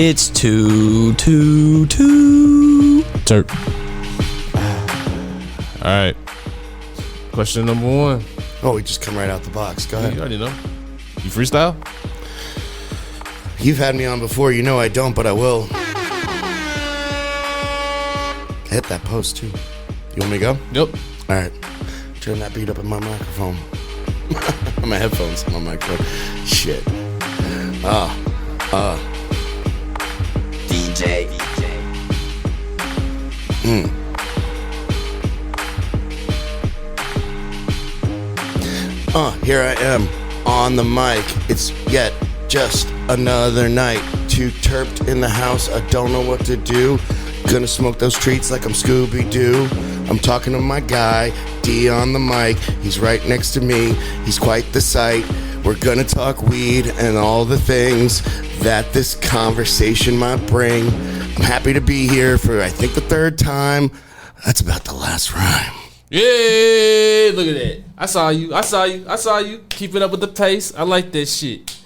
It's Too T3rpd. All right. Question number one. Oh, we just come right out the box. Go ahead. You already know. You freestyle? You've had me on before. You know I don't, but I will. Hit that post, too. You want me to go? Yep. All right. Turn that beat up in my microphone. My headphones, my microphone. Shit. DJ. Here I am on the mic. It's yet just another night. Too terped in the house. I don't know what to do. Gonna smoke those treats like I'm Scooby-Doo. I'm talking to my guy, D on the mic. He's right next to me. He's quite the sight. We're gonna talk weed and all the things that this conversation might bring. I'm happy to be here for, I think, the third time. That's about the last rhyme. Yeah, look at that. I saw you. Keep it up with the pace. I like that shit.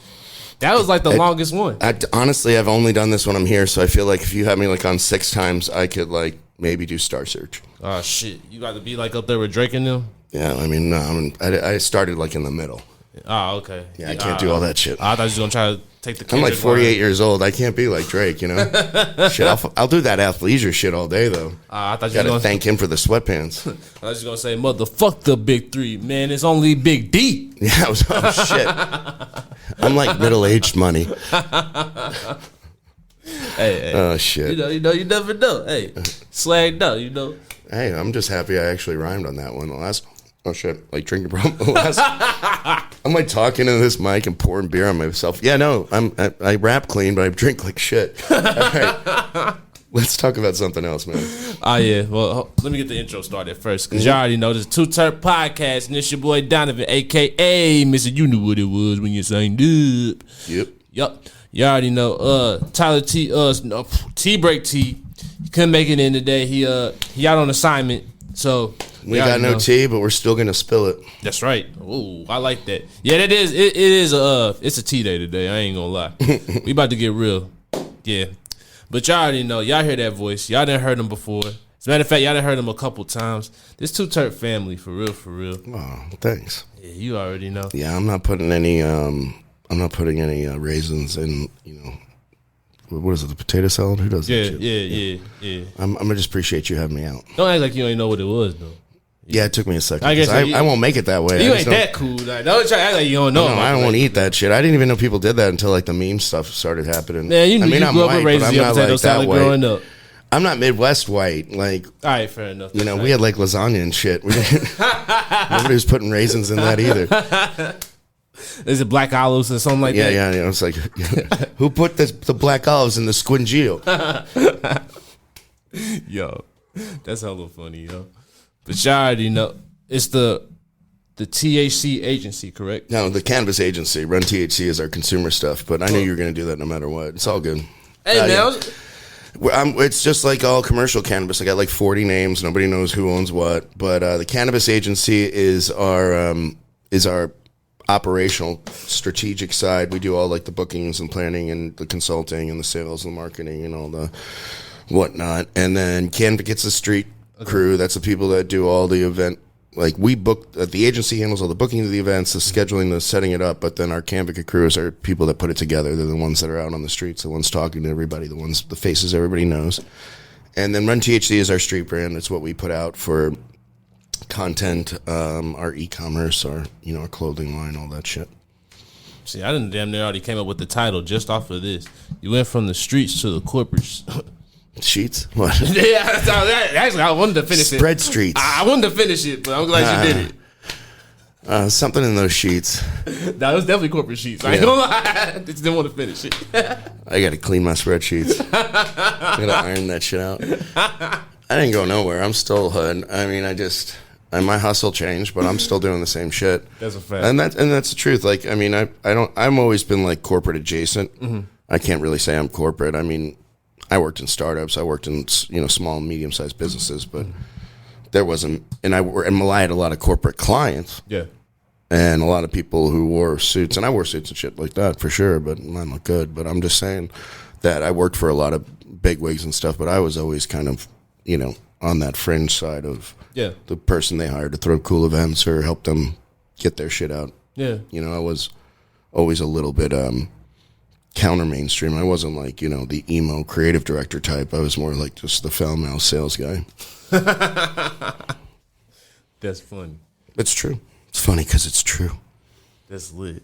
That was like the longest one. Honestly, I've only done this when I'm here, so I feel like if you had me like on 6 times, I could like maybe do Star Search. Oh shit, you got to be like up there with Drake and them? Yeah, I mean, no, I started like in the middle. Oh, okay. Yeah, I can't do all that shit. I thought you was gonna try to take the. I'm like 48 years old. I can't be like Drake, you know. Shit, I'll do that athleisure shit all day though. I thought you gotta gonna thank him for the sweatpants. I was just gonna say, motherfuck the big 3, man. It's only Big D. Yeah, oh shit. I'm like middle-aged money. Hey, oh shit. You never know. Hey, slagged out, you know. Hey, I'm just happy I actually rhymed on that one. The last. Oh shit! Like drinking, bro. I'm like talking to this mic and pouring beer on myself. Yeah, no, I rap clean, but I drink like shit. All right, let's talk about something else, man. Yeah. Well, let me get the intro started first, because y'all already know this is Too T3rpd podcast, and it's your boy Donovan, aka Mr. You knew what it was when you signed up. Yep. You already know. Tyler T. T-Break T. He couldn't make it in today. He out on assignment, so. We got no tea, but we're still gonna spill it. That's right. Ooh, I like that. Yeah, that is. It is. It's a tea day today. I ain't gonna lie. We about to get real. Yeah, but y'all already know. Y'all hear that voice. Y'all done heard him before. As a matter of fact, y'all done heard him a couple times. This Too T3rpd family, for real, for real. Oh, thanks. Yeah, you already know. Yeah, I'm not putting any. Raisins in. You know. What is it? The potato salad? Who does that shit? Yeah. I'm gonna just appreciate you having me out. Don't act like you ain't know what it was though. Yeah, it took me a second. I guess I won't make it that way. You ain't that cool. Like, don't try to act like you don't know. No, I don't want to eat that shit. I didn't even know people did that until like the meme stuff started happening. Man, you grew I'm up white, with raisins, but I'm not potato like salad that growing white. up. I'm not Midwest white. Like, all right, fair enough. You know, we had like lasagna and shit. Nobody was putting raisins in that either. Is it black olives or something like that? Yeah. It's like, who put the black olives in the squingio? Yo, that's hella funny, yo. But y'all already know it's the THC agency, correct? No, the Cannabis Agency. Run THC is our consumer stuff, but I knew you were going to do that no matter what. It's all good. Hey, man. Yeah. It's just like all commercial cannabis. I got like 40 names. Nobody knows who owns what. But the Cannabis Agency is our operational strategic side. We do all like the bookings and planning and the consulting and the sales and marketing and all the whatnot. And then Canva gets the street crew. That's the people that do all the event. Like we book, the agency handles all the booking of the events, the scheduling, the setting it up. But then our Canva crews are people that put it together. They're the ones that are out on the streets, the ones talking to everybody, the faces everybody knows. And then Run THC is our street brand. It's what we put out for content, our e-commerce, our our clothing line, all that shit. See, I didn't damn near already came up with the title just off of this. You went from the streets to the corporate. Sheets? What? Yeah, actually, I wanted to finish Spread streets. I wanted to finish it, but I'm glad you did it. Something in those sheets. No, it was definitely corporate sheets. I ain't gonna lie. I just didn't want to finish it. I got to clean my spreadsheets. I got to iron that shit out. I didn't go nowhere. I'm still hood. I mean, my hustle changed, but I'm still doing the same shit. That's a fact. And that's the truth. Like, I mean, I'm always been like corporate adjacent. Mm-hmm. I can't really say I'm corporate. I mean, I worked in startups. I worked in small and medium sized businesses, but there wasn't. And I had a lot of corporate clients. Yeah. And a lot of people who wore suits, and I wore suits and shit like that for sure. But mine look good. But I'm just saying, that I worked for a lot of bigwigs and stuff, but I was always kind of, on that fringe side of the person they hired to throw cool events or help them get their shit out. Yeah. I was always a little bit counter mainstream. I wasn't like, the emo creative director type. I was more like just the foul mouth sales guy. That's funny. It's true. It's funny because it's true. That's lit.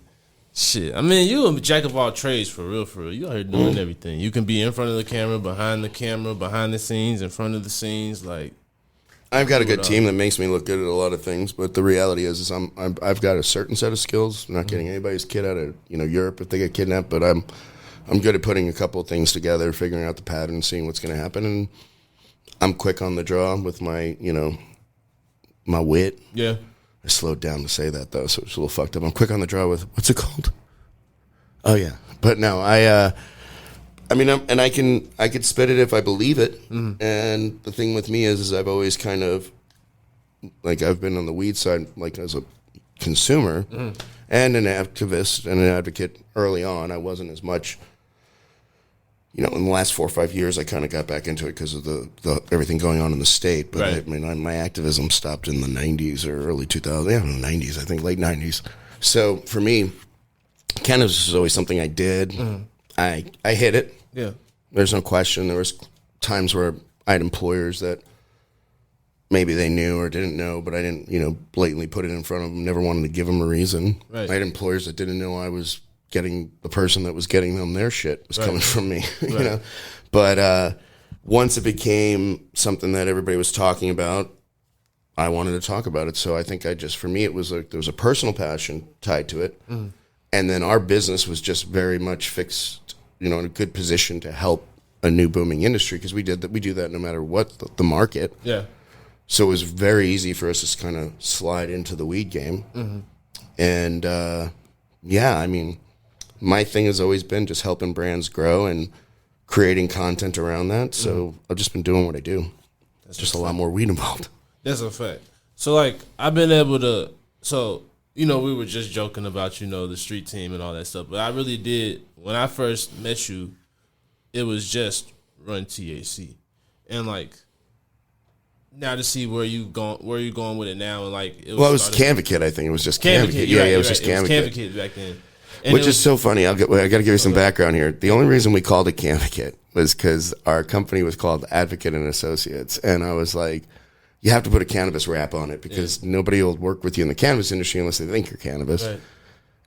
Shit. I mean, you a jack of all trades for real, for real. You out here doing everything. You can be in front of the camera, behind the scenes, in front of the scenes. Like, I've got a good team that makes me look good at a lot of things, but the reality is I've got a certain set of skills. I'm not getting anybody's kid out of Europe if they get kidnapped, but I'm good at putting a couple of things together, figuring out the pattern, seeing what's going to happen, and I'm quick on the draw with my my wit. Yeah. I slowed down to say that though, so it's a little fucked up. I'm quick on the draw with what's it called? Oh yeah, but no, I could spit it if I believe it. And the thing with me is I've always kind of like I've been on the weed side, like as a consumer and an activist and an advocate early on. I wasn't as much. In the last 4 or 5 years, I kind of got back into it because of the everything going on in the state. But right. My activism stopped in the 90s or early 2000s. Yeah, in the 90s, I think, late 90s. So for me, cannabis was always something I did. I hit it. Yeah. There's no question. There was times where I had employers that maybe they knew or didn't know, but I didn't, blatantly put it in front of them. Never wanted to give them a reason. Right. I had employers that didn't know I was getting the person that was getting them their shit was coming from me, But once it became something that everybody was talking about, I wanted to talk about it. So I think for me, it was like there was a personal passion tied to it. And then our business was just very much fixed, in a good position to help a new booming industry because we do that no matter what the market. Yeah. So it was very easy for us to kind of slide into the weed game. And my thing has always been just helping brands grow and creating content around that. So I've just been doing what I do. That's just a lot more weed involved. That's a fact. So, like, I've been able to... So, we were just joking about, the street team and all that stuff. But I really did... When I first met you, it was just run THC. And, like... Now to see where you going with it now, and like it was Canvacid. I think it was just Canvacid. Yeah, it was just Canvacid back then. Which is so funny. I got to give you some background here. The only reason we called it Canvacid was because our company was called Advocate and Associates, and I was like, you have to put a cannabis wrap on it because nobody will work with you in the cannabis industry unless they think you're cannabis. Right.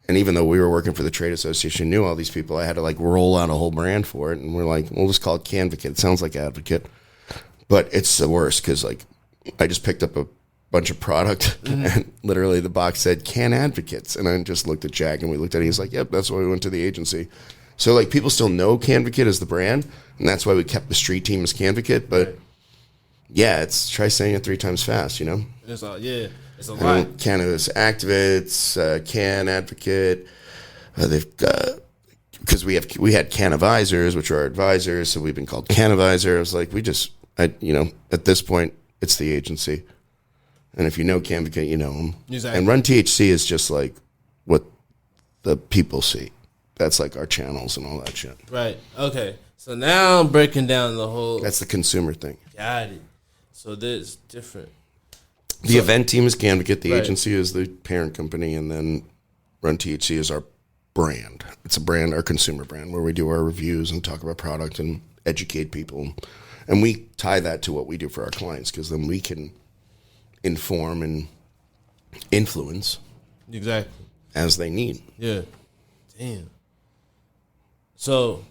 And even though we were working for the trade association, knew all these people, I had to like roll out a whole brand for it, and we're like, we'll just call it Canvacid. It sounds like Advocate. But it's the worst because, like, I just picked up a bunch of product and literally the box said Can Advocates. And I just looked at Jack and we looked at it. He's like, yep, that's why we went to the agency. So, like, people still know Canvacid as the brand. And that's why we kept the street team as Canvacid. But, try saying it 3 times fast, It's a lot. Cannabis Activates, Can Advocate. They've got... Because we had Cannavisors, which are our advisors, so we've been called Cannavisor. I was like, at this point, it's the agency. And if you know Canvacid, you know them. Exactly. And Run THC is just like what the people see. That's like our channels and all that shit. Right. Okay. So now I'm breaking down the whole... That's the consumer thing. Got it. So this different. The event team is Canvacid. The agency is the parent company. And then Run THC is our brand. It's a brand, our consumer brand, where we do our reviews and talk about product and educate people. And we tie that to what we do for our clients because then we can inform and influence exactly as they need. Yeah. Damn. So,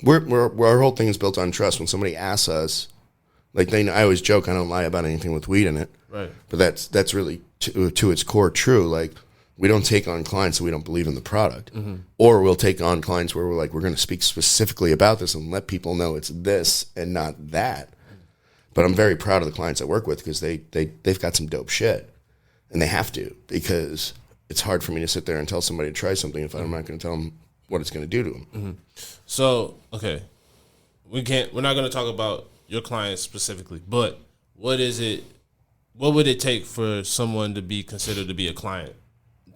our whole thing is built on trust. When somebody asks us, like I always joke, I don't lie about anything with weed in it. Right. But that's really to its core true. Like, we don't take on clients that we don't believe in the product. Or we'll take on clients where we're like, we're going to speak specifically about this and let people know it's this and not that. But I'm very proud of the clients I work with because they've got some dope shit. And they have to because it's hard for me to sit there and tell somebody to try something if I'm not going to tell them what it's going to do to them. So, okay. We're not going to talk about your clients specifically, but what would it take for someone to be considered to be a client?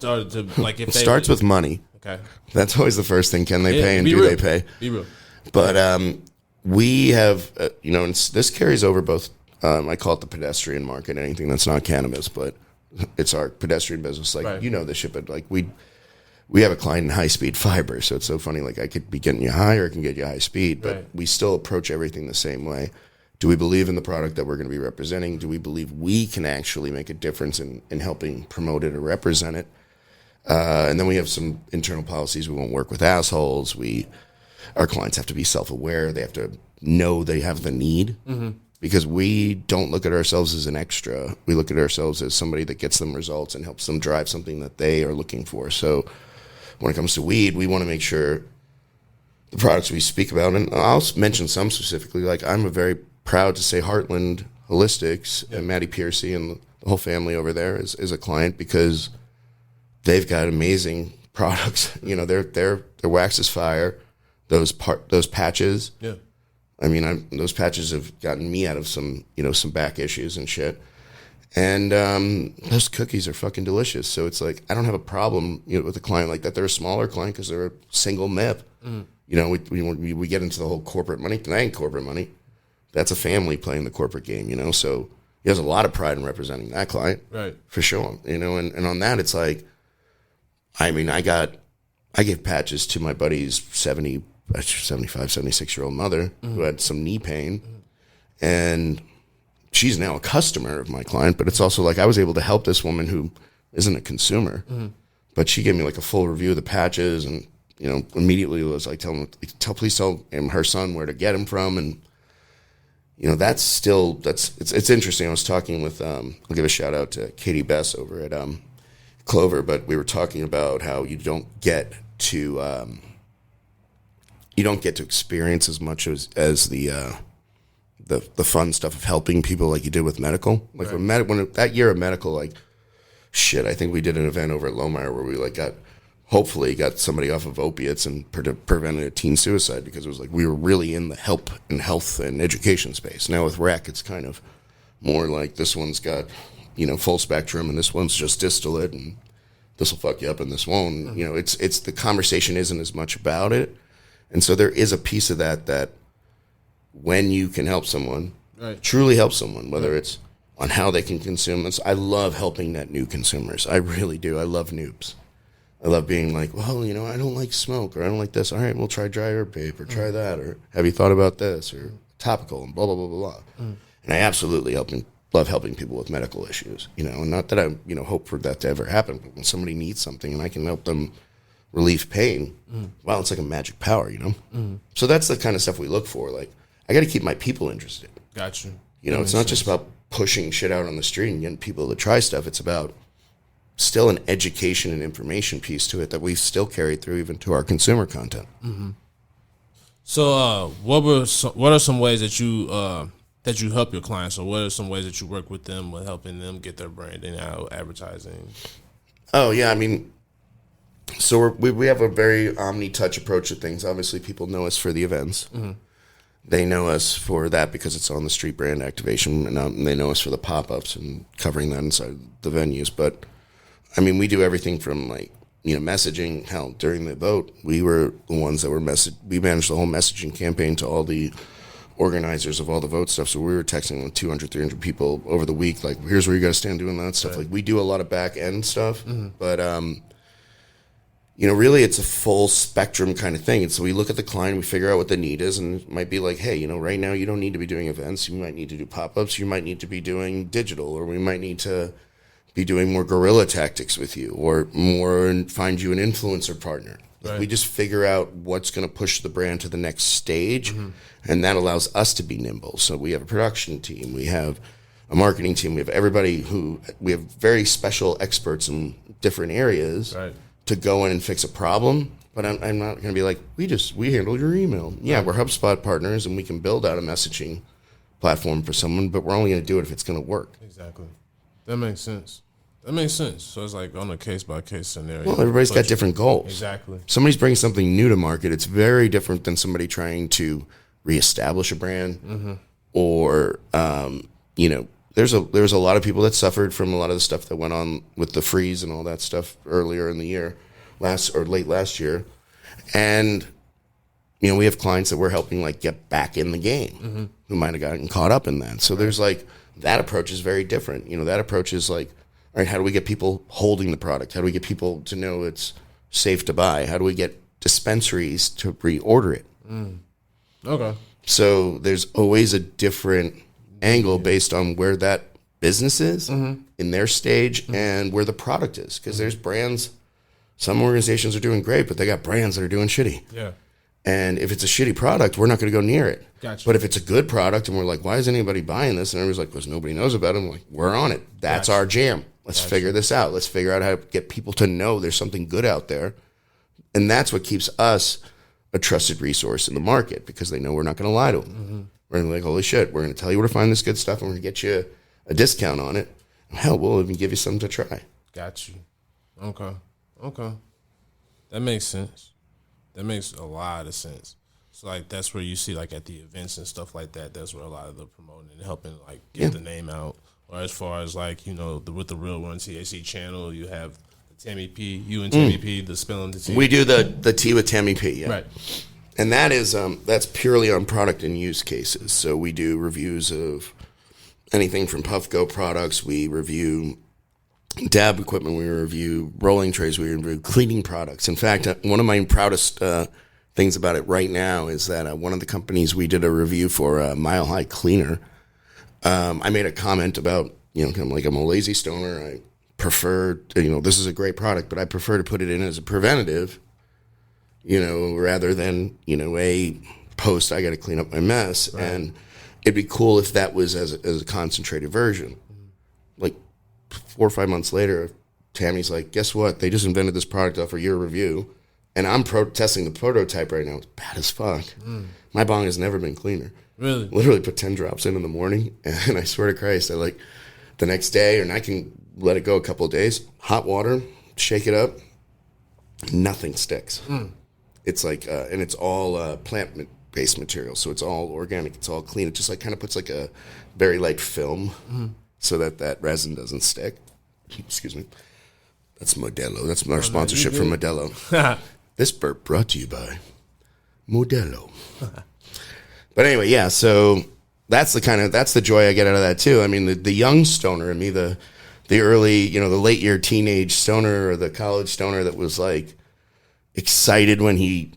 It starts with money. Okay. That's always the first thing. Can they pay and do they pay? Be real. But we have, and this carries over both. I call it the pedestrian market, anything that's not cannabis, but it's our pedestrian business. Like, Right. this shit, but like we have a client in high-speed fiber, so it's so funny. Like, I could be getting you high or I can get you high speed, but Right. we still approach everything the same way. Do we believe in the product that we're going to be representing? Do we believe we can actually make a difference in helping promote it or represent it? And then we have some internal policies. We won't work with assholes. Our clients have to be self-aware. They have to know they have the need, because we don't look at ourselves as an extra. We look at ourselves as somebody that gets them results and helps them drive something that they are looking for. So when it comes to weed, we want to make sure the products we speak about, and I'll mention some specifically, like I'm very proud to say Heartland Holistics and Maddie Piercy and the whole family over there is a client, because they've got amazing products. Their wax is fire. Those patches. Yeah. I mean, those patches have gotten me out of some back issues and shit. And those cookies are fucking delicious. So it's like, I don't have a problem with a client like that. They're a smaller client because they're a single MIP. We get into the whole corporate money. That ain't corporate money. That's a family playing the corporate game, So he has a lot of pride in representing that client. Right. For sure. And on that, it's like, I mean, I gave patches to my buddy's 75, 76-year-old mother who had some knee pain. And she's now a customer of my client, but it's also like I was able to help this woman who isn't a consumer. But she gave me like a full review of the patches, and, immediately was like, please tell him, her son, where to get him from. And, it's interesting. I was talking with, I'll give a shout out to Katie Bess over at Clover, but we were talking about how you don't get to experience as much as the fun stuff of helping people like you did with medical. Like when that year of medical, like shit, I think we did an event over at Lohmeyer where we like hopefully got somebody off of opiates and prevented a teen suicide, because it was like we were really in the help and health and education space. Now with rec, it's kind of more like this one's got full spectrum, and this one's just distillate, and this will fuck you up and this won't. It's the conversation isn't as much about it. And so there is a piece of that when you can help someone, truly help someone, whether it's on how they can consume this. I love helping net new consumers. I really do. I love noobs. I love being like, well, I don't like smoke, or I don't like this. All right, we'll try dry herb vape, or try that, or have you thought about this, or topical, and blah, blah, blah, blah, blah. And I absolutely love helping people with medical issues, and not that I, hope for that to ever happen, but when somebody needs something and I can help them relieve pain, wow, it's like a magic power, So that's the kind of stuff we look for. Like, I got to keep my people interested. Got you. It's not just about pushing shit out on the street and getting people to try stuff. It's about still an education and information piece to it that we still carry through even to our consumer content. So, what are some ways that you help your clients, or what are some ways that you work with them with helping them get their branding out, advertising? Oh yeah, I mean, so we have a very omni-touch approach to things. Obviously, people know us for the events. They know us for that because it's on the street brand activation, and they know us for the pop-ups and covering that inside the venues. But I mean, we do everything from like, messaging. Hell, during the vote, we were the ones that were we managed the whole messaging campaign to all the organizers of all the vote stuff. So we were texting like 200, 300 people over the week. Like, here's where you got to stand, doing that stuff. Like, we do a lot of back end stuff, but, really it's a full spectrum kind of thing. And so we look at the client, we figure out what the need is, and it might be like, hey, right now you don't need to be doing events. You might need to do pop-ups. You might need to be doing digital, or we might need to be doing more guerrilla tactics with you, or more and find you an influencer partner. Right. We just figure out what's going to push the brand to the next stage, and that allows us to be nimble. So we have a production team, we have a marketing team, we have we have very special experts in different areas to go in and fix a problem. But I'm not going to be like, we handle your email. Yeah, we're HubSpot partners, and we can build out a messaging platform for someone, but we're only going to do it if it's going to work. Exactly. That makes sense. So it's like on a case-by-case scenario. Well, everybody's got different goals. Exactly. Somebody's bringing something new to market. It's very different than somebody trying to reestablish a brand. Or, there's a lot of people that suffered from a lot of the stuff that went on with the freeze and all that stuff earlier in the year, late last year. And, you know, we have clients that we're helping like get back in the game who might have gotten caught up in that. So there's like, that approach is very different. You know, that approach is like, all right, how do we get people holding the product? How do we get people to know it's safe to buy? How do we get dispensaries to reorder it? Okay. So there's always a different angle based on where that business is in their stage and where the product is. Because there's brands, some organizations are doing great, but they got brands that are doing shitty. Yeah. And if it's a shitty product, we're not going to go near it. Gotcha. But if it's a good product and we're like, why is anybody buying this? And everybody's like, because nobody knows about it. I'm like, we're on it. That's our jam. Let's figure this out. Let's figure out how to get people to know there's something good out there. And that's what keeps us a trusted resource in the market, because they know we're not going to lie to them. We're going to be like, holy shit, we're going to tell you where to find this good stuff and we're going to get you a discount on it. Hell, we'll even give you something to try. Got you. Okay. That makes sense. That makes a lot of sense. So like that's where you see like at the events and stuff like that, that's where a lot of the promoting and helping like get the name out. Or as far as like, you know, with the Real Run THC channel, you have the Tammy P, you and Tammy P, the spilling the tea. We do the tea with Tammy P, yeah. Right. And that is that's purely on product and use cases. So we do reviews of anything from Puffco products. We review dab equipment. We review rolling trays. We review cleaning products. In fact, one of my proudest things about it right now is that one of the companies we did a review for, Mile High Cleaner, I made a comment about, you know, kind of like I'm a lazy stoner. I prefer, you know, this is a great product, but I prefer to put it in as a preventative, you know, rather than, you know, a post, I got to clean up my mess. Right. And it'd be cool if that was as a concentrated version. Like 4 or 5 months later, Tammy's like, guess what? They just invented this product off for your review. And I'm testing the prototype right now. It's bad as fuck. My bong has never been cleaner. Really? Literally put 10 drops in the morning. And I swear to Christ, I like the next day, and I can let it go a couple of days. Hot water, shake it up. Nothing sticks. It's like, and it's all plant-based material. So it's all organic. It's all clean. It just like kind of puts like a very light film so that resin doesn't stick. Excuse me. That's Modelo. That's our sponsorship from Modelo. This burp brought to you by Modelo. But anyway, yeah, so that's the joy I get out of that too. I mean, the young stoner in me, the early, you know, the late year teenage stoner or the college stoner that was like excited when he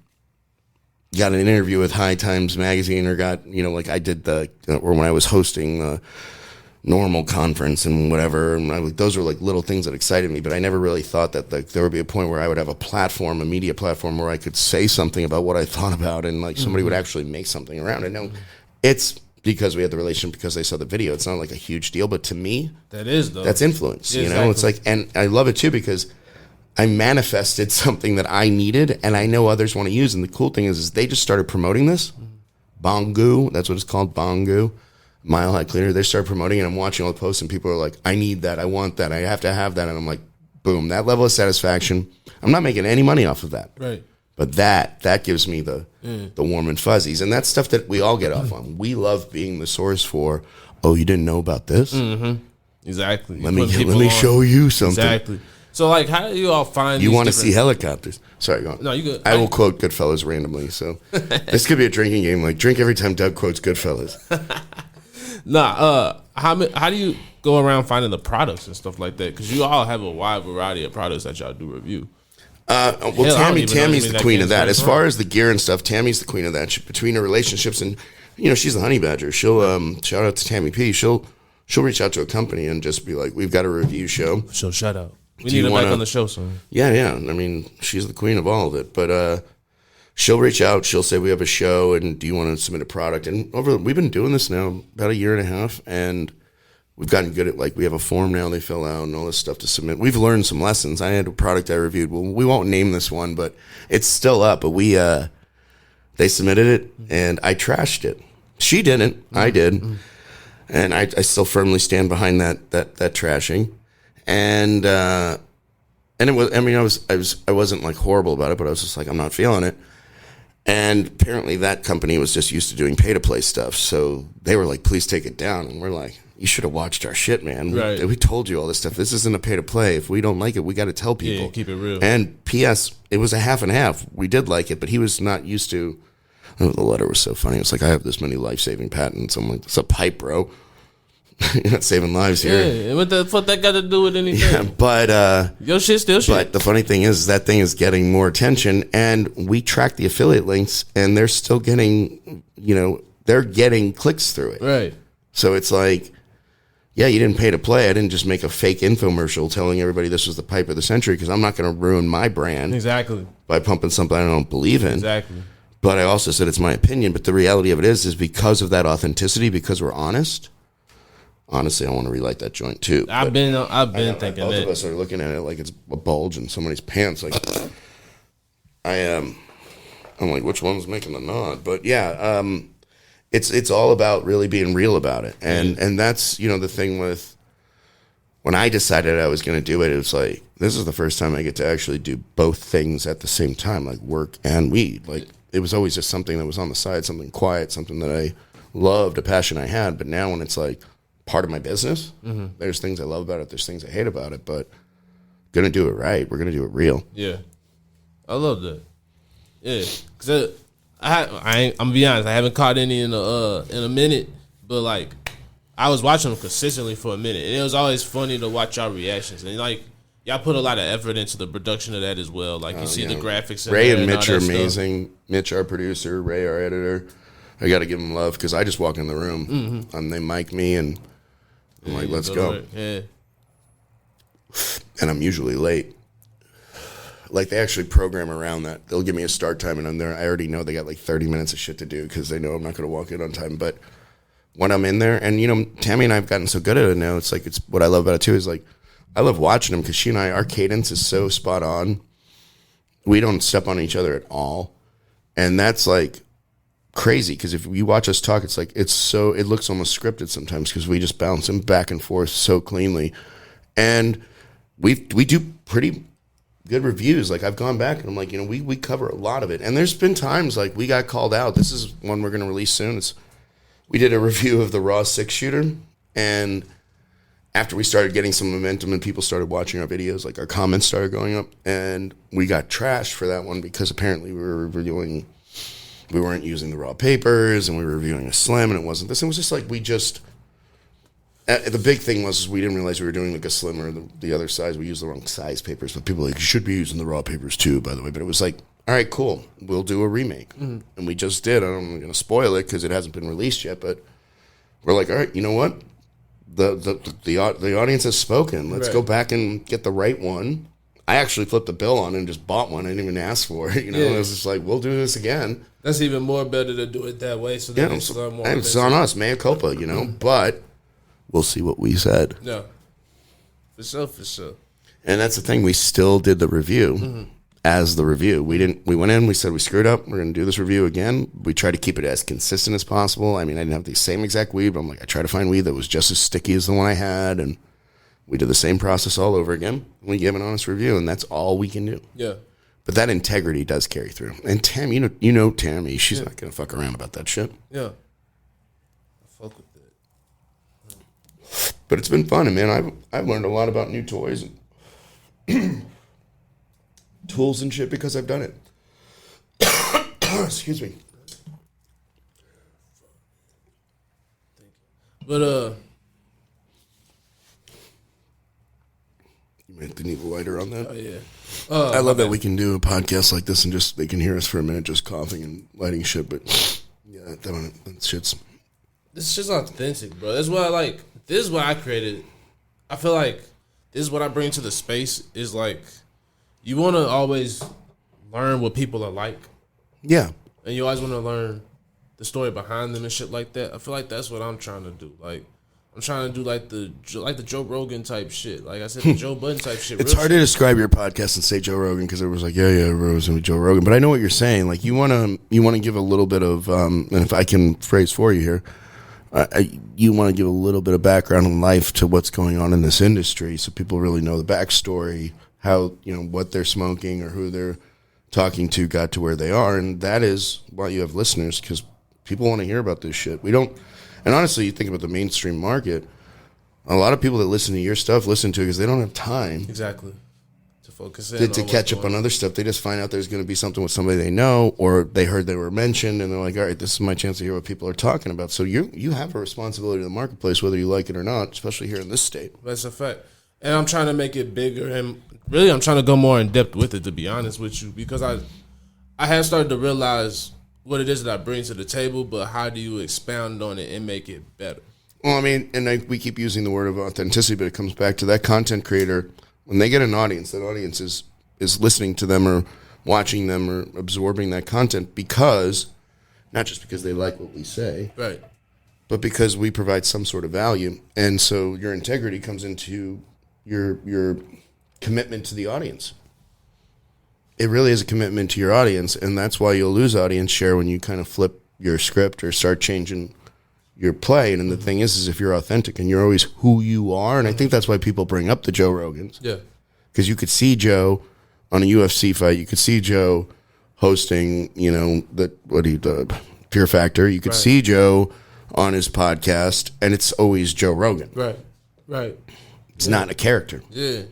got an interview with High Times magazine, or got, you know, like I did or when I was hosting the Normal conference and whatever, and those were like little things that excited me. But I never really thought that there would be a point where I would have a media platform where I could say something about what I thought about, and like somebody would actually make something around it. No, it's because we had the relationship, because they saw the video. It's not like a huge deal, but to me, that's influence. Yeah, you know, it's like, and I love it too because I manifested something that I needed, and I know others want to use. And the cool thing is they just started promoting this. Bongu, that's what it's called, Bongu. Mile High Cleaner, they start promoting it. I'm watching all the posts, and people are like, I need that, I want that, I have to have that. And I'm like, boom, that level of satisfaction. I'm not making any money off of that. Right. But that gives me the warm and fuzzies. And that's stuff that we all get off on. We love being the source for, oh, you didn't know about this? Exactly. Let me show you something. Exactly. So, like, how do you all find you want to see helicopters? Sorry, go on. No, you good. I will quote Goodfellas randomly. So this could be a drinking game. Like, drink every time Doug quotes Goodfellas. How do you go around finding the products and stuff like that? Because you all have a wide variety of products that y'all do review. Tammy's the queen of that. As far as the gear and stuff, Tammy's the queen of that. Between her relationships and, you know, she's the honey badger. She'll shout out to Tammy P. She'll reach out to a company and just be like, we've got a review show. So shout out. We need her back on the show soon. Yeah. I mean, she's the queen of all of it. But she'll reach out. She'll say, we have a show, and do you want to submit a product? And we've been doing this now about 1.5 years, and we've gotten good at, like, we have a form now they fill out and all this stuff to submit. We've learned some lessons. I had a product I reviewed. Well, we won't name this one, but it's still up. But they submitted it, and I trashed it. She didn't. I did. And I still firmly stand behind that trashing. And it was, I mean, I wasn't like horrible about it, but I was just like, I'm not feeling it. And apparently that company was just used to doing pay-to-play stuff. So they were like, please take it down. And we're like, you should have watched our shit, man. Right. We told you all this stuff. This isn't a pay-to-play. If we don't like it, we got to tell people. Yeah, keep it real. And P.S., it was a half and half. We did like it, but he was not used to Oh, the letter was so funny. It's like, I have this many life-saving patents. I'm like, it's a pipe, bro. You're not saving lives here. Yeah, what the fuck that got to do with anything? Yeah, but your shit still shit. But the funny thing is that thing is getting more attention, and we track the affiliate links, and they're still getting, they're getting clicks through it. Right. So it's like, yeah, you didn't pay to play. I didn't just make a fake infomercial telling everybody this was the pipe of the century, because I'm not going to ruin my brand Exactly. by pumping something I don't believe in. Exactly. But I also said it's my opinion. But the reality of it is because of that authenticity, because we're honest. Honestly, I want to relight that joint too. I've been thinking both that. of us are looking at it like it's a bulge in somebody's pants. Like I'm like, which one's making the nod? But yeah, it's all about really being real about it, and that's the thing with when I decided I was going to do it. It was like, this is the first time I get to actually do both things at the same time, like work and weed. Like, it was always just something that was on the side, something quiet, something that I loved, a passion I had. But now when it's like part of my business, there's things I love about it, there's things I hate about it, but gonna do it right. We're gonna do it real. Yeah, I love that. Yeah, cause I'm gonna be honest, I haven't caught any in a minute, but like I was watching them consistently for a minute, and it was always funny to watch y'all reactions, and like y'all put a lot of effort into the production of that as well. Like you see the graphics. Ray and Mitch are amazing. Mitch, our producer, Ray, our editor. I got to give them love because I just walk in the room and they mic me and I'm like, let's go. Yeah. And I'm usually late. Like, they actually program around that. They'll give me a start time and I'm there. I already know they got like 30 minutes of shit to do because they know I'm not going to walk in on time. But when I'm in there, and Tammy and I have gotten so good at it now, it's like, it's what I love about it too is like, I love watching them because she and I, our cadence is so spot on. We don't step on each other at all. And that's like crazy because if you watch us talk, it's like, it looks almost scripted sometimes because we just bounce them back and forth so cleanly. And we do pretty good reviews. Like, I've gone back and I'm like, we cover a lot of it. And there's been times like we got called out. This is one we're going to release soon. We did a review of the Raw 6-shooter, and after we started getting some momentum and people started watching our videos, like our comments started going up, and we got trashed for that one because apparently we weren't using the raw papers and we were reviewing a slim and it wasn't this. It was just like, the big thing was we didn't realize we were doing like a slim or the other size. We used the wrong size papers, but people were like, you should be using the raw papers too, by the way. But it was like, all right, cool. We'll do a remake. And we just did. I'm going to spoil it because it hasn't been released yet, but we're like, all right, you know what? The audience has spoken. Let's go back and get the right one. I actually flipped the bill on and just bought one. I didn't even ask for it. It was just like, we'll do this again. That's even more better to do it that way. So that it's more. And it's on us, mea culpa, But we'll see what we said. Yeah, for sure. And that's the thing. We still did the review as the review. We went in. We said we screwed up. We're going to do this review again. We tried to keep it as consistent as possible. I mean, I didn't have the same exact weed, but I'm like, I tried to find weed that was just as sticky as the one I had, and we did the same process all over again. We gave an honest review, and that's all we can do. Yeah. But that integrity does carry through. And Tam, you know Tammy, she's not going to fuck around about that shit. Yeah. I fuck with that. But it's been fun, and man, I've learned a lot about new toys and tools and shit because I've done it. Excuse me. But you might need a lighter on that. Oh yeah. I love that we can do a podcast like this and just they can hear us for a minute just coughing and lighting shit. But yeah, that shit's. This shit's authentic, bro. That's what I like. This is what I created. I feel like this is what I bring to the space. Is like, you want to always learn what people are like. Yeah. And you always want to learn the story behind them and shit like that. I feel like that's what I'm trying to do. Like, I'm trying to do like the Joe Rogan type shit. Like I said, the Joe Budden type shit. It's hard to describe your podcast and say Joe Rogan because it was like, yeah, Rose and Joe Rogan. But I know what you're saying. Like, you want to give a little bit of, and if I can phrase for you here, you want to give a little bit of background in life to what's going on in this industry, so people really know the backstory, how what they're smoking or who they're talking to got to where they are, and that is why you have listeners, because people want to hear about this shit. We don't. And honestly, you think about the mainstream market, a lot of people that listen to your stuff listen to it because they don't have time. Exactly. To focus in to catch up on other stuff. They just find out there's going to be something with somebody they know, or they heard they were mentioned, and they're like, all right, this is my chance to hear what people are talking about. So you have a responsibility to the marketplace, whether you like it or not, especially here in this state. That's a fact. And I'm trying to make it bigger, and really I'm trying to go more in depth with it, to be honest with you, because I have started to realize what it is that I bring to the table, but how do you expound on it and make it better? Well, I mean, and we keep using the word of authenticity, but it comes back to that content creator. When they get an audience, that audience is listening to them or watching them or absorbing that content because, not just because they like what we say, right, but because we provide some sort of value. And so your integrity comes into your commitment to the audience. It really is a commitment to your audience, and that's why you'll lose audience share when you kind of flip your script or start changing your play. And the thing is if you're authentic and you're always who you are, and I think that's why people bring up the Joe Rogans. Yeah. Because you could see Joe on a UFC fight. You could see Joe hosting, the Pure Factor. You could see Joe on his podcast, and it's always Joe Rogan. Right. It's not a character. Yeah.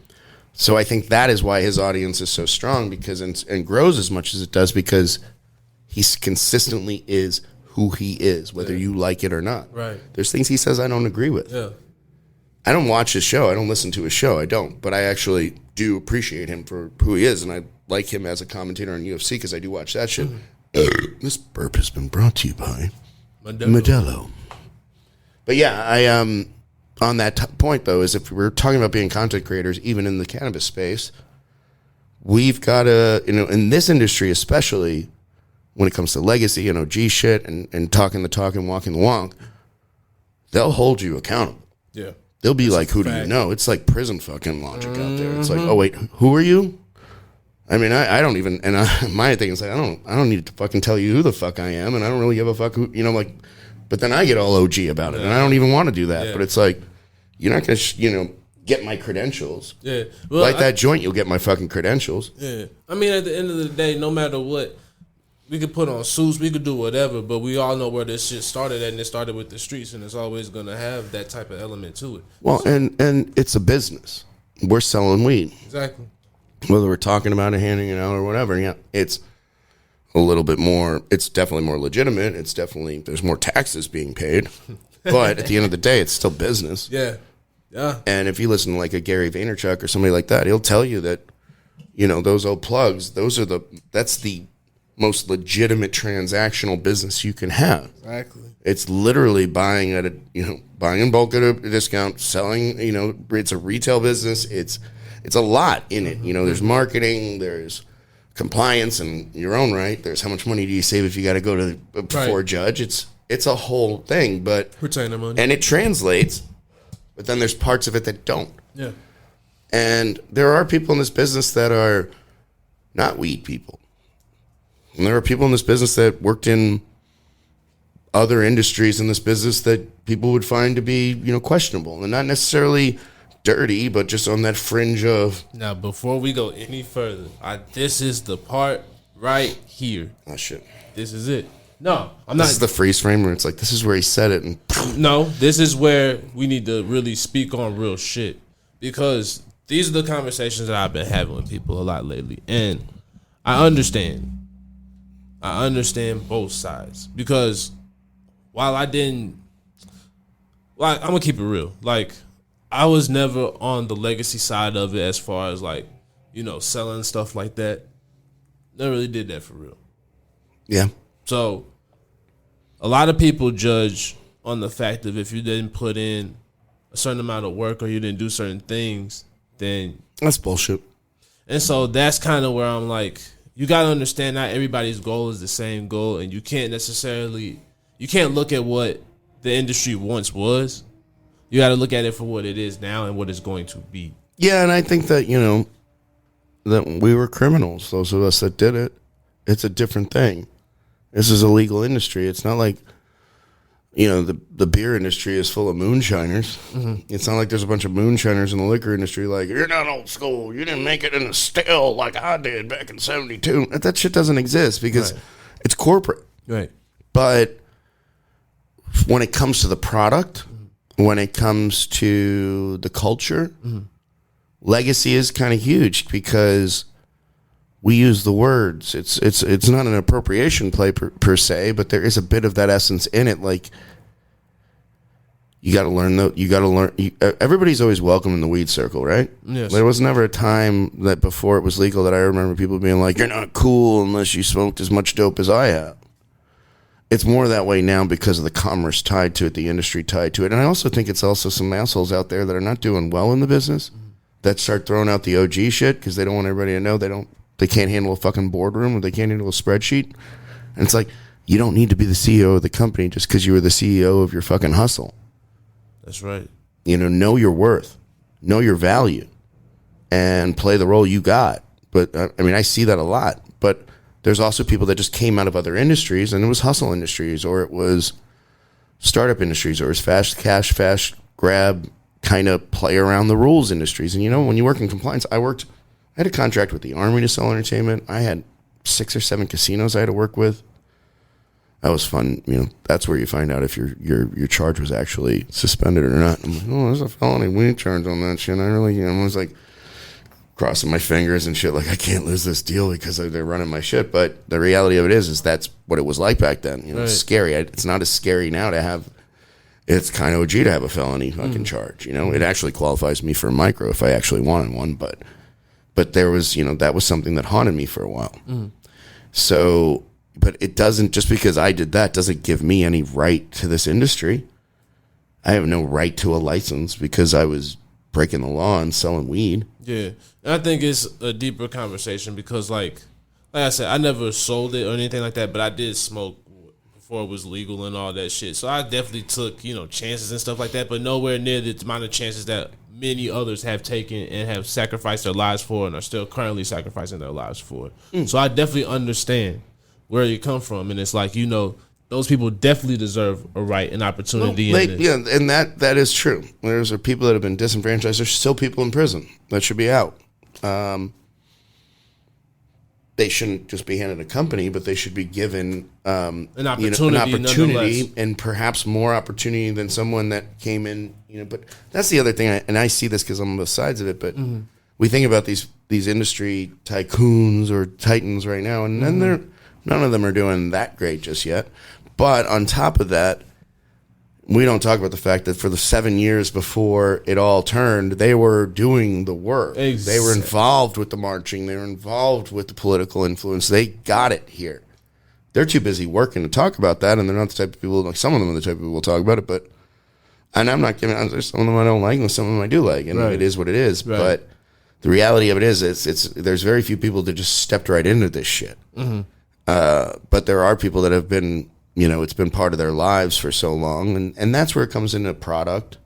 So I think that is why his audience is so strong because and grows as much as it does because he consistently is who he is, whether you like it or not. Right. There's things he says I don't agree with. Yeah. I don't watch his show. I don't listen to his show. I don't. But I actually do appreciate him for who he is, and I like him as a commentator on UFC because I do watch that shit. This burp has been brought to you by Modelo. But yeah, I on that point, though, is if we're talking about being content creators, even in the cannabis space, we've got to, in this industry especially, when it comes to legacy and OG shit and talking the talk and walking the walk, they'll hold you accountable. Yeah. They'll be like, who do you know? It's like prison fucking logic out there. It's like, oh, wait, who are you? I mean, I don't even, and my thing is like, I don't need to fucking tell you who the fuck I am, and I don't really give a fuck who, but then I get all OG about it, and I don't even want to do that. But it's like, you're not going to, get my credentials. Yeah. Well, like that joint, you'll get my fucking credentials. Yeah. I mean, at the end of the day, no matter what, we could put on suits, we could do whatever, but we all know where this shit started at, and it started with the streets, and it's always going to have that type of element to it. Well, and it's a business. We're selling weed. Exactly. Whether we're talking about it, handing it out, or whatever, it's a little bit more, it's definitely more legitimate. It's definitely, there's more taxes being paid. But at the end of the day, it's still business. Yeah. Yeah. And if you listen to like a Gary Vaynerchuk or somebody like that, he'll tell you that, those old plugs, that's the most legitimate transactional business you can have. Exactly. It's literally buying at buying in bulk at a discount, selling, it's a retail business. It's a lot in it. There's marketing, there's compliance in your own right. There's how much money do you save if you got to go to before a judge. It's a whole thing, but retainer money. And it translates, but then there's parts of it that don't. Yeah. And there are people in this business that are not weed people. And there are people in this business that worked in other industries in this business that people would find to be, questionable and not necessarily dirty, but just on that fringe of. Now, before we go any further, this is the part right here. Oh, shit. This is it. No, I'm not. This is the freeze frame where it's like, this is where he said it. And no, this is where we need to really speak on real shit because these are the conversations that I've been having with people a lot lately. And I understand both sides because while I'm going to keep it real. Like, I was never on the legacy side of it as far as like, selling stuff like that. Never really did that for real. Yeah. So a lot of people judge on the fact of if you didn't put in a certain amount of work or you didn't do certain things, then that's bullshit. And so that's kind of where I'm like, you got to understand not everybody's goal is the same goal, and you can't look at what the industry once was. You got to look at it for what it is now and what it's going to be. Yeah, and I think that, that we were criminals, those of us that did it. It's a different thing. This is a legal industry. It's not like, the beer industry is full of moonshiners. Mm-hmm. It's not like there's a bunch of moonshiners in the liquor industry like, you're not old school. You didn't make it in a still like I did back in 72. That shit doesn't exist because it's corporate. Right. But when it comes to the product, when it comes to the culture, legacy is kind of huge because we use the words. It's not an appropriation play per se, but there is a bit of that essence in it. Like, you got to learn. Everybody's always welcome in the weed circle, right? Yes. There was never a time that before it was legal that I remember people being like, "You're not cool unless you smoked as much dope as I have." It's more that way now because of the commerce tied to it, the industry tied to it, and I also think it's also some assholes out there that are not doing well in the business that start throwing out the OG shit because they don't want everybody to know they can't handle a fucking boardroom or they can't handle a spreadsheet, and it's like, you don't need to be the CEO of the company just because you were the CEO of your fucking hustle. That's right. Know your worth, know your value, and play the role you got. But I mean, I see that a lot. But there's also people that just came out of other industries, and it was hustle industries, or it was startup industries, or it was fast cash, fast grab, kind of play around the rules industries. And when you work in compliance, I had a contract with the Army to sell entertainment. I had 6 or 7 casinos I had to work with. That was fun. That's where you find out if your charge was actually suspended or not. I'm like, oh, there's a felony weed charge on that shit. I was like crossing my fingers and shit. Like, I can't lose this deal because they're running my shit. But the reality of it is that's what it was like back then. Right. It's scary. It's not as scary now to have. It's kind of OG to have a felony fucking charge. It actually qualifies me for a micro if I actually wanted one. But there was, that was something that haunted me for a while. So. But it doesn't, just because I did that, doesn't give me any right to this industry. I have no right to a license because I was breaking the law and selling weed. Yeah. And I think it's a deeper conversation because, like I said, I never sold it or anything like that, but I did smoke before it was legal and all that shit. So I definitely took, chances and stuff like that, but nowhere near the amount of chances that many others have taken and have sacrificed their lives for and are still currently sacrificing their lives for. So I definitely understand where you come from, and it's like, those people definitely deserve a right and opportunity in this. Yeah, and that is true. There's people that have been disenfranchised. There's still people in prison that should be out. They shouldn't just be handed a company, but they should be given an opportunity and perhaps more opportunity than someone that came in. But that's the other thing, and I see this because I'm on both sides of it. But we think about these industry tycoons or titans right now, and then none of them are doing that great just yet. But on top of that, we don't talk about the fact that for the 7 years before it all turned, they were doing the work. Exactly. They were involved with the marching. They were involved with the political influence. They got it here. They're too busy working to talk about that, and they're not the type of people, like some of them are the type of people who will talk about it. And I'm not giving, there's some of them I don't like, and some of them I do like, and It is what it is. Right. But the reality of it is, there's very few people that just stepped right into this shit. But there are people that have been, it's been part of their lives for so long, and that's where it comes into product.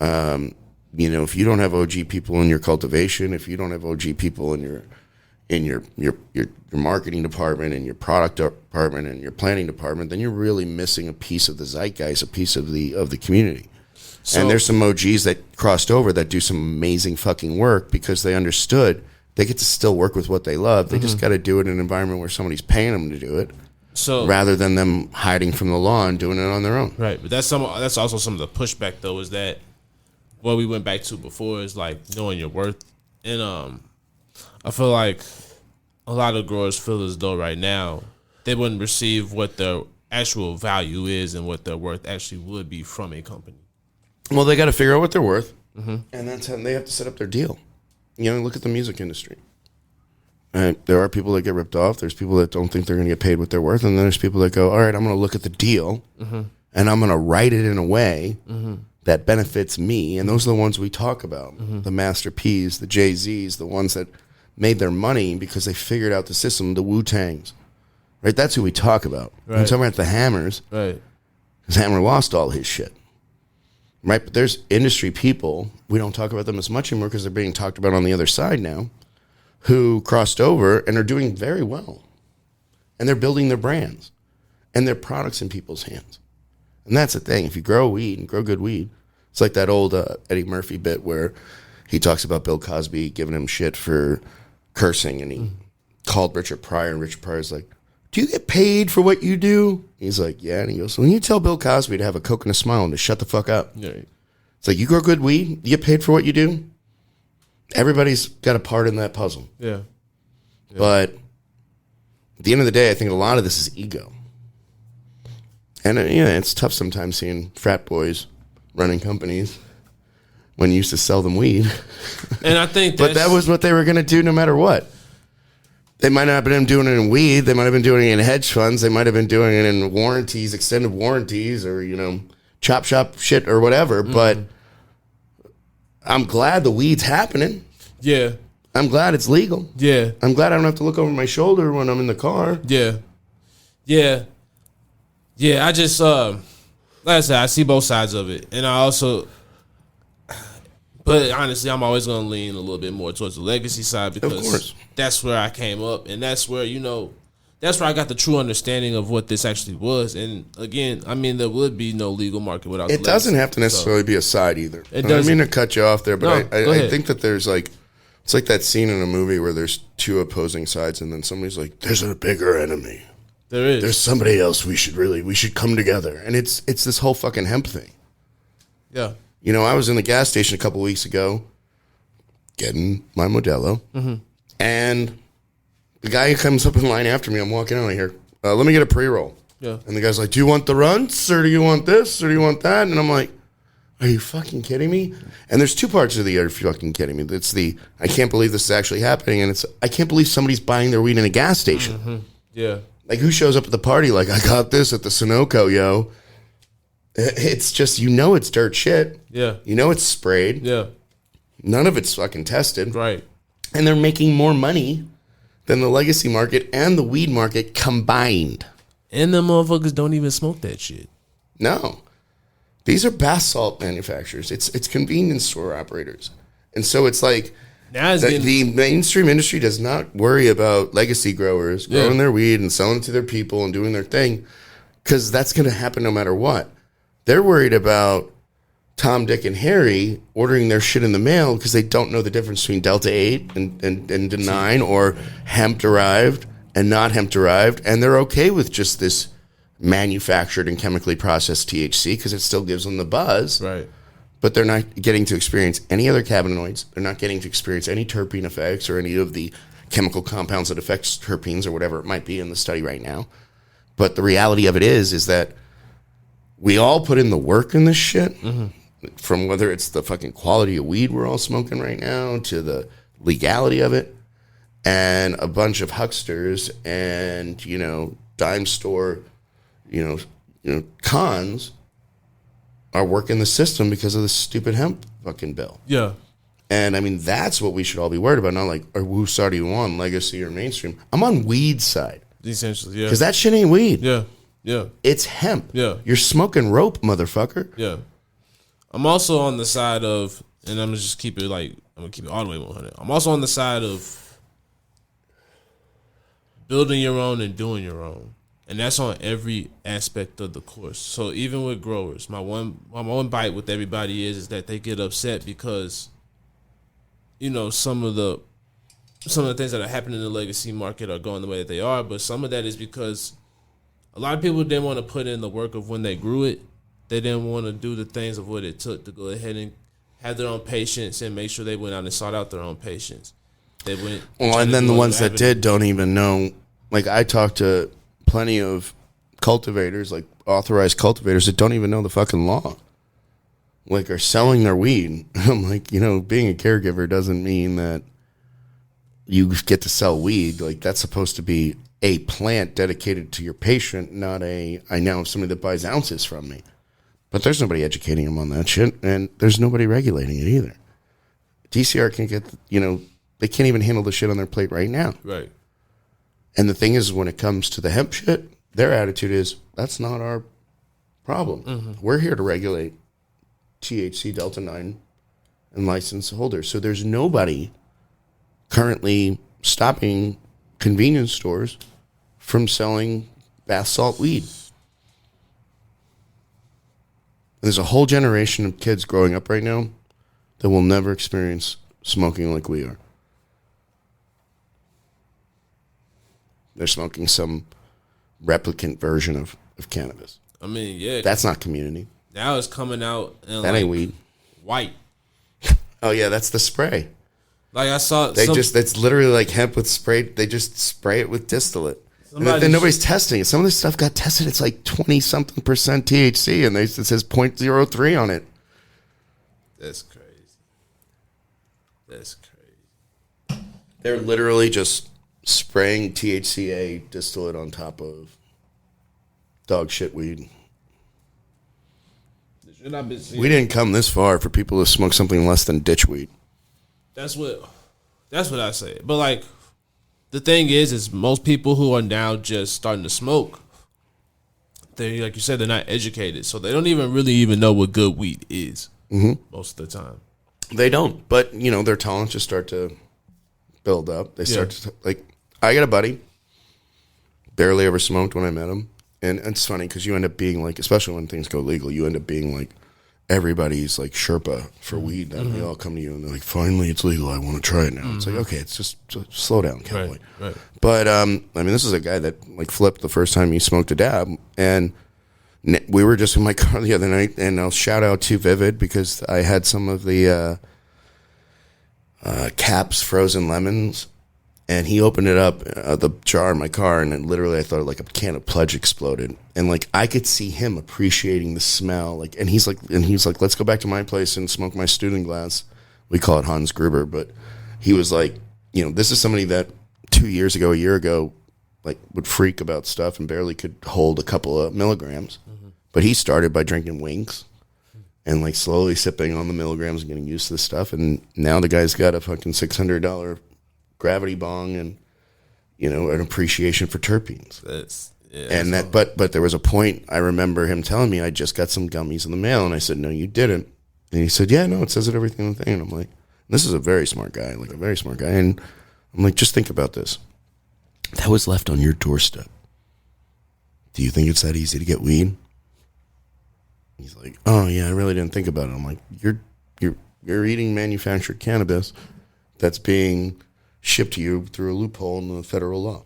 If you don't have OG people in your cultivation, if you don't have OG people in your marketing department, and your product department, and your planning department, then you're really missing a piece of the zeitgeist, a piece of the community. So, and there's some OGs that crossed over that do some amazing fucking work because they understood they get to still work with what they love. They just got to do it in an environment where somebody's paying them to do it, rather than them hiding from the law and doing it on their own. Right, but that's also some of the pushback, though, is that what we went back to before is like knowing your worth. And I feel like a lot of growers feel as though right now they wouldn't receive what their actual value is and what their worth actually would be from a company. Well, they got to figure out what they're worth, and that's how they have to set up their deal. Look at the music industry. There are people that get ripped off. There's people that don't think they're going to get paid what they're worth. And then there's people that go, all right, I'm going to look at the deal, and I'm going to write it in a way that benefits me. And those are the ones we talk about. The Master P's, the Jay-Z's, the ones that made their money because they figured out the system, the Wu-Tangs. Right? That's who we talk about. Right. We're talking about the Hammers. Right. Because Hammer lost all his shit. Right, but there's industry people, we don't talk about them as much anymore because they're being talked about on the other side now, who crossed over and are doing very well. And they're building their brands and their products in people's hands. And that's the thing. If you grow weed and grow good weed, it's like that old Eddie Murphy bit where he talks about Bill Cosby giving him shit for cursing, and he called Richard Pryor, and Richard Pryor's like, do you get paid for what you do? He's like, yeah. And he goes, so when you tell Bill Cosby to have a Coke and a smile and to shut the fuck up, it's like, you grow good weed, you get paid for what you do? Everybody's got a part in that puzzle. Yeah. But at the end of the day, I think a lot of this is ego. And it's tough sometimes seeing frat boys running companies when you used to sell them weed. And I think but that was what they were going to do no matter what. They might not have been doing it in weed. They might have been doing it in hedge funds. They might have been doing it in warranties, extended warranties, or, chop shop shit or whatever. But I'm glad the weed's happening. Yeah. I'm glad it's legal. Yeah. I'm glad I don't have to look over my shoulder when I'm in the car. Yeah. Yeah. Yeah, I just, like I said, I see both sides of it. And I also, but honestly, I'm always going to lean a little bit more towards the legacy side because that's where I came up. And that's where, that's where I got the true understanding of what this actually was. And again, I mean, there would be no legal market without it. It doesn't have to necessarily be a side either. I don't mean to cut you off there, but I think that there's it's like that scene in a movie where there's two opposing sides and then somebody's like, there's a bigger enemy. There is. There's somebody else we should come together. And it's this whole fucking hemp thing. Yeah. I was in the gas station a couple weeks ago getting my Modelo. Mm-hmm. And the guy who comes up in line after me, I'm walking out of here. Let me get a pre-roll. Yeah. And the guy's like, do you want the runts or do you want this or do you want that? And I'm like, are you fucking kidding me? And there's two parts of the are you fucking kidding me? It's the I can't believe this is actually happening. And it's I can't believe somebody's buying their weed in a gas station. Mm-hmm. Yeah. Like, who shows up at the party like, I got this at the Sunoco, yo? It's just, it's dirt shit. Yeah. It's sprayed. Yeah. None of it's fucking tested. Right. And they're making more money than the legacy market and the weed market combined. And the motherfuckers don't even smoke that shit. No. These are bath salt manufacturers. It's convenience store operators. And so it's like, the mainstream industry does not worry about legacy growers growing their weed and selling it to their people and doing their thing because that's going to happen no matter what. They're worried about Tom, Dick, and Harry ordering their shit in the mail because they don't know the difference between Delta 8 and 9 or hemp-derived and not hemp-derived, and they're okay with just this manufactured and chemically processed THC because it still gives them the buzz. Right. But they're not getting to experience any other cannabinoids. They're not getting to experience any terpene effects or any of the chemical compounds that affect terpenes or whatever it might be in the study right now. But the reality of it is that we all put in the work in this shit, from whether it's the fucking quality of weed we're all smoking right now to the legality of it, and a bunch of hucksters and, dime store, cons are working the system because of the stupid hemp fucking bill. Yeah. And I mean, that's what we should all be worried about. Not like, whose side are you on, legacy or mainstream? I'm on weed side. Essentially, yeah. Because that shit ain't weed. Yeah. Yeah. It's hemp. Yeah. You're smoking rope, motherfucker. Yeah. I'm also on the side of, and I'm going to just keep it all the way 100. I'm also on the side of building your own and doing your own. And that's on every aspect of the course. So even with growers, my one bite with everybody is that they get upset because, some of the things that are happening in the legacy market are going the way that they are. But some of that is because a lot of people didn't want to put in the work of when they grew it. They didn't want to do the things of what it took to go ahead and have their own patience and make sure they went out and sought out their own patience. They went. Well, and then the ones that did don't even know. Like, I talked to plenty of cultivators, like authorized cultivators, that don't even know the fucking law. Like, are selling their weed. I'm like, being a caregiver doesn't mean that you get to sell weed. Like, that's supposed to be a plant dedicated to your patient, not I now have somebody that buys ounces from me. But there's nobody educating them on that shit, and there's nobody regulating it either. TCR can't get, they can't even handle the shit on their plate right now. Right. And the thing is, when it comes to the hemp shit, their attitude is, that's not our problem. Mm-hmm. We're here to regulate THC Delta 9 and license holders. So there's nobody currently stopping convenience stores from selling bath salt weed. There's a whole generation of kids growing up right now that will never experience smoking like we are. They're smoking some replicant version of cannabis. I mean, yeah. That's not community. Now it's coming out. And that ain't weed. White. Oh, yeah, that's the spray. Like I saw, it's literally like hemp with spray. They just spray it with distillate. And then nobody's testing it. Some of this stuff got tested. It's like 20-something% THC, and it says 0.03 on it. That's crazy. That's crazy. They're literally just spraying THCA distillate on top of dog shit weed. We didn't come this far for people to smoke something less than ditch weed. That's what I say. But like, the thing is most people who are now just starting to smoke, they, like you said, they're not educated, so they don't even know what good weed is most of the time. They don't, but their tolerance just start to build up. They start to like. I got a buddy, barely ever smoked when I met him, and it's funny because you end up being like, especially when things go legal, you end up being like everybody's like Sherpa for weed. And they all come to you and they're like, finally it's legal, I want to try it now. It's like, okay, it's just slow down, cowboy. Right. But I mean, this is a guy that like flipped the first time he smoked a dab, and we were just in my car the other night, and I'll shout out to Vivid because I had some of the Caps frozen lemons, and he opened it up, the jar in my car, and then literally I thought like a can of Pledge exploded, and like I could see him appreciating the smell, like, and he's like, let's go back to my place and smoke my student glass. We call it Hans Gruber, but he was like, this is somebody that a year ago, like would freak about stuff and barely could hold a couple of milligrams, but he started by drinking Winks and like slowly sipping on the milligrams and getting used to this stuff, and now the guy's got a fucking $600 gravity bong and an appreciation for terpenes. But there was a point I remember him telling me, I just got some gummies in the mail, and I said, no, you didn't. And he said, yeah, no, it says it everything on the thing. And I'm like, this is a very smart guy, and I'm like, just think about this. That was left on your doorstep. Do you think it's that easy to get weed? He's like, oh yeah, I really didn't think about it. I'm like, you're eating manufactured cannabis that's being shipped to you through a loophole in the federal law.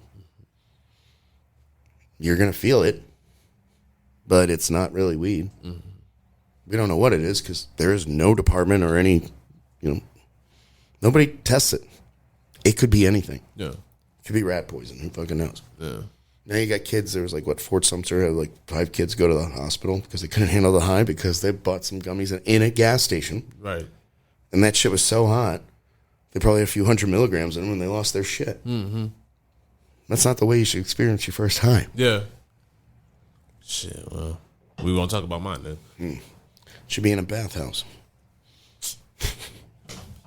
You're going to feel it, but it's not really weed. We don't know what it is because there is no department or any, nobody tests it. It could be anything. Yeah. It could be rat poison. Who fucking knows? Yeah. Now you got kids. There was like, Fort Sumter had like 5 kids go to the hospital because they couldn't handle the high because they bought some gummies in a gas station. Right. And that shit was so hot. They probably had a few hundred milligrams in them, and they lost their shit. Mm-hmm. That's not the way you should experience your first high. Yeah. Shit, well, we won't talk about mine then. Should be in a bathhouse.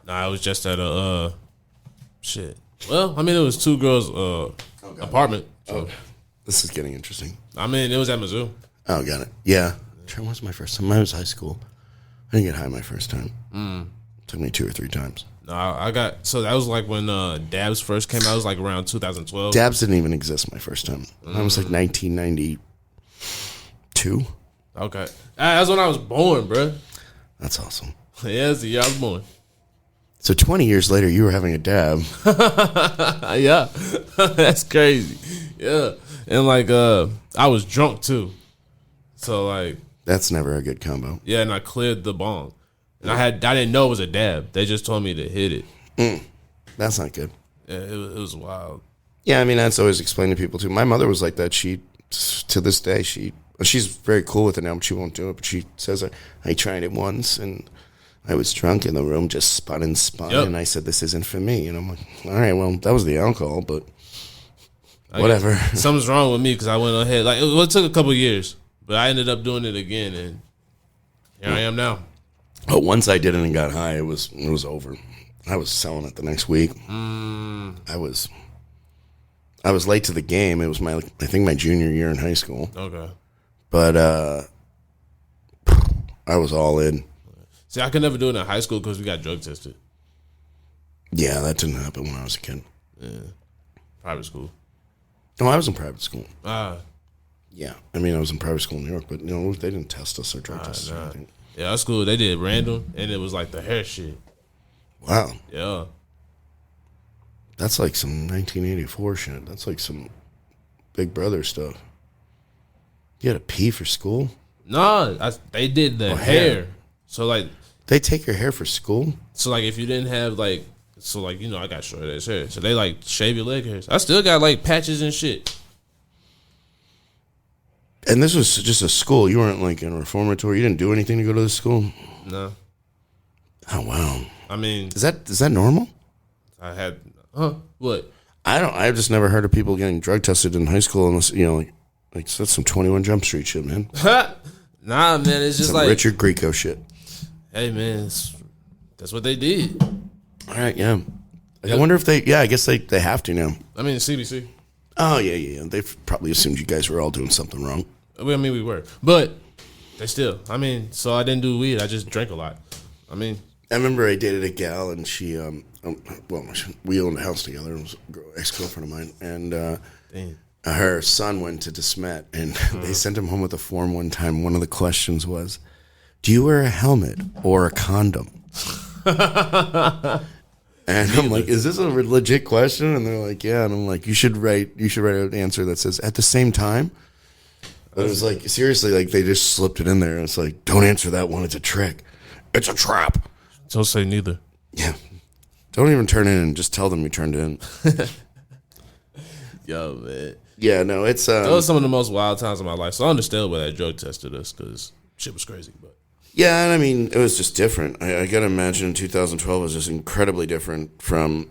Nah, I was just at a, shit. Well, I mean, it was 2 girls' apartment. So. Oh, this is getting interesting. I mean, it was at Mizzou. Oh, got it. Yeah. When was my first time? I was high school. I didn't get high my first time. It took me 2 or 3 times. No, so that was like when Dabs first came out. It was like around 2012. Dabs didn't even exist my first time. That was like 1992. Okay. That's when I was born, bro. That's awesome. Yeah, that's the year I was born. So 20 years later, you were having a dab. Yeah. That's crazy. Yeah. And like, I was drunk too. So like. That's never a good combo. Yeah, and I cleared the bong. And I didn't know it was a dab. They just told me to hit it. That's not good. Yeah, it was wild. Yeah, I mean, that's always explained to people too. My mother was like that. She, to this day, she's very cool with it now, but she won't do it. But she says, I tried it once, and I was drunk in the room, just spun, yep. And I said, this isn't for me. And I'm like, all right, well, that was the alcohol, but whatever. Something's wrong with me because I went ahead. Like, it took a couple of years, but I ended up doing it again, and here I am now. But once I did it and got high, it was over. I was selling it the next week. I was late to the game. It was I think my junior year in high school. Okay. But I was all in. See, I could never do it in high school because we got drug tested. Yeah, that didn't happen when I was a kid. Yeah. Private school. No, I was in private school. Yeah. I mean, I was in private school in New York, but they didn't test us or drug test us or anything. Yeah, our school, they did random, and it was like the hair shit. Wow. Yeah. That's like some 1984 shit. That's like some Big Brother stuff. You had to pee for school? No, they did the hair. So, like... They take your hair for school? So, like, if you didn't have, like... so like I got short ass hair, so they like shave your leg hairs. I still got like patches and shit. And this was just a school. You weren't like in a reformatory. You didn't do anything to go to the school. No. Oh wow. I mean, is that normal? I had what? I've just never heard of people getting drug tested in high school unless like that's some 21 Jump Street shit, man. Nah, man, it's just some like Richard Grieco shit. Hey, man, that's what they did. All right, yeah. I wonder if I guess they have to now. I mean, CBC. Oh yeah. They've probably assumed you guys were all doing something wrong. I mean, we were, but they still. I mean, so I didn't do weed. I just drank a lot. I mean, I remember I dated a gal, and she, we owned a house together. It was an ex-girlfriend of mine, and her son went to DeSmet, and they sent him home with a form one time. One of the questions was, "Do you wear a helmet or a condom?" And I'm like, "Is this a legit question?" And they're like, "Yeah." And I'm like, "You should write an answer that says at the same time." But it was like, seriously, like they just slipped it in there. And it's like, don't answer that one. It's a trick. It's a trap. Don't say neither. Yeah. Don't even turn in. Just tell them you turned in. Yo, man. Yeah, no, it's... Those were some of the most wild times of my life. So I understand why that drug tested us, because shit was crazy. But yeah, and I mean, it was just different. I got to imagine 2012 was just incredibly different from,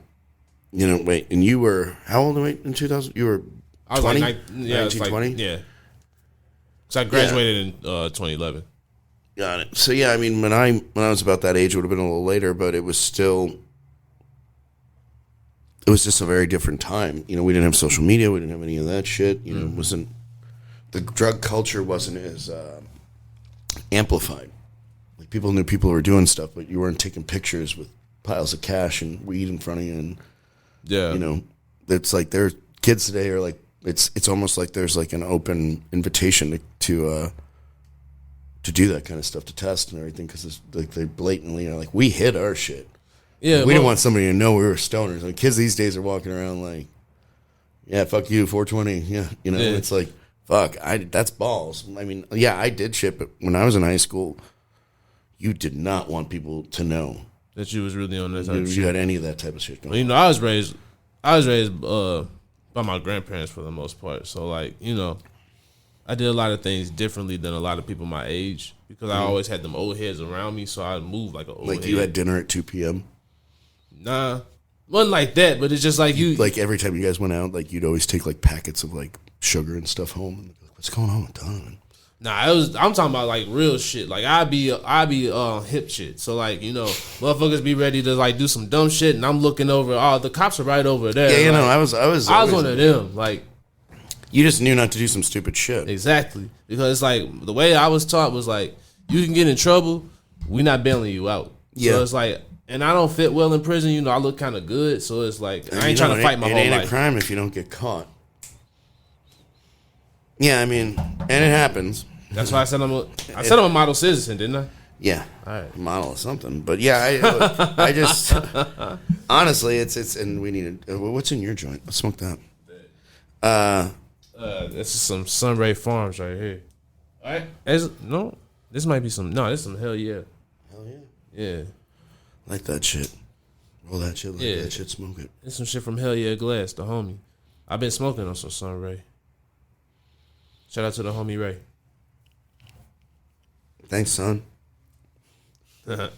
and you were... How old in 2000? You were 20? I was 20? like, 1920? Yeah. So I graduated in 2011. Got it. So yeah, I mean, when I was about that age, it would have been a little later, but it was just a very different time. We didn't have social media, we didn't have any of that shit. It wasn't, the drug culture wasn't as amplified. Like people knew people were doing stuff, but you weren't taking pictures with piles of cash and weed in front of you. And yeah, it's like their kids today are like. It's almost like there's like an open invitation to do that kind of stuff, to test and everything, because like they blatantly are like, we hid our shit. Yeah, like, we didn't want somebody to know we were stoners. Like kids these days are walking around like, yeah, fuck you, 420. Yeah, It's like, fuck, that's balls. I mean, yeah, I did shit, but when I was in high school, you did not want people to know that you was really on that type of shit. You had any of that type of shit going. Well, I was raised by my grandparents for the most part. So, like, I did a lot of things differently than a lot of people my age because I always had them old heads around me, so I moved like an old head. Like, you had dinner at 2 p.m.? Nah. Wasn't like that, but it's just like you... Like, every time you guys went out, like, you'd always take, like, packets of, like, sugar and stuff home. And like, what's going on with Donovan? Nah, I'm talking about, like, real shit. Like, I be hip shit. So, like, motherfuckers be ready to, like, do some dumb shit, and I'm looking over, the cops are right over there. Yeah, like, I was one of them. Like, you just knew not to do some stupid shit. Exactly. Because, like, the way I was taught was, like, you can get in trouble, we not bailing you out. Yeah. So, it's like, and I don't fit well in prison. I look kind of good. So, it's like, I ain't trying to fight my whole life. It ain't a crime if you don't get caught. Yeah, I mean, and it happens. That's why I said I'm a model citizen, didn't I? Yeah, all right, model of something. But yeah, I just honestly, it's and we need to. What's in your joint? Let's smoke that. This is some Sunray Farms right here. All right, this might be some. No, this is some Hell Yeah. Hell yeah. Yeah. Like that shit. Roll that shit. Like that shit. Smoke it. It's some shit from Hell Yeah Glass, the homie. I've been smoking on some Sunray. Shout out to the homie Ray. Thanks, son. Again,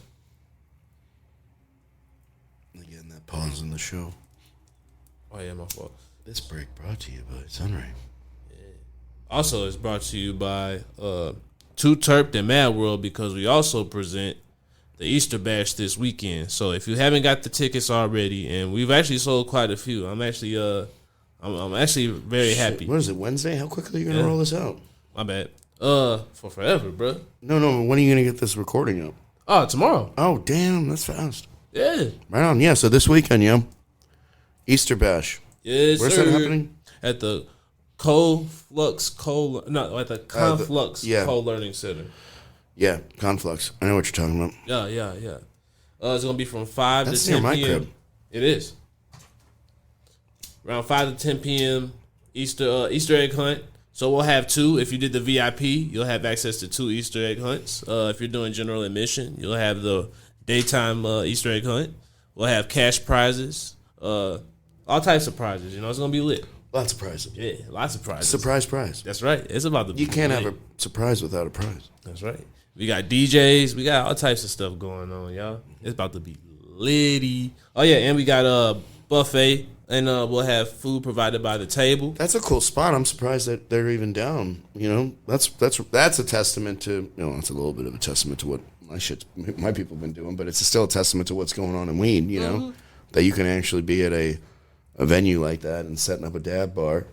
that pause in the show. Oh, yeah, my fault. This break brought to you by Sunray. Yeah. Also, it's brought to you by Too T3rpd and Mad World, because we also present the Easter Bash this weekend. So if you haven't got the tickets already, and we've actually sold quite a few, I'm actually very happy. What is it, Wednesday? How quickly are you going to roll this out? My bad. For forever, bro. No, when are you going to get this recording up? Oh, tomorrow. Oh, damn, that's fast. Yeah. Right on. Yeah, so this weekend, Easter Bash. Yes, Where's that happening? At the Conflux Co-Learning Center. Yeah, Conflux. I know what you're talking about. Yeah. It's going to be from 5 That's to 10 near my p.m. crib. It is. Around 5 to 10 p.m. Easter egg hunt. So we'll have 2. If you did the VIP, you'll have access to 2 Easter egg hunts. If you're doing general admission, you'll have the daytime Easter egg hunt. We'll have cash prizes, all types of prizes. You know, it's gonna be lit. Lots of prizes. Yeah, lots of prizes. Surprise prize. That's right. It's about the. You can't have a surprise without a prize. That's right. We got DJs. We got all types of stuff going on, y'all. It's about to be litty. Oh yeah, and we got a buffet, and we'll have food provided by the table. That's a cool spot. I'm surprised that they're even down. You know, that's a testament to, you know, it's a little bit of a testament to what my people have been doing, but it's still a testament to what's going on in weed. You know, that you can actually be at a venue like that and setting up a dab bar.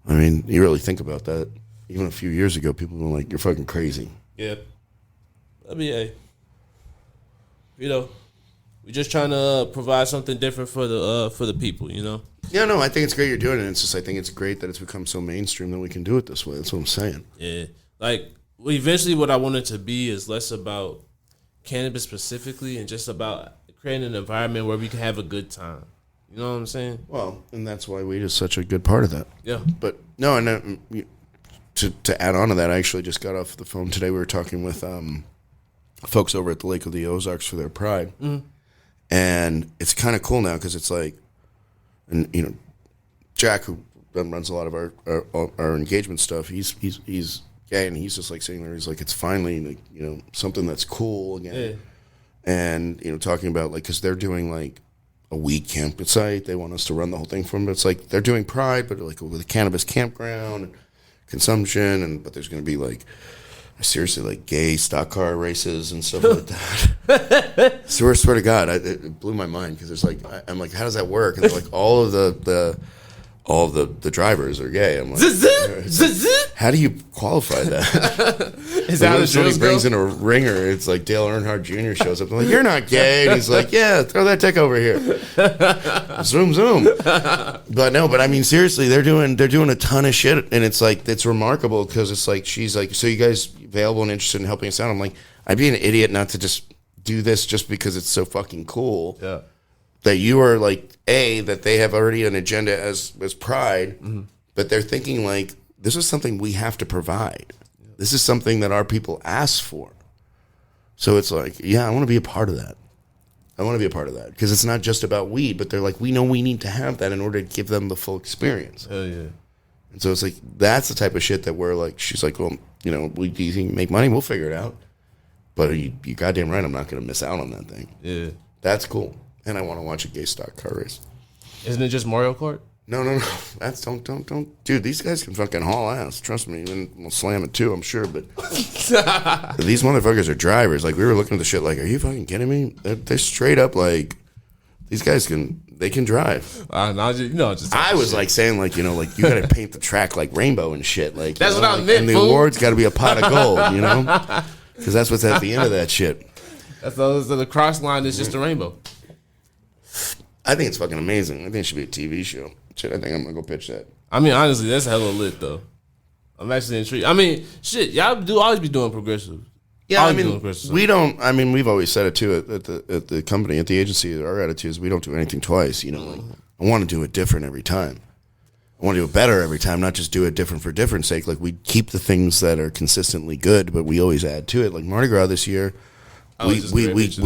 I mean, you really think about that. Even a few years ago, people were like, "You're fucking crazy." Yeah. I mean, hey, you know, we're just trying to provide something different for the people. You know. Yeah, no, I think it's great you're doing it. It's just I think it's great that it's become so mainstream that we can do it this way. That's what I'm saying. Yeah, like eventually, what I want it to be is less about cannabis specifically and just about creating an environment where we can have a good time. You know what I'm saying? Well, and that's why weed is such a good part of that. Yeah. But no, and to add on to that, I actually just got off the phone today. We were talking with folks over at the Lake of the Ozarks for their Pride, and it's kind of cool now because it's like, and you know, Jack, who runs a lot of our engagement stuff, he's gay, and he's just like sitting there. He's like, it's finally like, you know, something that's cool again, and you know, talking about like because they're doing like a weed campsite. They want us to run the whole thing for them. But it's like they're doing Pride, but like with a cannabis campground and consumption, but there's going to be like seriously like gay stock car races and stuff like that. So I swear to God, it blew my mind because there's like I'm like, how does that work? And they're like all of the drivers are gay. I'm like, how do you qualify that? Is that how somebody brings in a ringer? It's like Dale Earnhardt Jr. shows up. I'm like, you're not gay, and he's like, yeah, throw that dick over here. Zoom, zoom. But I mean, seriously, they're doing a ton of shit, and it's like it's remarkable because it's like she's like, so you guys available and interested in helping us out? I'm like, I'd be an idiot not to just do this just because it's so fucking cool. Yeah. That you are like that they have already an agenda as Pride, but they're thinking like this is something we have to provide. This is something that our people ask for. So it's like, yeah, I want to be a part of that. I want to be a part of that because it's not just about weed, but they're like, we know we need to have that in order to give them the full experience. Hell yeah. And so it's like that's the type of shit that we're like. She's like, well, you know, do you think you make money? We'll figure it out. But you goddamn right, I'm not going to miss out on that thing. Yeah, that's cool. And I want to watch a gay stock car race. Isn't it just Mario Kart? No. That's don't. Dude, these guys can fucking haul ass. Trust me. And we'll slam it too, I'm sure. But these motherfuckers are drivers. Like we were looking at the shit. Like, are you fucking kidding me? They're straight up like these guys can drive. I was like saying like, you know, like you got to paint the track like rainbow and shit. Like that's what I meant. And the award's got to be a pot of gold. You know, because that's what's at the end of that shit. That's the cross line is just a rainbow. I think it's fucking amazing. I think it should be a TV show. Shit, I think I'm gonna go pitch that. I mean, honestly, that's hella lit though. I'm actually intrigued. I mean, shit, y'all do always be doing progressive. Yeah, I mean, we don't. I mean, we've always said it too at the company, at the agency. Our attitude is we don't do anything twice. You know, like I want to do it different every time. I want to do it better every time, not just do it different for different sake. Like we keep the things that are consistently good, but we always add to it. Like Mardi Gras this year, we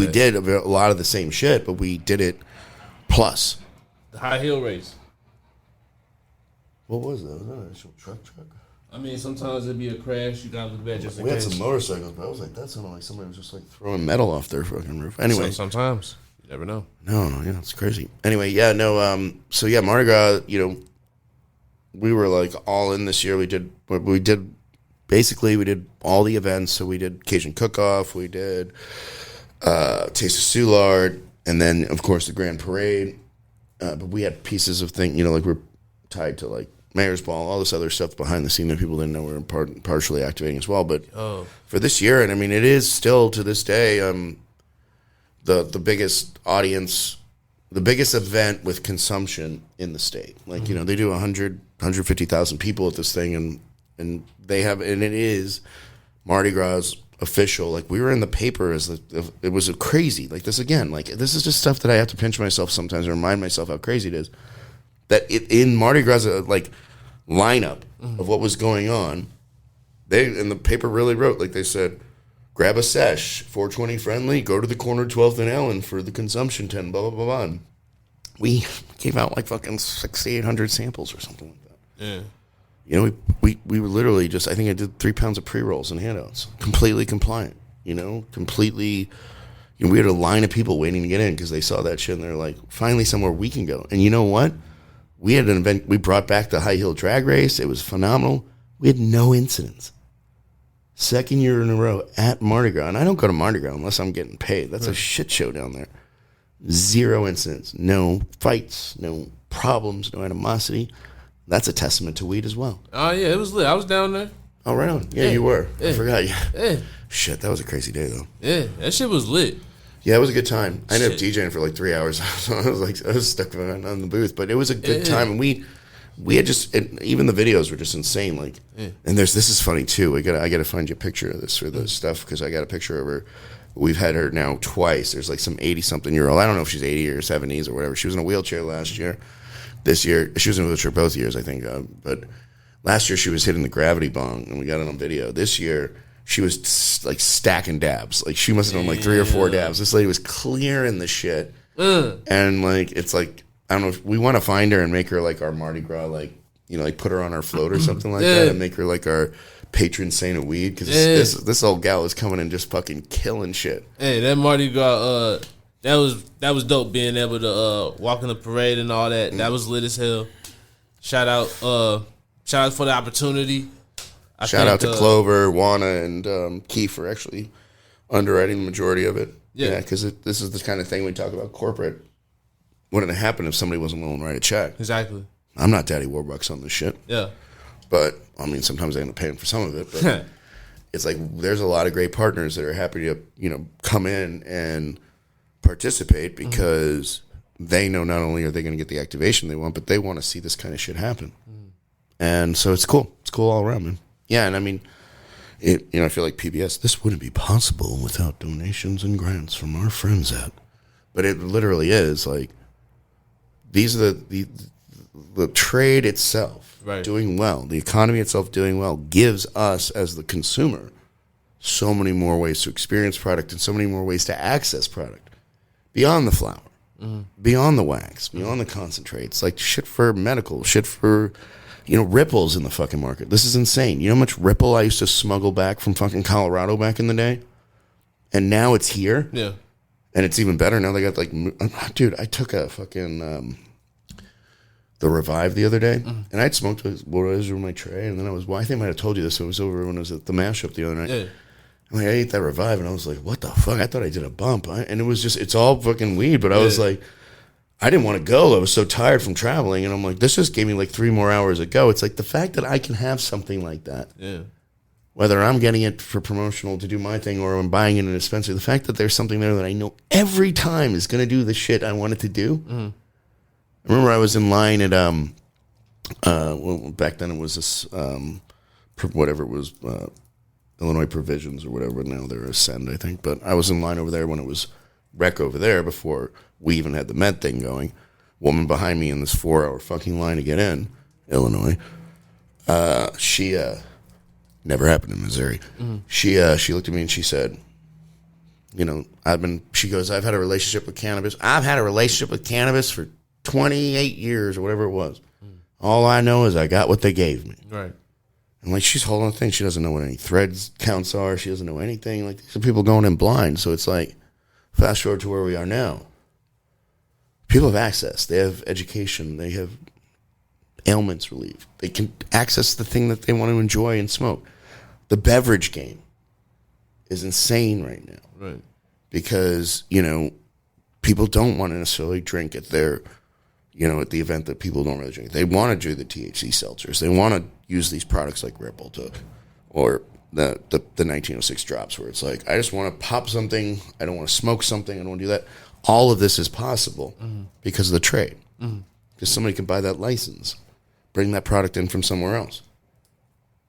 did a lot of the same shit, but we did it plus. The high heel race. What was that? Was that an actual truck? I mean, sometimes it'd be a crash. You gotta look back just in case. We had some motorcycles, but I was like, that sounded like somebody was just like throwing metal off their fucking roof. Anyway, sometimes you never know. No, yeah, it's crazy. Anyway, yeah, no. So yeah, Mardi Gras. You know, we were like all in this year. We did all the events. So we did Cajun Cook-Off. We did Taste of Soulard, and then of course the Grand Parade. But we had pieces of things. You know, like we're tied to like Mayor's Ball, all this other stuff behind the scene that people didn't know we were partially activating as well. But for this year, and I mean, it is still to this day the biggest audience, the biggest event with consumption in the state. Like, you know, they do 150,000 people at this thing, and they have, and it is Mardi Gras official. Like we were in the paper it was crazy. Like this again, like this is just stuff that I have to pinch myself sometimes and remind myself how crazy it is. That in Mardi Gras, like lineup of what was going on, they in the paper really wrote, like they said, grab a sesh, 420 friendly, go to the corner 12th and Allen for the consumption 10, blah, blah, blah, blah. And we gave out like fucking 6,800 samples or something like that. Yeah. You know, we were literally just, I think I did 3 pounds of pre-rolls and handouts. Completely compliant, you know, completely. You know, we had a line of people waiting to get in because they saw that shit and they're like, finally somewhere we can go. And you know what? We had an event, we brought back the high heel drag race. It was phenomenal. We had no incidents. Second year in a row at Mardi Gras. And I don't go to Mardi Gras unless I'm getting paid. That's a shit show down there. 0 incidents. No fights. No problems. No animosity. That's a testament to weed as well. Oh, yeah, it was lit. I was down there. Oh, right on. Yeah, you were. Yeah. I forgot. Yeah. Shit, that was a crazy day, though. Yeah, that shit was lit. Yeah, it was a good time. I ended up DJing for like 3 hours. So I was stuck on the booth. But it was a good time. And we had just, even the videos were just insane. Like, and this is funny, too. I got to find you a picture of this for the stuff because I got a picture of her. We've had her now twice. There's like some 80-something-year-old. I don't know if she's 80 or 70s or whatever. She was in a wheelchair last year. This year, she was in a wheelchair both years, I think. But last year, she was hitting the gravity bong, and we got it on video. This year, she was like stacking dabs. Like, she must have done like 3 or 4 dabs. This lady was clearing the shit. And like, it's like, I don't know if we want to find her and make her like our Mardi Gras, like, you know, like put her on our float or something like that and make her like our patron saint of weed. Because this old gal is coming and just fucking killing shit. Hey, that Mardi Gras, that was dope being able to walk in the parade and all that. That was lit as hell. Shout out for the opportunity. Shout out to Clover, Juana, and Keith for actually underwriting the majority of it. Yeah, because this is the kind of thing we talk about corporate. What would happen if somebody wasn't willing to write a check? Exactly. I'm not Daddy Warbucks on this shit. Yeah. But, I mean, sometimes I end up paying for some of it. But it's like there's a lot of great partners that are happy to, you know, come in and participate because they know not only are they going to get the activation they want, but they want to see this kind of shit happen. And so it's cool. It's cool all around, man. Yeah, and I mean, I feel like PBS, this wouldn't be possible without donations and grants from our friends at. But it literally is like, these are the trade itself doing well, the economy itself doing well gives us as the consumer so many more ways to experience product and so many more ways to access product beyond the flower, beyond the wax, beyond the concentrates, like shit for medical, shit for, you know, ripples in the fucking market. This is insane. You know how much ripple I used to smuggle back from fucking Colorado back in the day? And now it's here? Yeah. And it's even better now. They got like, dude, I took a fucking the Revive the other day, and I'd smoked what was in my tray, and then I think I might have told you this. It was over when I was at the mashup the other night. Yeah. I'm like, I ate that Revive, and I was like, what the fuck? I thought I did a bump, and it was just, it's all fucking weed. But I was like, I didn't want to go. I was so tired from traveling, and I'm like, this just gave me like 3 more hours to go. It's like the fact that I can have something like that. Yeah. Whether I'm getting it for promotional to do my thing or I'm buying it in a dispensary, the fact that there's something there that I know every time is going to do the shit I want it to do. I remember I was in line at, well, back then it was this, whatever it was, Illinois Provisions or whatever. Now they're Ascend, I think. But I was in line over there when it was Rec over there before we even had the med thing going. Woman behind me in this 4-hour fucking line to get in, Illinois. She, never happened in Missouri. She looked at me and she said, you know, she goes, I've had a relationship with cannabis. I've had a relationship with cannabis for 28 years or whatever it was. All I know is I got what they gave me. Right. And like, she's holding a thing. She doesn't know what any threads counts are. She doesn't know anything. Like, these are people going in blind. So it's like, fast forward to where we are now. People have access. They have education. They have ailments relieved. They can access the thing that they want to enjoy and smoke. The beverage game is insane right now. Right. Because, you know, people don't want to necessarily drink at their, you know, at the event that people don't really drink. They want to do the THC seltzers. They want to use these products like Ripple or the 1906 drops where it's like, I just want to pop something. I don't want to smoke something. I don't want to do that. All of this is possible because of the trade. Because somebody can buy that license, bring that product in from somewhere else.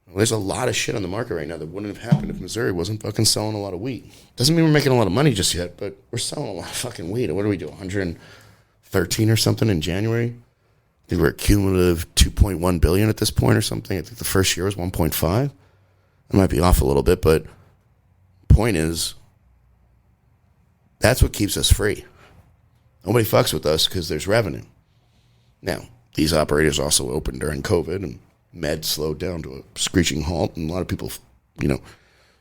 Well, there's a lot of shit on the market right now that wouldn't have happened if Missouri wasn't fucking selling a lot of weed. Doesn't mean we're making a lot of money just yet, but we're selling a lot of fucking weed. What do we do, 113 or something in January? I think we're at cumulative 2.1 billion at this point or something. I think the first year was 1.5. I might be off a little bit, but point is, that's what keeps us free. Nobody fucks with us because there's revenue. Now, these operators also opened during COVID, and med slowed down to a screeching halt, and a lot of people,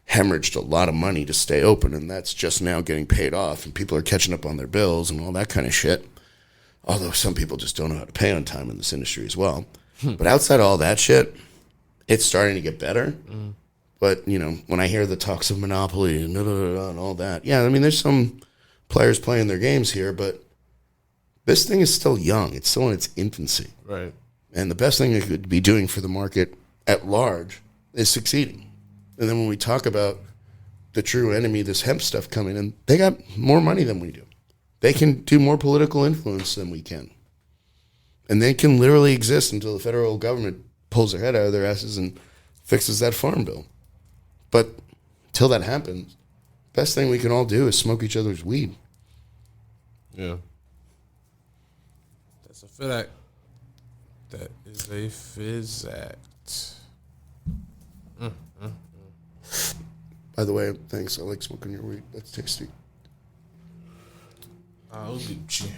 hemorrhaged a lot of money to stay open, and that's just now getting paid off, and people are catching up on their bills and all that kind of shit. Although some people just don't know how to pay on time in this industry as well. But outside all that shit, it's starting to get better. But, when I hear the talks of monopoly and and all that, yeah, I mean, there's some players playing their games here, but this thing is still young. It's still in its infancy. Right. And the best thing it could be doing for the market at large is succeeding. And then when we talk about the true enemy, this hemp stuff coming in, they got more money than we do. They can do more political influence than we can. And they can literally exist until the federal government pulls their head out of their asses and fixes that farm bill. But till that happens, best thing we can all do is smoke each other's weed. Yeah. That's a fact. That is a physact. By the way, thanks. I like smoking your weed. That's tasty. Oh, Gucci.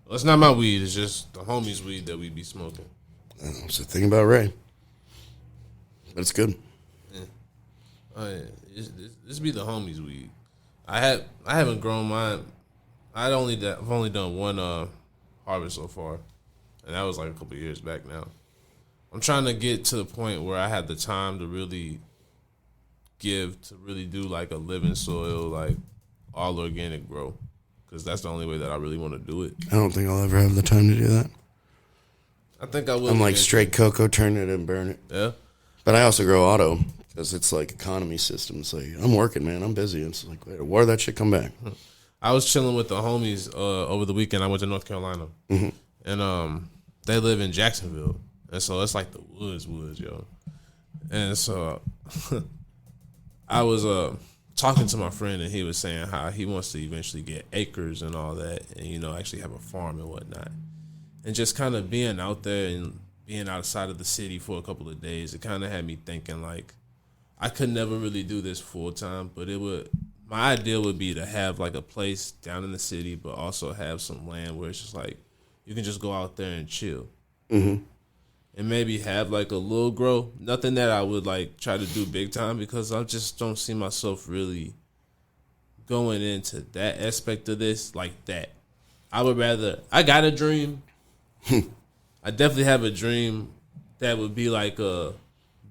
Well, it's not my weed. It's just the homie's weed that we be smoking. That's the thing about Ray. But it's good. Yeah. Oh, yeah. This be the homie's weed. I haven't grown mine. I've only done one harvest so far, and that was like a couple of years back now. I'm trying to get to the point where I had the time to really do like a living soil, like all organic grow, because that's the only way that I really want to do it. I don't think I'll ever have the time to do that. I think I will. I'm like straight cocoa, turn it and burn it. Yeah. But I also grow auto because it's like economy system. It's like, I'm working, man. I'm busy. It's like, wait, where did that shit come back? I was chilling with the homies over the weekend. I went to North Carolina. And they live in Jacksonville. And so it's like the woods, yo. And so I was talking to my friend, and he was saying how he wants to eventually get acres and all that and, actually have a farm and whatnot. And just kind of being out there and being outside of the city for a couple of days, it kind of had me thinking, like, I could never really do this full time, but my idea would be to have like a place down in the city, but also have some land where it's just like you can just go out there and chill. And maybe have like a little grow. Nothing that I would like try to do big time, because I just don't see myself really going into that aspect of this like that. I got a dream. I definitely have a dream that would be like a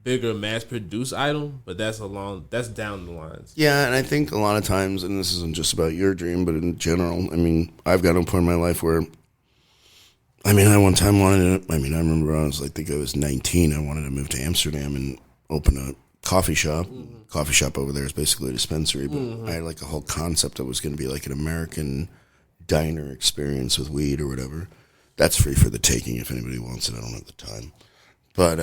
bigger mass-produced item, but that's down the lines. Yeah, and I think a lot of times, and this isn't just about your dream, but in general, I mean, I've got to a point in my life where, I one time wanted to, I remember when I was, I think I was 19, I wanted to move to Amsterdam and open a coffee shop. Coffee shop over there is basically a dispensary, but I had like a whole concept that was going to be like an American diner experience with weed or whatever. That's free for the taking if anybody wants it. I don't have the time. But,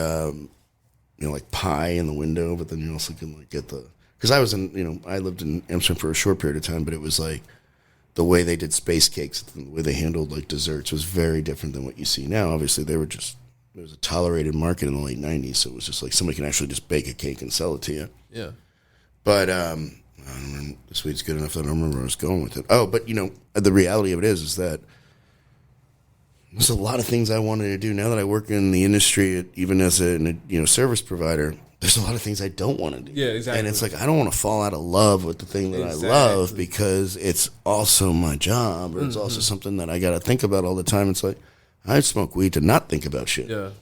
like pie in the window, but then you also can like get because I was I lived in Amsterdam for a short period of time, but it was like the way they did space cakes, the way they handled like desserts was very different than what you see now. Obviously, there was a tolerated market in the late 90s, so it was just like somebody can actually just bake a cake and sell it to you. Yeah. But I don't remember, the sweet's good enough that I don't remember where I was going with it. Oh, but the reality of it is that there's a lot of things I wanted to do now that I work in the industry, even as a service provider. There's a lot of things I don't want to do. Yeah, exactly. And it's like I don't want to fall out of love with the thing that I love, because it's also my job, or it's also something that I got to think about all the time. It's like I smoke weed to not think about shit. Yeah.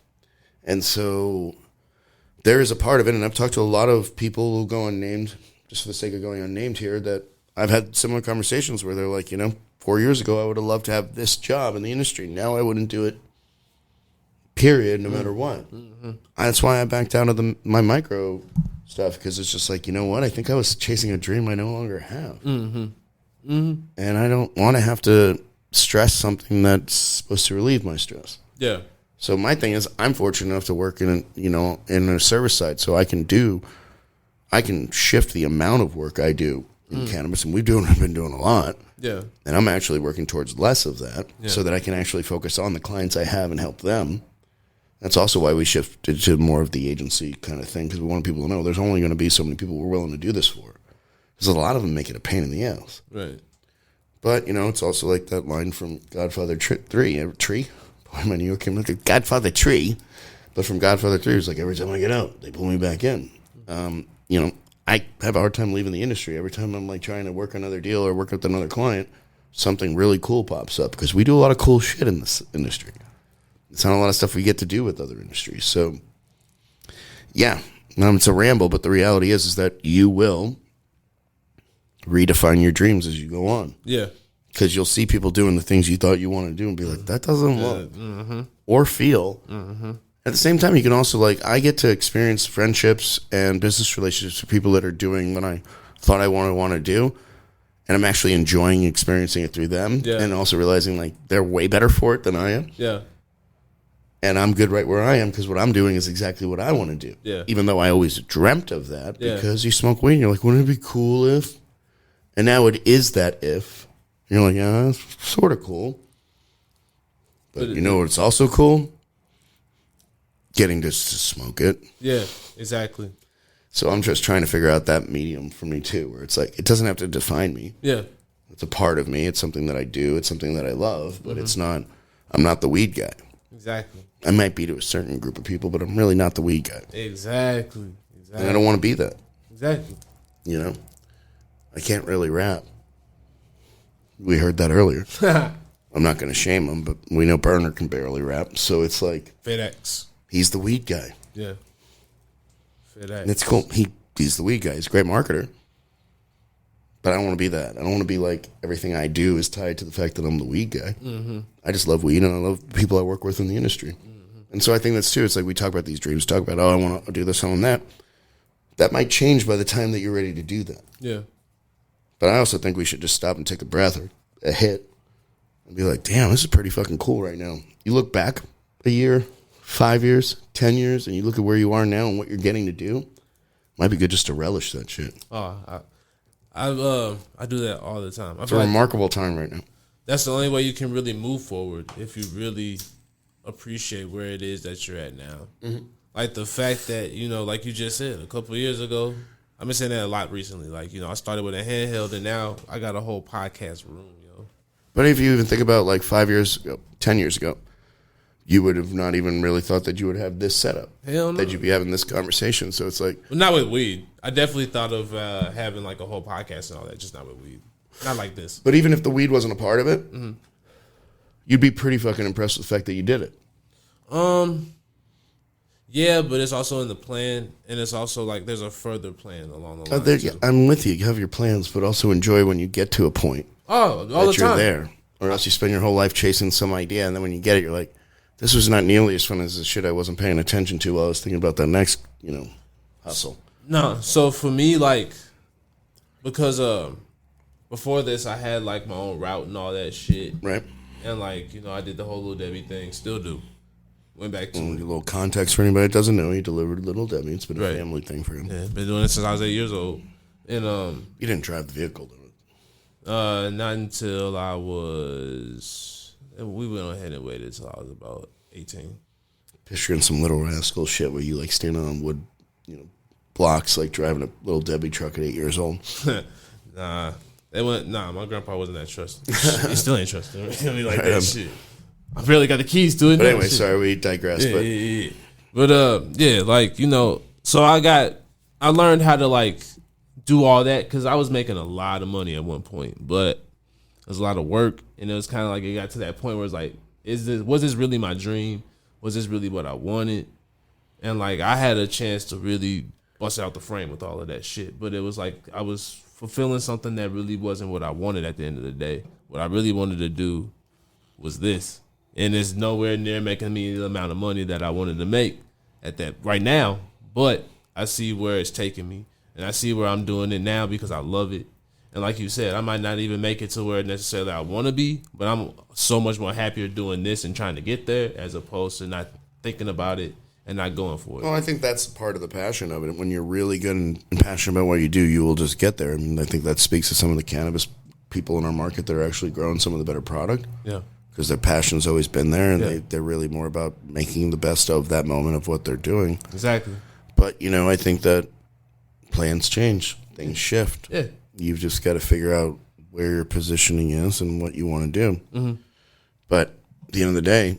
And so there is a part of it, and I've talked to a lot of people who go unnamed, just for the sake of going unnamed here, that I've had similar conversations where they're like, 4 years ago, I would have loved to have this job in the industry. Now I wouldn't do it, period, no matter what. That's why I backed out of my micro stuff, because it's just like, you know what? I think I was chasing a dream I no longer have. And I don't want to have to stress something that's supposed to relieve my stress. Yeah. So my thing is, I'm fortunate enough to work in a service side, so I can shift the amount of work I do in cannabis, and we've been doing a lot. Yeah. And I'm actually working towards less of that, so that I can actually focus on the clients I have and help them. That's also why we shifted to more of the agency kind of thing, because we want people to know there's only going to be so many people we're willing to do this for. Because a lot of them make it a pain in the ass. Right. But, it's also like that line from Godfather 3. Tree? Boy, my New York came like Godfather Tree. But from Godfather 3, it's like every time I get out, they pull me back in. I have a hard time leaving the industry. Every time I'm like trying to work another deal or work with another client, something really cool pops up because we do a lot of cool shit in this industry. It's not a lot of stuff we get to do with other industries. So, yeah, it's a ramble, but the reality is that you will redefine your dreams as you go on. Yeah. Because you'll see people doing the things you thought you wanted to do and be like, that doesn't look or feel. At the same time, you can also, I get to experience friendships and business relationships with people that are doing what I thought I want to do. And I'm actually enjoying experiencing it through them. Yeah. And also realizing, they're way better for it than I am. Yeah. And I'm good right where I am because what I'm doing is exactly what I want to do. Yeah. Even though I always dreamt of that because you smoke weed and you're like, wouldn't it be cool if? And now it is that if. And you're like, yeah, that's sort of cool. But you know what's also cool? Getting to smoke it. Yeah, exactly. So I'm just trying to figure out that medium for me too, where it's it doesn't have to define me. Yeah. It's a part of me. It's something that I do. It's something that I love, but it's not, I'm not the weed guy. Exactly. I might be to a certain group of people, but I'm really not the weed guy. Exactly. And I don't want to be that. Exactly. I can't really rap. We heard that earlier. I'm not going to shame him, but we know Burner can barely rap. So it's FedEx. He's the weed guy. Yeah. FedEx. And it's cool. He's the weed guy. He's a great marketer. But I don't want to be that. I don't want to be everything I do is tied to the fact that I'm the weed guy. Mm-hmm. I just love weed, and I love the people I work with in the industry. Mm-hmm. And so I think that's too. It's we talk about these dreams, talk about, I want to do this, I want that. That might change by the time that you're ready to do that. Yeah. But I also think we should just stop and take a breath or a hit and be like, damn, this is pretty fucking cool right now. You look back a year, 5 years, 10 years, and you look at where you are now and what you're getting to do. Might be good just to relish that shit. Oh, I do that all the time. It's a remarkable time right now. That's the only way you can really move forward, if you really appreciate where it is that you're at now. Mm-hmm. The fact that, like you just said, a couple of years ago, I've been saying that a lot recently. I started with a handheld, and now I got a whole podcast room, But if you even think about 5 years ago, 10 years ago, you would have not even really thought that you would have this setup. Hell no. That you'd be having this conversation. So it's Well, not with weed. I definitely thought of having a whole podcast and all that, just not with weed. Not like this. But even if the weed wasn't a part of it, you'd be pretty fucking impressed with the fact that you did it. Yeah, but it's also in the plan, and it's also there's a further plan along the line. I'm with you. You have your plans, but also enjoy when you get to a point. Oh, all that the time. You're there. Or else you spend your whole life chasing some idea, and then when you get it, you're like, this was not nearly as fun as the shit I wasn't paying attention to while I was thinking about that next, hustle. No, so for me, because before this, I had my own route and all that shit. Right. And I did the whole Little Debbie thing, still do. Went back to a little context for anybody that doesn't know. He delivered Little Debbie. It's been a family thing for him. Yeah, been doing it since I was 8 years old. And you didn't drive the vehicle, did it? Not until I was. We went ahead and waited until I was about 18. Picturing some Little Rascal shit where you standing on wood, blocks, driving a Little Debbie truck at 8 years old. Nah, my grandpa wasn't that trusting. He still ain't trusting me that shit. I barely got the keys to it. But anyway, sorry, we digress. Yeah. But so I learned how to do all that because I was making a lot of money at one point, but it was a lot of work, and it was kind of it got to that point where it's was this really my dream? Was this really what I wanted? And I had a chance to really bust out the frame with all of that shit, but it was I was fulfilling something that really wasn't what I wanted at the end of the day. What I really wanted to do was this. And it's nowhere near making me the amount of money that I wanted to make at that right now. But I see where it's taking me. And I see where I'm doing it now because I love it. And like you said, I might not even make it to where necessarily I want to be. But I'm so much more happier doing this and trying to get there as opposed to not thinking about it and not going for it. Well, I think that's part of the passion of it. When you're really good and passionate about what you do, you will just get there. I mean, I think that speaks to some of the cannabis people in our market that are actually growing some of the better product. Yeah. because their passion's always been there, and they're really more about making the best of that moment of what they're doing. Exactly. But, I think that plans change. Things shift. Yeah. You've just got to figure out where your positioning is and what you want to do. Mm-hmm. But at the end of the day,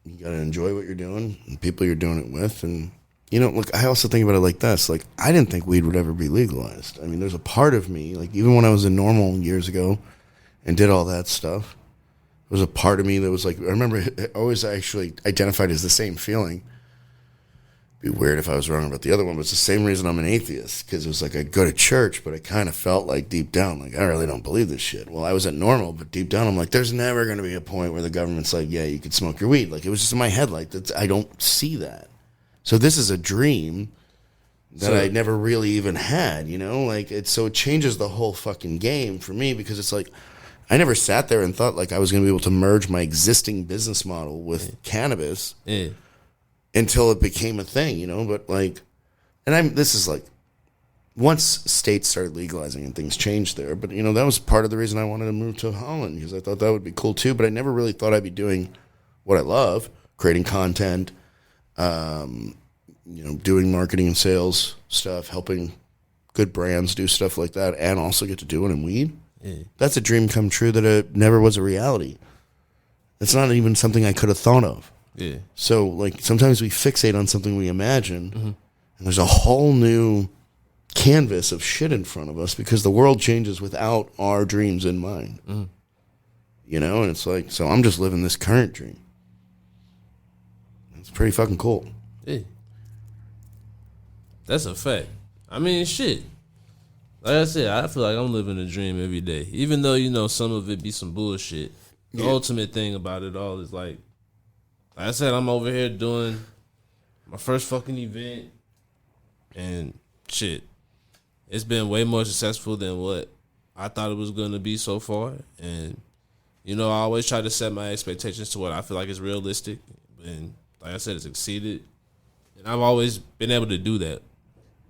you got to enjoy what you're doing and people you're doing it with. And, look, I also think about it like this. Like, I didn't think weed would ever be legalized. I mean, there's a part of me, like, even when I was in Normal years ago and did all that stuff, there was a part of me that was like, I remember it always actually identified as the same feeling. It'd be weird if I was wrong about the other one, but it's the same reason I'm an atheist, because it was like I'd go to church, but I kind of felt like deep down, like, I really don't believe this shit. Well, I was at Normal, but deep down I'm like, there's never going to be a point where the government's like, yeah, you could smoke your weed. Like, it was just in my head, like, I don't see that. So this is a dream that I never really even had, like, so it changes the whole fucking game for me, because it's like, I never sat there and thought like I was going to be able to merge my existing business model with cannabis until it became a thing, but like, and this is like, once states started legalizing and things changed there, but that was part of the reason I wanted to move to Holland, because I thought that would be cool too, but I never really thought I'd be doing what I love, creating content, doing marketing and sales stuff, helping good brands do stuff like that, and also get to do it in weed. Yeah. That's a dream come true that it never was a reality. It's not even something I could have thought of. Yeah. So, like, sometimes we fixate on something we imagine, and there's a whole new canvas of shit in front of us, because the world changes without our dreams in mind. And it's like, so I'm just living this current dream. It's pretty fucking cool. Yeah. That's a fact. I mean, shit. Like I said, I feel like I'm living a dream every day. Even though, some of it be some bullshit. The ultimate thing about it all is like I said, I'm over here doing my first fucking event. And shit, it's been way more successful than what I thought it was going to be so far. And, I always try to set my expectations to what I feel like is realistic. And like I said, it's exceeded. And I've always been able to do that.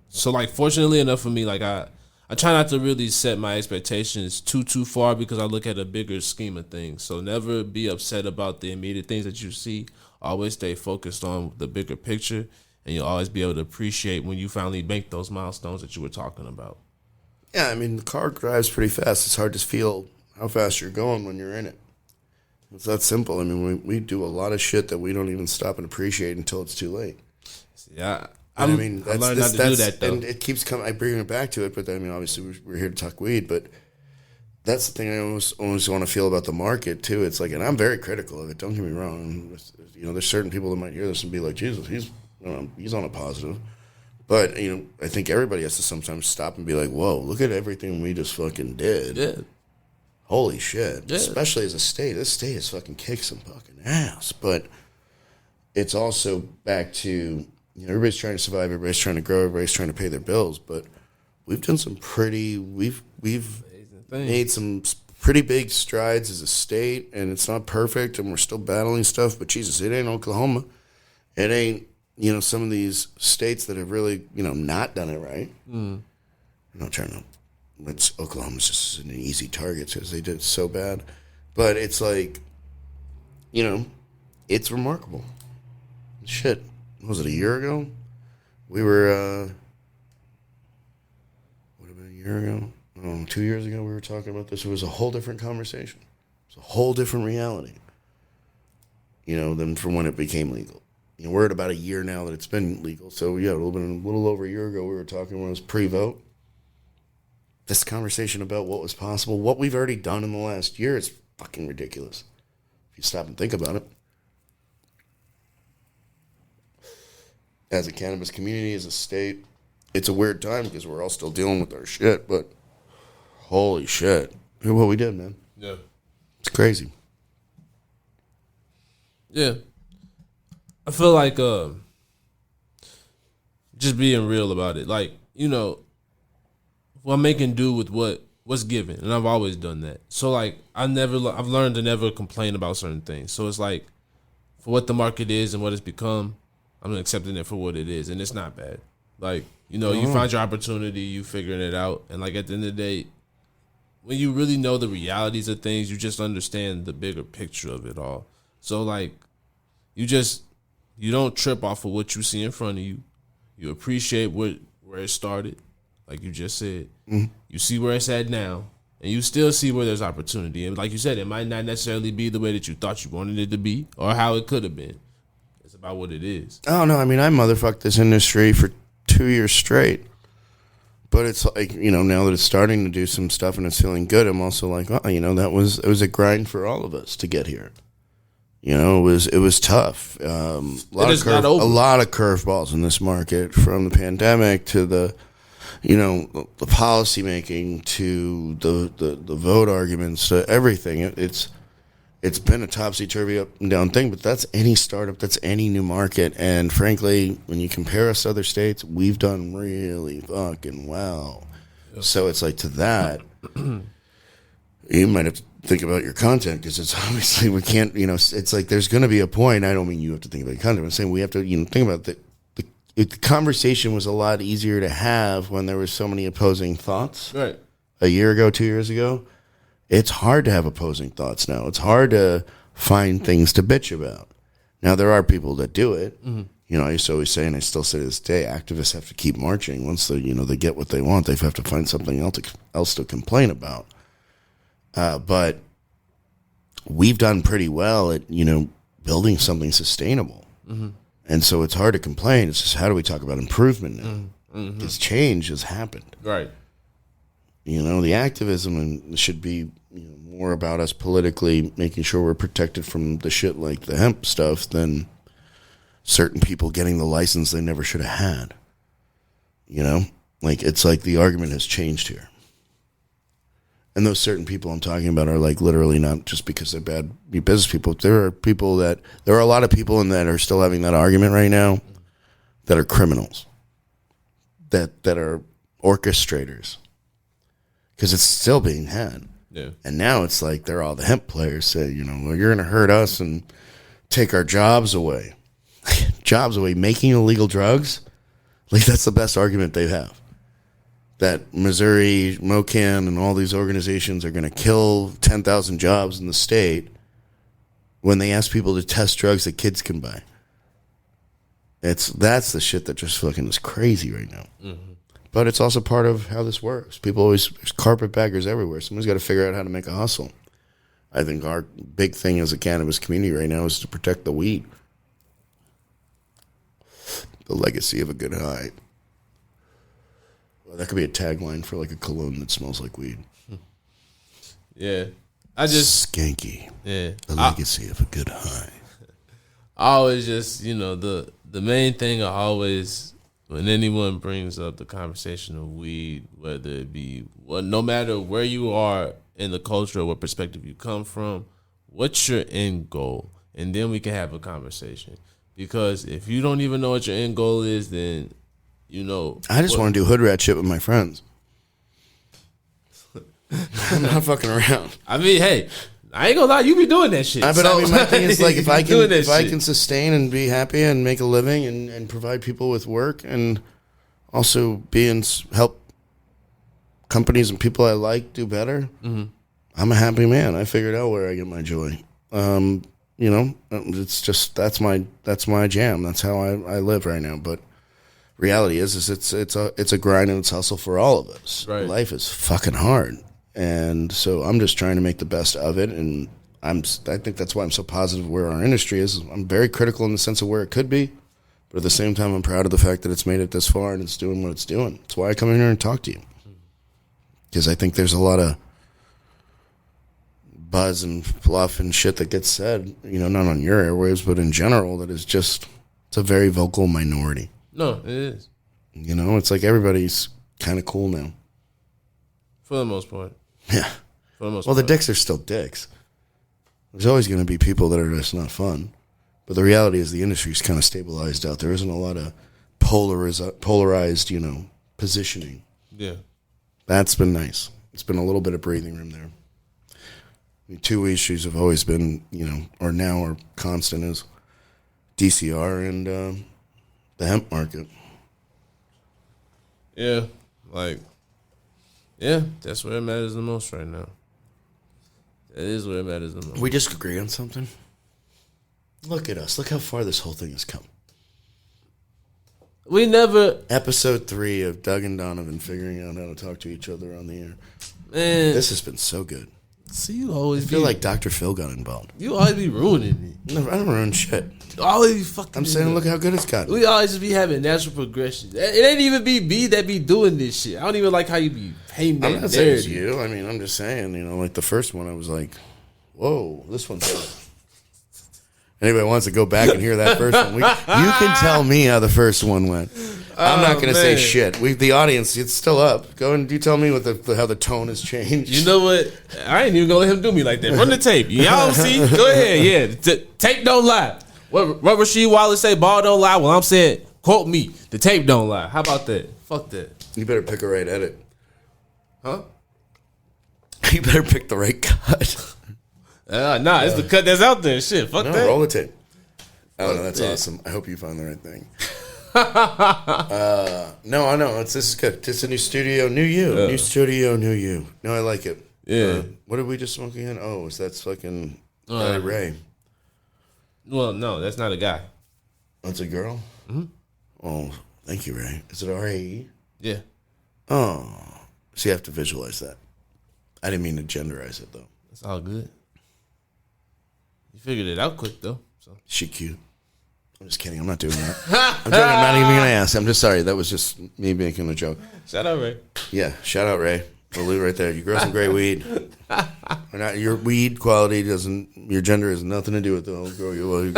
So, like, fortunately enough for me, like, I try not to really set my expectations too far, because I look at a bigger scheme of things. So never be upset about the immediate things that you see. Always stay focused on the bigger picture, and you'll always be able to appreciate when you finally make those milestones that you were talking about. Yeah, I mean, the car drives pretty fast. It's hard to feel how fast you're going when you're in it. It's that simple. I mean, we do a lot of shit that we don't even stop and appreciate until it's too late. Yeah. I learned not to do that, though. And it keeps coming. I bring it back to it, but I mean, obviously, we're here to talk weed. But that's the thing I always want to feel about the market too. It's like, and I'm very critical of it. Don't get me wrong. There's certain people that might hear this and be like, Jesus, he's on a positive. But I think everybody has to sometimes stop and be like, whoa, look at everything we just fucking did. Yeah. Holy shit. Yeah. Especially as a state, this state has fucking kicked some fucking ass. But it's also back to. Everybody's trying to survive, everybody's trying to grow, everybody's trying to pay their bills, but we've done some we've made some pretty big strides as a state, and it's not perfect, and we're still battling stuff, but Jesus, it ain't Oklahoma. It ain't, some of these states that have really, not done it right. I'm not trying to, Oklahoma's just an easy target because they did it so bad. But it's like, it's remarkable. Shit. Was it a year ago? We were, would have been a year ago? 2 years ago we were talking about this. It was a whole different conversation. It was a whole different reality, than from when it became legal. We're at about a year now that it's been legal. So, yeah, a little over a year ago we were talking when it was pre-vote. This conversation about what was possible, what we've already done in the last year is fucking ridiculous. If you stop and think about it. As a cannabis community, as a state, it's a weird time because we're all still dealing with our shit, but holy shit. Look what we did, man. Yeah. It's crazy. Yeah. I feel like just being real about it. Like, I'm making do with what's given, and I've always done that. So, like, I've learned to never complain about certain things. So it's like, for what the market is and what it's become, I'm accepting it for what it is, and it's not bad. Like, you find your opportunity, you figuring it out, and like at the end of the day, when you really know the realities of things, you just understand the bigger picture of it all. So like, you don't trip off of what you see in front of you. You appreciate where it started, like you just said. You see where it's at now, and you still see where there's opportunity. And like you said, it might not necessarily be the way that you thought you wanted it to be or how it could have been. It's about what it is. Oh, no, I mean, I motherfucked this industry for 2 years straight. But it's like, now that it's starting to do some stuff and it's feeling good, I'm also like, oh, it was a grind for all of us to get here. It was tough. A lot of curveballs in this market, from the pandemic to the policy making to the vote arguments to everything. It's been a topsy-turvy up and down thing, but that's any startup, that's any new market. And frankly, when you compare us to other states, we've done really fucking well. Yep. So it's like, to that, you might have to think about your content, because it's obviously, we can't, it's like there's going to be a point. I don't mean you have to think about your content. I'm saying we have to, think about the conversation was a lot easier to have when there was so many opposing thoughts. Right. A year ago, 2 years ago. It's hard to have opposing thoughts now. It's hard to find things to bitch about. Now, there are people that do it. I used to always say, and I still say to this day, activists have to keep marching. Once they get what they want, they have to find something else to complain about. But we've done pretty well at, building something sustainable. And so it's hard to complain. It's just, how do we talk about improvement now? Because change has happened. Right. The activism should be more about us politically making sure we're protected from the shit like the hemp stuff than certain people getting the license they never should have had. It's like the argument has changed here. And those certain people I'm talking about are like literally not just because they're bad business people. There are a lot of people in that are still having that argument right now that are criminals, that are orchestrators. Because it's still being had. Yeah. And now it's like they're all the hemp players say, well, you're going to hurt us and take our jobs away. Jobs away. Making illegal drugs? Like, that's the best argument they have. That Missouri, MoCan, and all these organizations are going to kill 10,000 jobs in the state when they ask people to test drugs that kids can buy. That's the shit that just fucking is crazy right now. But it's also part of how this works. There's carpetbaggers everywhere. Someone's got to figure out how to make a hustle. I think our big thing as a cannabis community right now is to protect the weed. The legacy of a good high. Well, that could be a tagline for like a cologne that smells like weed. Yeah. Skanky. Yeah. The legacy of a good high. I always just, the main thing I always... When anyone brings up the conversation of weed, whether it be, no matter where you are in the culture or what perspective you come from, what's your end goal? And then we can have a conversation. Because if you don't even know what your end goal is, then, I just want to do hood rat shit with my friends. I'm not fucking around. I mean, hey, I ain't gonna lie, you be doing that shit. But I mean, my thing is, like, if I can sustain and be happy and make a living and provide people with work and also help companies and people I like do better, I'm a happy man. I figured out where I get my joy. It's just that's my jam. That's how I live right now. But reality is it's a grind and it's hustle for all of us. Right. Life is fucking hard. And so I'm just trying to make the best of it, and I think that's why I'm so positive where our industry is. I'm very critical in the sense of where it could be, but at the same time, I'm proud of the fact that it's made it this far and it's doing what it's doing. That's why I come in here and talk to you, because I think there's a lot of buzz and fluff and shit that gets said, not on your airwaves, but in general, that is just, it's a very vocal minority. No, it is. It's like everybody's kind of cool now. For the most part. Yeah. For the most part. The dicks are still dicks. There's always going to be people that are just not fun. But the reality is the industry's kind of stabilized out. There isn't a lot of polarized, positioning. Yeah. That's been nice. It's been a little bit of breathing room there. The two issues have always been, or now are constant, is DCR and the hemp market. Yeah. Yeah, that's where it matters the most right now. That is where it matters the most. We disagree on something. Look at us. Look how far this whole thing has come. We never... Episode 3 of Doug and Donovan figuring out how to talk to each other on the air. Man, This has been so good. see, you always I feel like Dr. Phil got involved. You always be ruining it. No, I don't ruin shit. You always be fucking... I'm saying, look how good it's gotten. We always just be having natural progression. It ain't even be me that be doing this shit. I don't even like how you be painting that I'm not saying it's narrative. you. I mean, I'm just saying, like the first one, I was like, whoa, this one's good. Anybody wants to go back and hear that first one, you can tell me how the first one went. I'm not going to say shit. The audience, it's still up. Go and you tell me what how the tone has changed. You know what? I ain't even going to let him do me like that. Run the tape. Y'all see? Go ahead. Yeah. Tape don't lie. What Rasheed Wallace say? Ball don't lie. Well, I'm saying, quote me. The tape don't lie. How about that? Fuck that. You better pick a right edit. Huh? You better pick the right cut. Nah, it's the cut that's out there. Shit, fuck No, that. roll the tape. Oh, no, that's that. awesome. I hope you found the right thing. No, I know. This is good. It's a new studio, new you. New studio, new you. No, I like it. Yeah. What did we just smoke again? Oh, that's fucking Ray. Well, no, that's not a guy. That's a girl? Mm-hmm. Oh, thank you, Ray. Is it R-A-E? Yeah. Oh. So you have to visualize that. I didn't mean to genderize it, though. That's all good. You figured it out quick, though. So. She cute. I'm just kidding. I'm not doing that. I'm joking. I'm not even going to ask. I'm just sorry. That was just me making a joke. Shout out, Ray. Yeah. Shout out, Ray. We'll leave it right there. You grow some great weed. Your weed quality your gender has nothing to do with it. I'll grow you.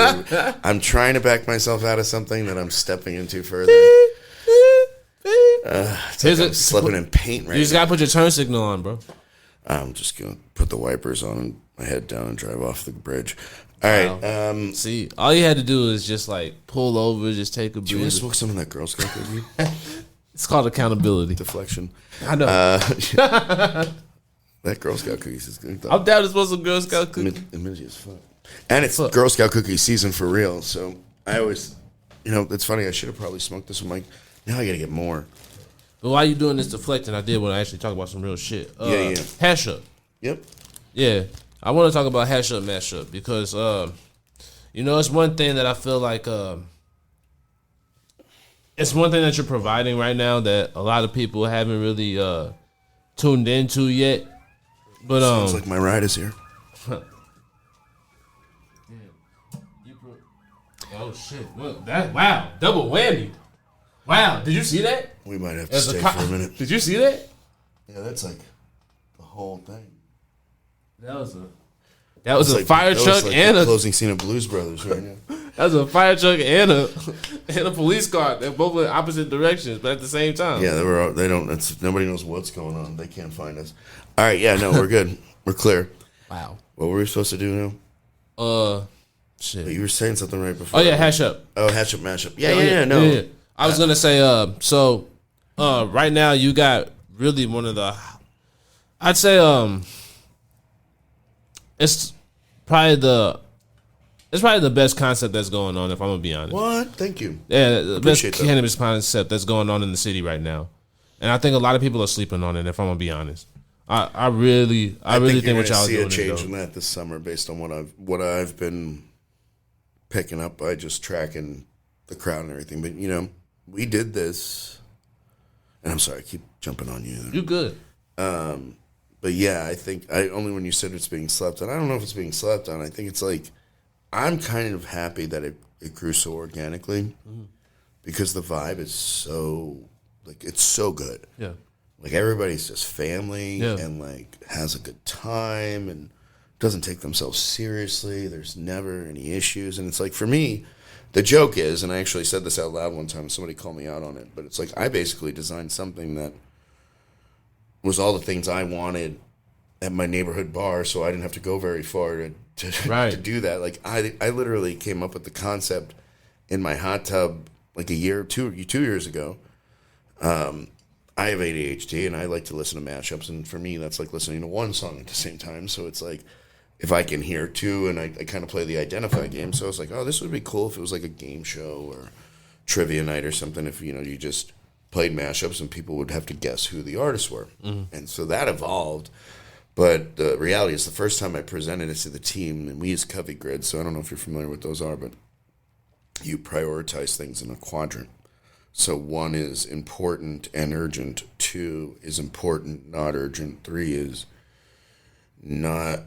I'm trying to back myself out of something that I'm stepping into further. It's like I'm slipping in paint right now. You just got to put your turn signal on, bro. I'm just going to put the wipers on and my head down and drive off the bridge. All right. Wow. See, all you had to do is just like pull over, just take a breather. Do you want to smoke some of that Girl Scout cookie? It's called accountability. Deflection. I know. That Girl Scout cookies is good. I'm down to smoke some Girl Scout cookies. Minty as fuck. And it's Girl Scout cookie season for real. So I always, it's funny. I should have probably smoked this one. Like, now I got to get more. But while you doing this deflecting, I did want to actually talk about some real shit. Yeah. Hash up. Yep. Yeah. I want to talk about hash up, mash up because, it's one thing that I feel like it's one thing that you're providing right now that a lot of people haven't really tuned into yet. But sounds like my ride is here. Oh shit! Well, wow, double whammy. Wow, did you see that? We might have to stay for a minute. Did you see that? Yeah, that's like the whole thing. That was a like, fire truck like and the a closing scene of Blues Brothers right now. that was a fire truck and a police car. They both went opposite directions, but at the same time. Yeah, nobody knows what's going on. They can't find us. All right, yeah, no, we're good. We're clear. Wow. What were we supposed to do now? Shit. You were saying something right before. Oh yeah, hash up. Oh, hash up, mash up. Yeah, no. Yeah. I was gonna say, right now you got really one of the, I'd say, it's probably the best concept that's going on. If I'm gonna be honest. What? Thank you. Yeah, the best Appreciate that. cannabis concept that's going on in the city right now, and I think a lot of people are sleeping on it. If I'm gonna be honest, I really think what y'all see doing a change is in that this summer based on what I've been picking up by just tracking the crowd and everything. But we did this, and I'm sorry, I keep jumping on you. You good? But yeah, I think only when you said it's being slept on. I don't know if it's being slept on. I think it's like I'm kind of happy that it grew so organically because the vibe is so it's so good. Yeah. Like everybody's just family Yeah. and like has a good time and doesn't take themselves seriously. There's never any issues. And it's like for me, the joke is, and I actually said this out loud one time, somebody called me out on it, but it's like I basically designed something that was all the things I wanted at my neighborhood bar, so I didn't have to go very far to do that. Like I literally came up with the concept in my hot tub like two years ago. I have ADHD and I like to listen to mashups, and for me that's like listening to one song at the same time. So it's like if I can hear two, and I kind of play the identify game. So I was like, oh, this would be cool if it was like a game show or trivia night or something. If you just played mashups, and people would have to guess who the artists were. And so that evolved. But the reality is the first time I presented it to the team, and we use Covey Grid, so I don't know if you're familiar with those are, but you prioritize things in a quadrant. So 1 is important and urgent, 2 is important, not urgent, 3 is not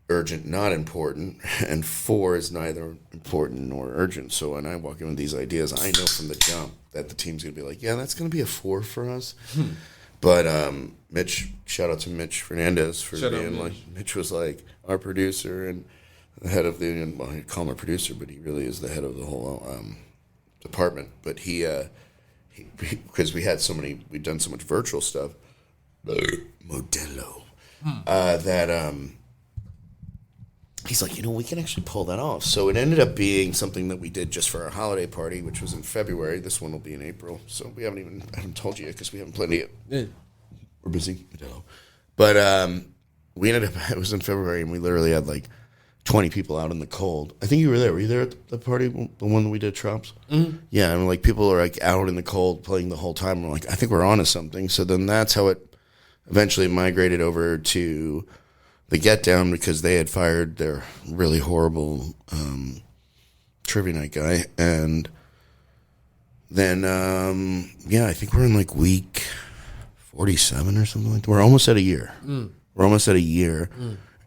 urgent, not important, and 4 is neither important nor urgent. So when I walk in with these ideas, I know from the jump that the team's going to be like, yeah, that's going to be a 4 for us. But Mitch, shout out to Mitch Fernandez for being like, Mitch was like our producer and the head of the, well, I call him a producer, but he really is the head of the whole department. But he because we'd done so much virtual stuff, Modelo, that he's like, we can actually pull that off. So it ended up being something that we did just for our holiday party, which was in February. This one will be in April. So I haven't told you yet because we haven't planned it yet. Yeah. We're busy. But we ended up, it was in February, and we literally had like 20 people out in the cold. I think you were there. Were you there at the party, the one that we did, Trops? Mm-hmm. Yeah, and like people are like out in the cold playing the whole time. We're like, I think we're onto something. So then that's how it eventually migrated over to the Get Down, because they had fired their really horrible trivia night guy. And then, I think we're in like week 47 or something like that. We're almost at a year. We're almost at a year.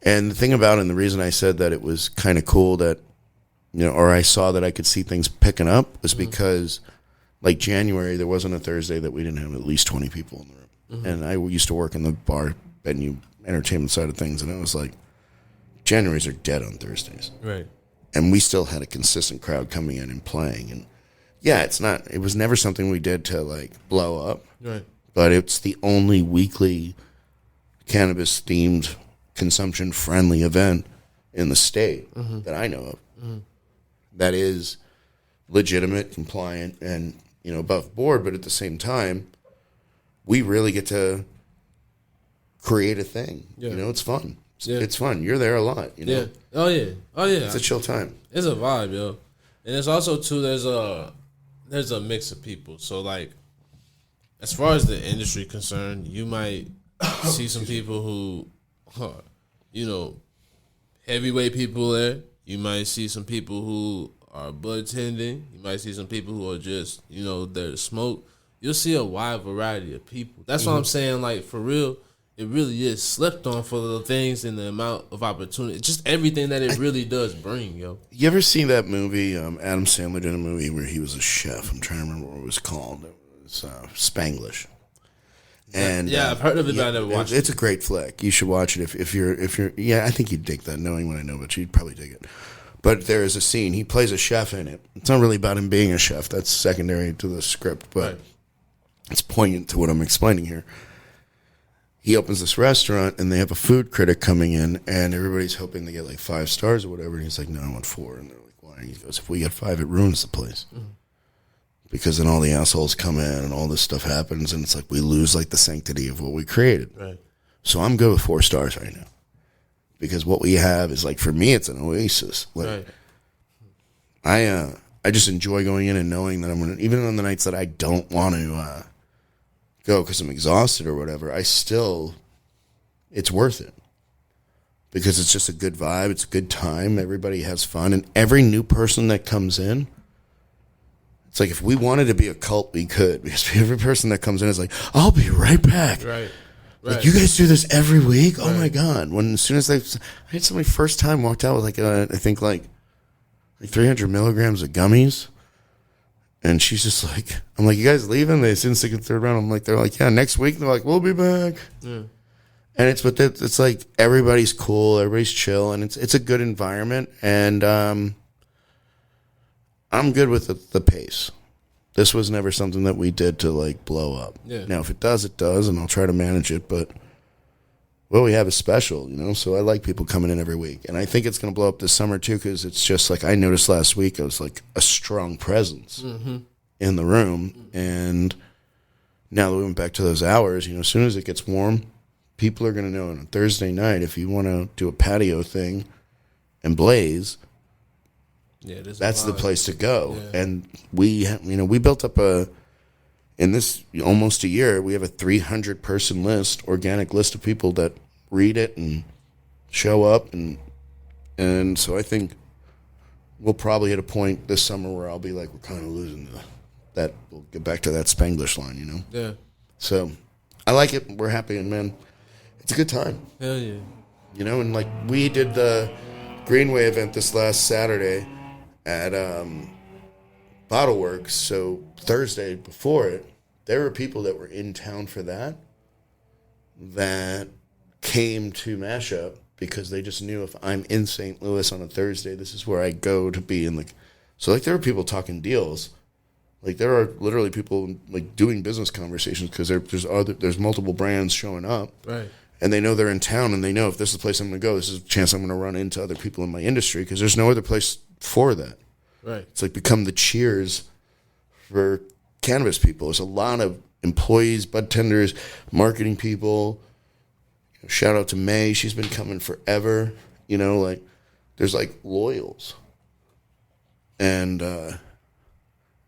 And the thing about it, and the reason I said that it was kind of cool that, or I saw that I could see things picking up, was because like January, there wasn't a Thursday that we didn't have at least 20 people in the room. And I used to work in the bar venue entertainment side of things, and it was like Januaries are dead on Thursdays, right? And we still had a consistent crowd coming in and playing. And it was never something we did to like blow up, right? But it's the only weekly cannabis themed consumption friendly event in the state that I know of that is legitimate, compliant, and above board. But at the same time, we really get to create a thing. Yeah. It's fun. It's fun. You're there a lot. Yeah. Oh yeah. It's a chill time. It's a vibe, yo. And it's also too. There's a mix of people. So like, as far as the industry concerned, you might see some people who, heavyweight people there. You might see some people who are bud tending. You might see some people who are just there to smoke. You'll see a wide variety of people. That's what I'm saying. Like, for real, it really is slept on for the things and the amount of opportunity. Just everything that it really does bring, yo. You ever seen that movie, Adam Sandler did a movie where he was a chef. I'm trying to remember what it was called. It was Spanglish. And I've heard of it, but I never watched it. It's a great flick. You should watch it if you're I think you'd dig that, knowing what I know, but you'd probably dig it. But there is a scene, he plays a chef in it. It's not really about him being a chef. That's secondary to the script, but it's poignant to what I'm explaining here. He opens this restaurant, and they have a food critic coming in, and everybody's hoping they get like 5 stars or whatever. And he's like, no, I want 4. And they're like, why? And he goes, if we get 5, it ruins the place. Because then all the assholes come in and all this stuff happens, and it's like we lose like the sanctity of what we created. Right. So I'm good with 4 stars right now. Because what we have is like, for me, it's an oasis. Like, right. I just enjoy going in and knowing that I'm going to, even on the nights that I don't want to go because I'm exhausted or whatever, it's worth it. Because it's just a good vibe. It's a good time. Everybody has fun. And every new person that comes in, it's like if we wanted to be a cult, we could. Because every person that comes in is like, I'll be right back. Right. Like, you guys do this every week? Oh, my God. As soon as I had somebody first time walked out with like, I think like 300 milligrams of gummies. And she's just like, I'm like, you guys leaving? They didn't stick in the 3rd round. They're like, yeah, next week. They're like, we'll be back. Yeah. And it's like everybody's cool, everybody's chill, and it's a good environment. And I'm good with the pace. This was never something that we did to like blow up. Yeah. Now, if it does, it does, and I'll try to manage it. But what we have is special, So I like people coming in every week, and I think it's going to blow up this summer too, because it's just like I noticed last week. It was like a strong presence in the room, and now that we went back to those hours, as soon as it gets warm, people are going to know on a Thursday night if you want to do a patio thing and blaze. Yeah, that's the place to go. Yeah. And we built up in this almost a year, we have a 300-person list, organic list of people that read it and show up, and so I think we'll probably hit a point this summer where I'll be like, we're kind of losing that. We'll get back to that Spanglish line, you know. Yeah. So I like it. We're happy, and man, it's a good time. Hell yeah. You know, and like we did the Greenway event this last Saturday at Bottle Works. So Thursday before it, there were people that were in town for that came to Mashup because they just knew if I'm in St. Louis on a Thursday, this is where I go to be in the. So like there were people talking deals. Like there are literally people like doing business conversations because there's multiple brands showing up. Right. And they know they're in town, and they know if this is the place I'm going to go, this is a chance I'm going to run into other people in my industry because there's no other place for that. Right. It's like become the Cheers for cannabis people. There's a lot of employees, bud tenders, marketing people. Shout out to May. She's been coming forever. You know, like there's like loyals. And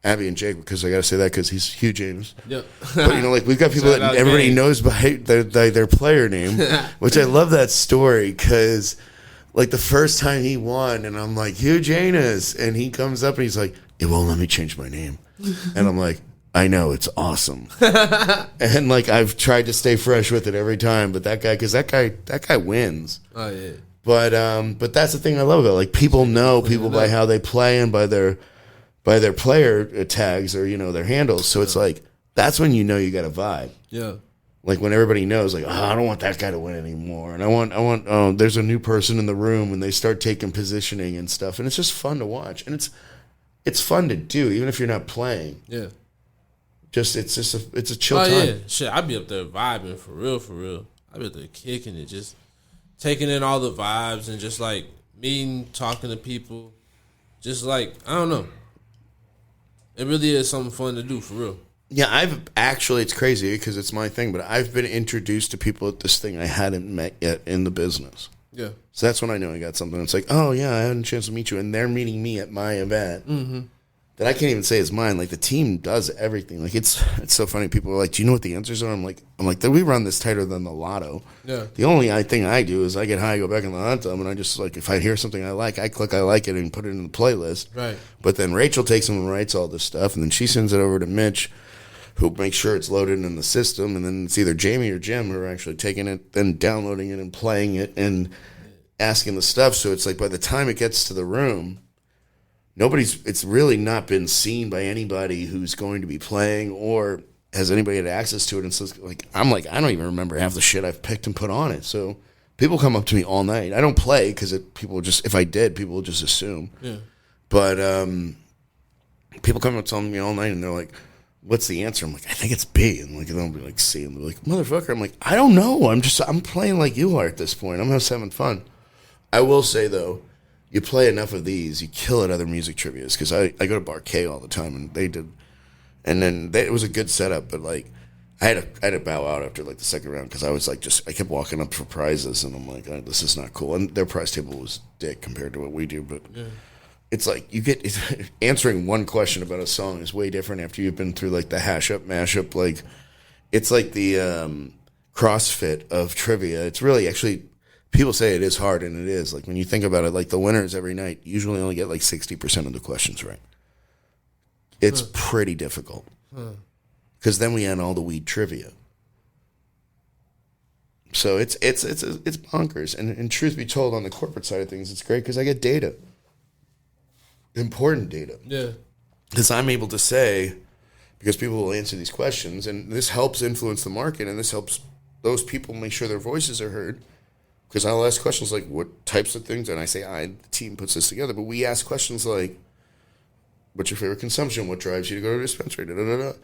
Abby and Jake, because I got to say that because he's Hugh James. Yep. But, you know, like we've got people that everybody knows by their player name, which I love that story because, like, the first time he won, and I'm like, Hugh Janus, and he comes up and he's like, it won't let me change my name. And I'm like, I know, it's awesome. And, like, I've tried to stay fresh with it every time, but that guy wins. Oh, yeah. But that's the thing I love about it. Like, people know people by how they play and by their player tags or, you know, their handles. So it's like, that's when you know you got a vibe. Yeah. Like when everybody knows, like, oh, I don't want that guy to win anymore. And I want, there's a new person in the room and they start taking positioning and stuff. And it's just fun to watch. And it's fun to do, even if you're not playing. Yeah. It's a chill time. Yeah. Shit, I'd be up there vibing for real. I'd be up there kicking it, just taking in all the vibes and just like meeting, talking to people. Just like, I don't know. It really is something fun to do for real. Yeah, it's crazy because it's my thing, but I've been introduced to people at this thing I hadn't met yet in the business. Yeah. So that's when I know I got something. It's like, oh yeah, I had a chance to meet you, and they're meeting me at my event. Mm-hmm. That I can't even say is mine. Like the team does everything. Like it's so funny. People are like, "Do you know what the answers are?" I'm like, we run this tighter than the lotto. Yeah. The only thing I do is I get high, I go back in the hot tub, and I just like if I hear something I like, I click I like it and put it in the playlist. Right. But then Rachel takes them and writes all this stuff, and then she sends it over to Mitch, who makes sure it's loaded in the system, and then it's either Jamie or Jim who are actually taking it, then downloading it and playing it and asking the stuff. So it's like by the time it gets to the room. It's really not been seen by anybody who's going to be playing or has anybody had access to it. And so like, I don't even remember half the shit I've picked and put on it. So people come up to me all night. I don't play because if I did, people would just assume. Yeah. But people come up to me all night and they're like, what's the answer? I'm like, I think it's B. And like, they'll be like, C. And they're like, motherfucker. I'm like, I don't know. I'm playing like you are at this point. I'm just having fun. I will say though, you play enough of these, you kill at other music trivias. Because I go to Bar K all the time, and they did. And then it was a good setup, but like I had to bow out after like the second round because I was like I kept walking up for prizes, and I'm like, oh, this is not cool. And their prize table was dick compared to what we do, but it's like answering one question about a song is way different after you've been through like the hash up, mash up. Like it's like the CrossFit of trivia. It's really actually. People say it is hard, and it is. Like, when you think about it, like, the winners every night usually only get, like, 60% of the questions right. It's pretty difficult. Because then we add all the weed trivia. So it's bonkers. And truth be told, on the corporate side of things, it's great because I get data. Important data. Yeah. Because I'm able to say, because people will answer these questions, and this helps influence the market, and this helps those people make sure their voices are heard. Because I'll ask questions like, what types of things? And I say, the team puts this together. But we ask questions like, what's your favorite consumption? What drives you to go to a dispensary? Da, da, da, da.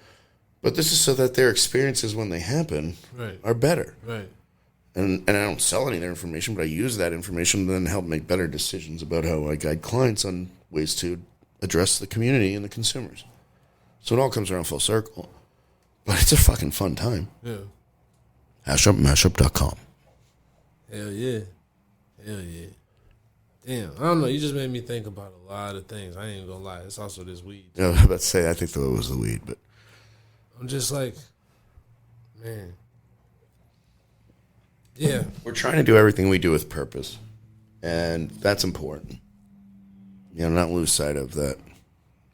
But this is so that their experiences when they happen are better. Right. And I don't sell any of their information, but I use that information to then help make better decisions about how I guide clients on ways to address the community and the consumers. So it all comes around full circle. But it's a fucking fun time. Yeah. Mashup.com. Hell yeah. Damn, I don't know. You just made me think about a lot of things. I ain't gonna lie. It's also this weed. Yeah, I was about to say, I think that it was the weed, but I'm just like, man. Yeah. We're trying to do everything we do with purpose. And that's important. You know, not lose sight of that.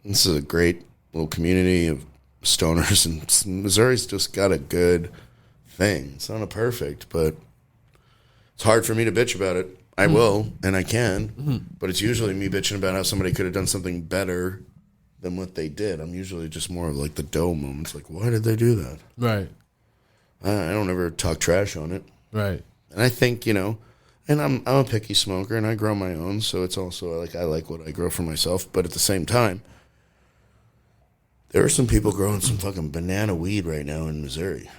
This is a great little community of stoners, and Missouri's just got a good thing. It's not a perfect, but it's hard for me to bitch about it. I will, and I can, but it's usually me bitching about how somebody could have done something better than what they did. I'm usually just more of like the dough moments, like, why did they do that? Right. I don't ever talk trash on it. Right. And I think, you know, and I'm a picky smoker, and I grow my own, so it's also like I like what I grow for myself, but at the same time, there are some people growing some fucking banana weed right now in Missouri.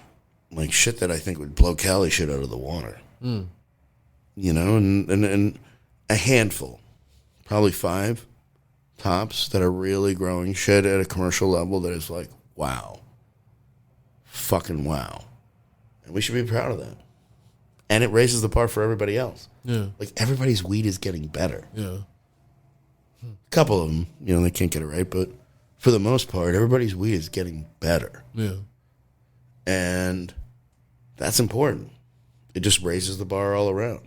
Like shit that I think would blow Cali shit out of the water. You know, and a handful, probably 5 tops that are really growing shit at a commercial level that is like, wow. Fucking wow. And we should be proud of that. And it raises the bar for everybody else. Yeah. Like everybody's weed is getting better. Yeah. A couple of them, you know, they can't get it right, but for the most part, everybody's weed is getting better. Yeah. And that's important. It just raises the bar all around.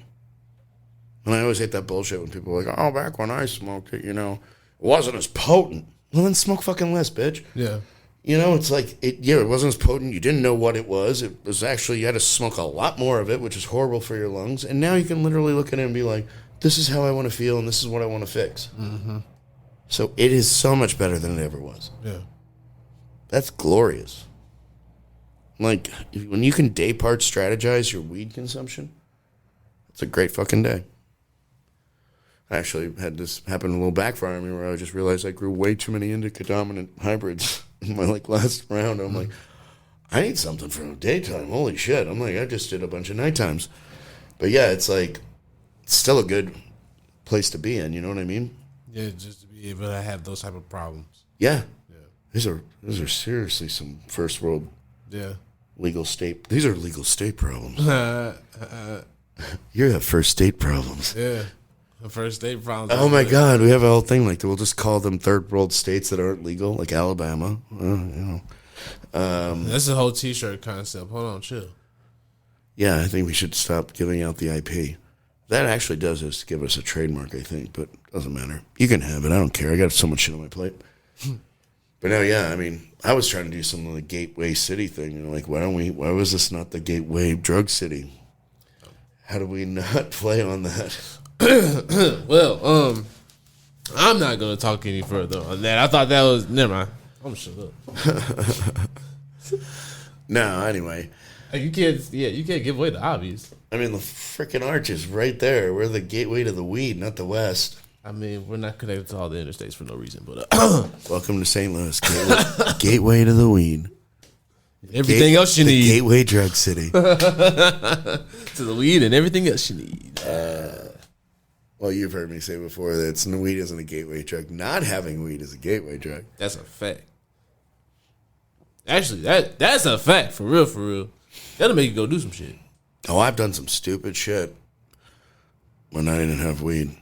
And I always hate that bullshit when people are like, oh, back when I smoked it, you know, it wasn't as potent. Well, then smoke fucking less, bitch. Yeah. You know, it's like, it wasn't as potent. You didn't know what it was. It was actually, you had to smoke a lot more of it, which is horrible for your lungs. And now you can literally look at it and be like, this is how I want to feel and this is what I want to fix. Mm-hmm. So it is so much better than it ever was. Yeah. That's glorious. Like, when you can day part strategize your weed consumption, it's a great fucking day. I actually had this happen a little backfire on me where I just realized I grew way too many indica dominant hybrids in my like last round. I'm like, I need something for the daytime. Holy shit. I'm like, I just did a bunch of nighttimes. But yeah, it's like, it's still a good place to be in, you know what I mean? Yeah, just to be able to have those type of problems. Yeah. Yeah. These are seriously some first world Yeah. legal state. These are legal state problems. You have first state problems. Yeah. The first date problems. Oh my God, we have a whole thing like that. We'll just call them third world states that aren't legal, like Alabama. You know. That's a whole T-shirt concept. Hold on, chill. Yeah, I think we should stop giving out the IP. That actually does just give us a trademark, I think, but it doesn't matter. You can have it. I don't care. I got so much shit on my plate. But now, yeah, I mean, I was trying to do some of the gateway city thing. You know, like, why was this not the gateway drug city? How do we not play on that? Well, I'm not gonna talk any further on that. I thought that was never mind. I'm shut up. No, anyway. You can't give away the obvious. I mean, the freaking arch is right there. We're the gateway to the weed, not the west. I mean, we're not connected to all the interstates for no reason, but Welcome to St. Louis, gateway to the weed. Everything else you need. Gateway drug city. To the weed and everything else you need. Well, you've heard me say before that weed isn't a gateway drug. Not having weed is a gateway drug. That's a fact. Actually, that's a fact. For real, for real. That'll make you go do some shit. Oh, I've done some stupid shit when I didn't have weed.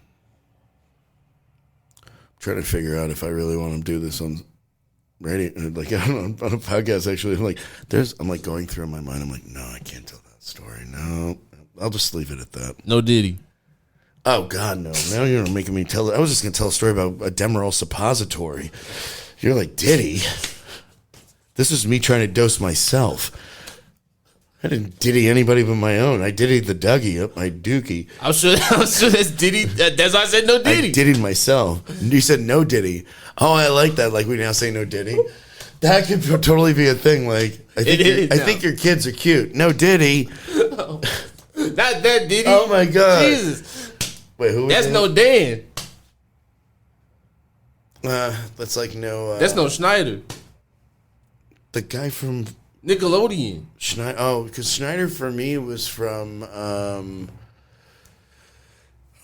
I'm trying to figure out if I really want to do this on radio, like on a podcast. Actually, I'm like going through in my mind. I'm like, no, I can't tell that story. No, I'll just leave it at that. No Diddy. Oh God, no! Now you're making me tell. I was just gonna tell a story about a Demerol suppository. You're like, Diddy. This is me trying to dose myself. I didn't Diddy anybody but my own. I Diddied the Dougie up my dookie. I'm sure that's Diddy. That's why I said no Diddy. I Diddied myself. You said no Diddy. Oh, I like that. Like we now say no Diddy. That could totally be a thing. Like I think your kids are cute. No Diddy. Not that Diddy. Oh my God. Jesus. Wait, who? That's no Dan. That's like no. That's no Schneider. The guy from Nickelodeon. Schneider. Oh, because Schneider for me was from. Oh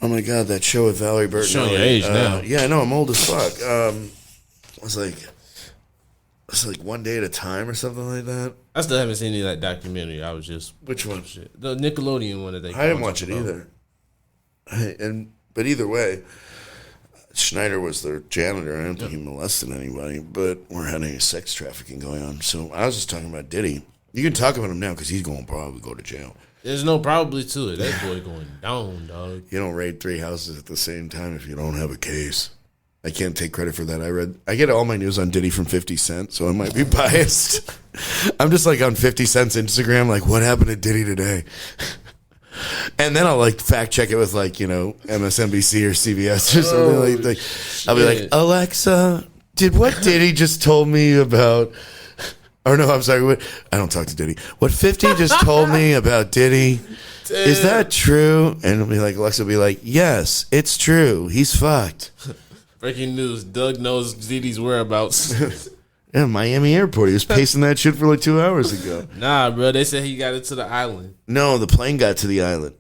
my God, that show with Valerie Burton. Showing your age now. Yeah, I know. I'm old as fuck. It was like One Day at a Time or something like that. I still haven't seen any of that documentary. I was just Which one? shit. The Nickelodeon one that they. I didn't watch it either. But either way, Schneider was their janitor. I don't think he molested anybody, but we're having sex trafficking going on. So I was just talking about Diddy. You can talk about him now because he's going to probably go to jail. There's no probably to it. That boy going down, dog. You don't raid 3 houses at the same time if you don't have a case. I can't take credit for that. I get all my news on Diddy from 50 Cent, so I might be biased. I'm just like on 50 Cent's Instagram, like, what happened to Diddy today? And then I'll like fact check it with like, you know, MSNBC or CBS or something like I'll be like, Alexa, did what Diddy just told me about, or no, I'm sorry, I don't talk to Diddy. What 50 just told me about Diddy, is that true? And it'll be like, Alexa will be like, yes, it's true. He's fucked. Breaking news, Doug knows Diddy's whereabouts. Yeah, Miami Airport. He was pacing that shit for like 2 hours ago. Nah, bro. They said he got it to the island. No, the plane got to the island.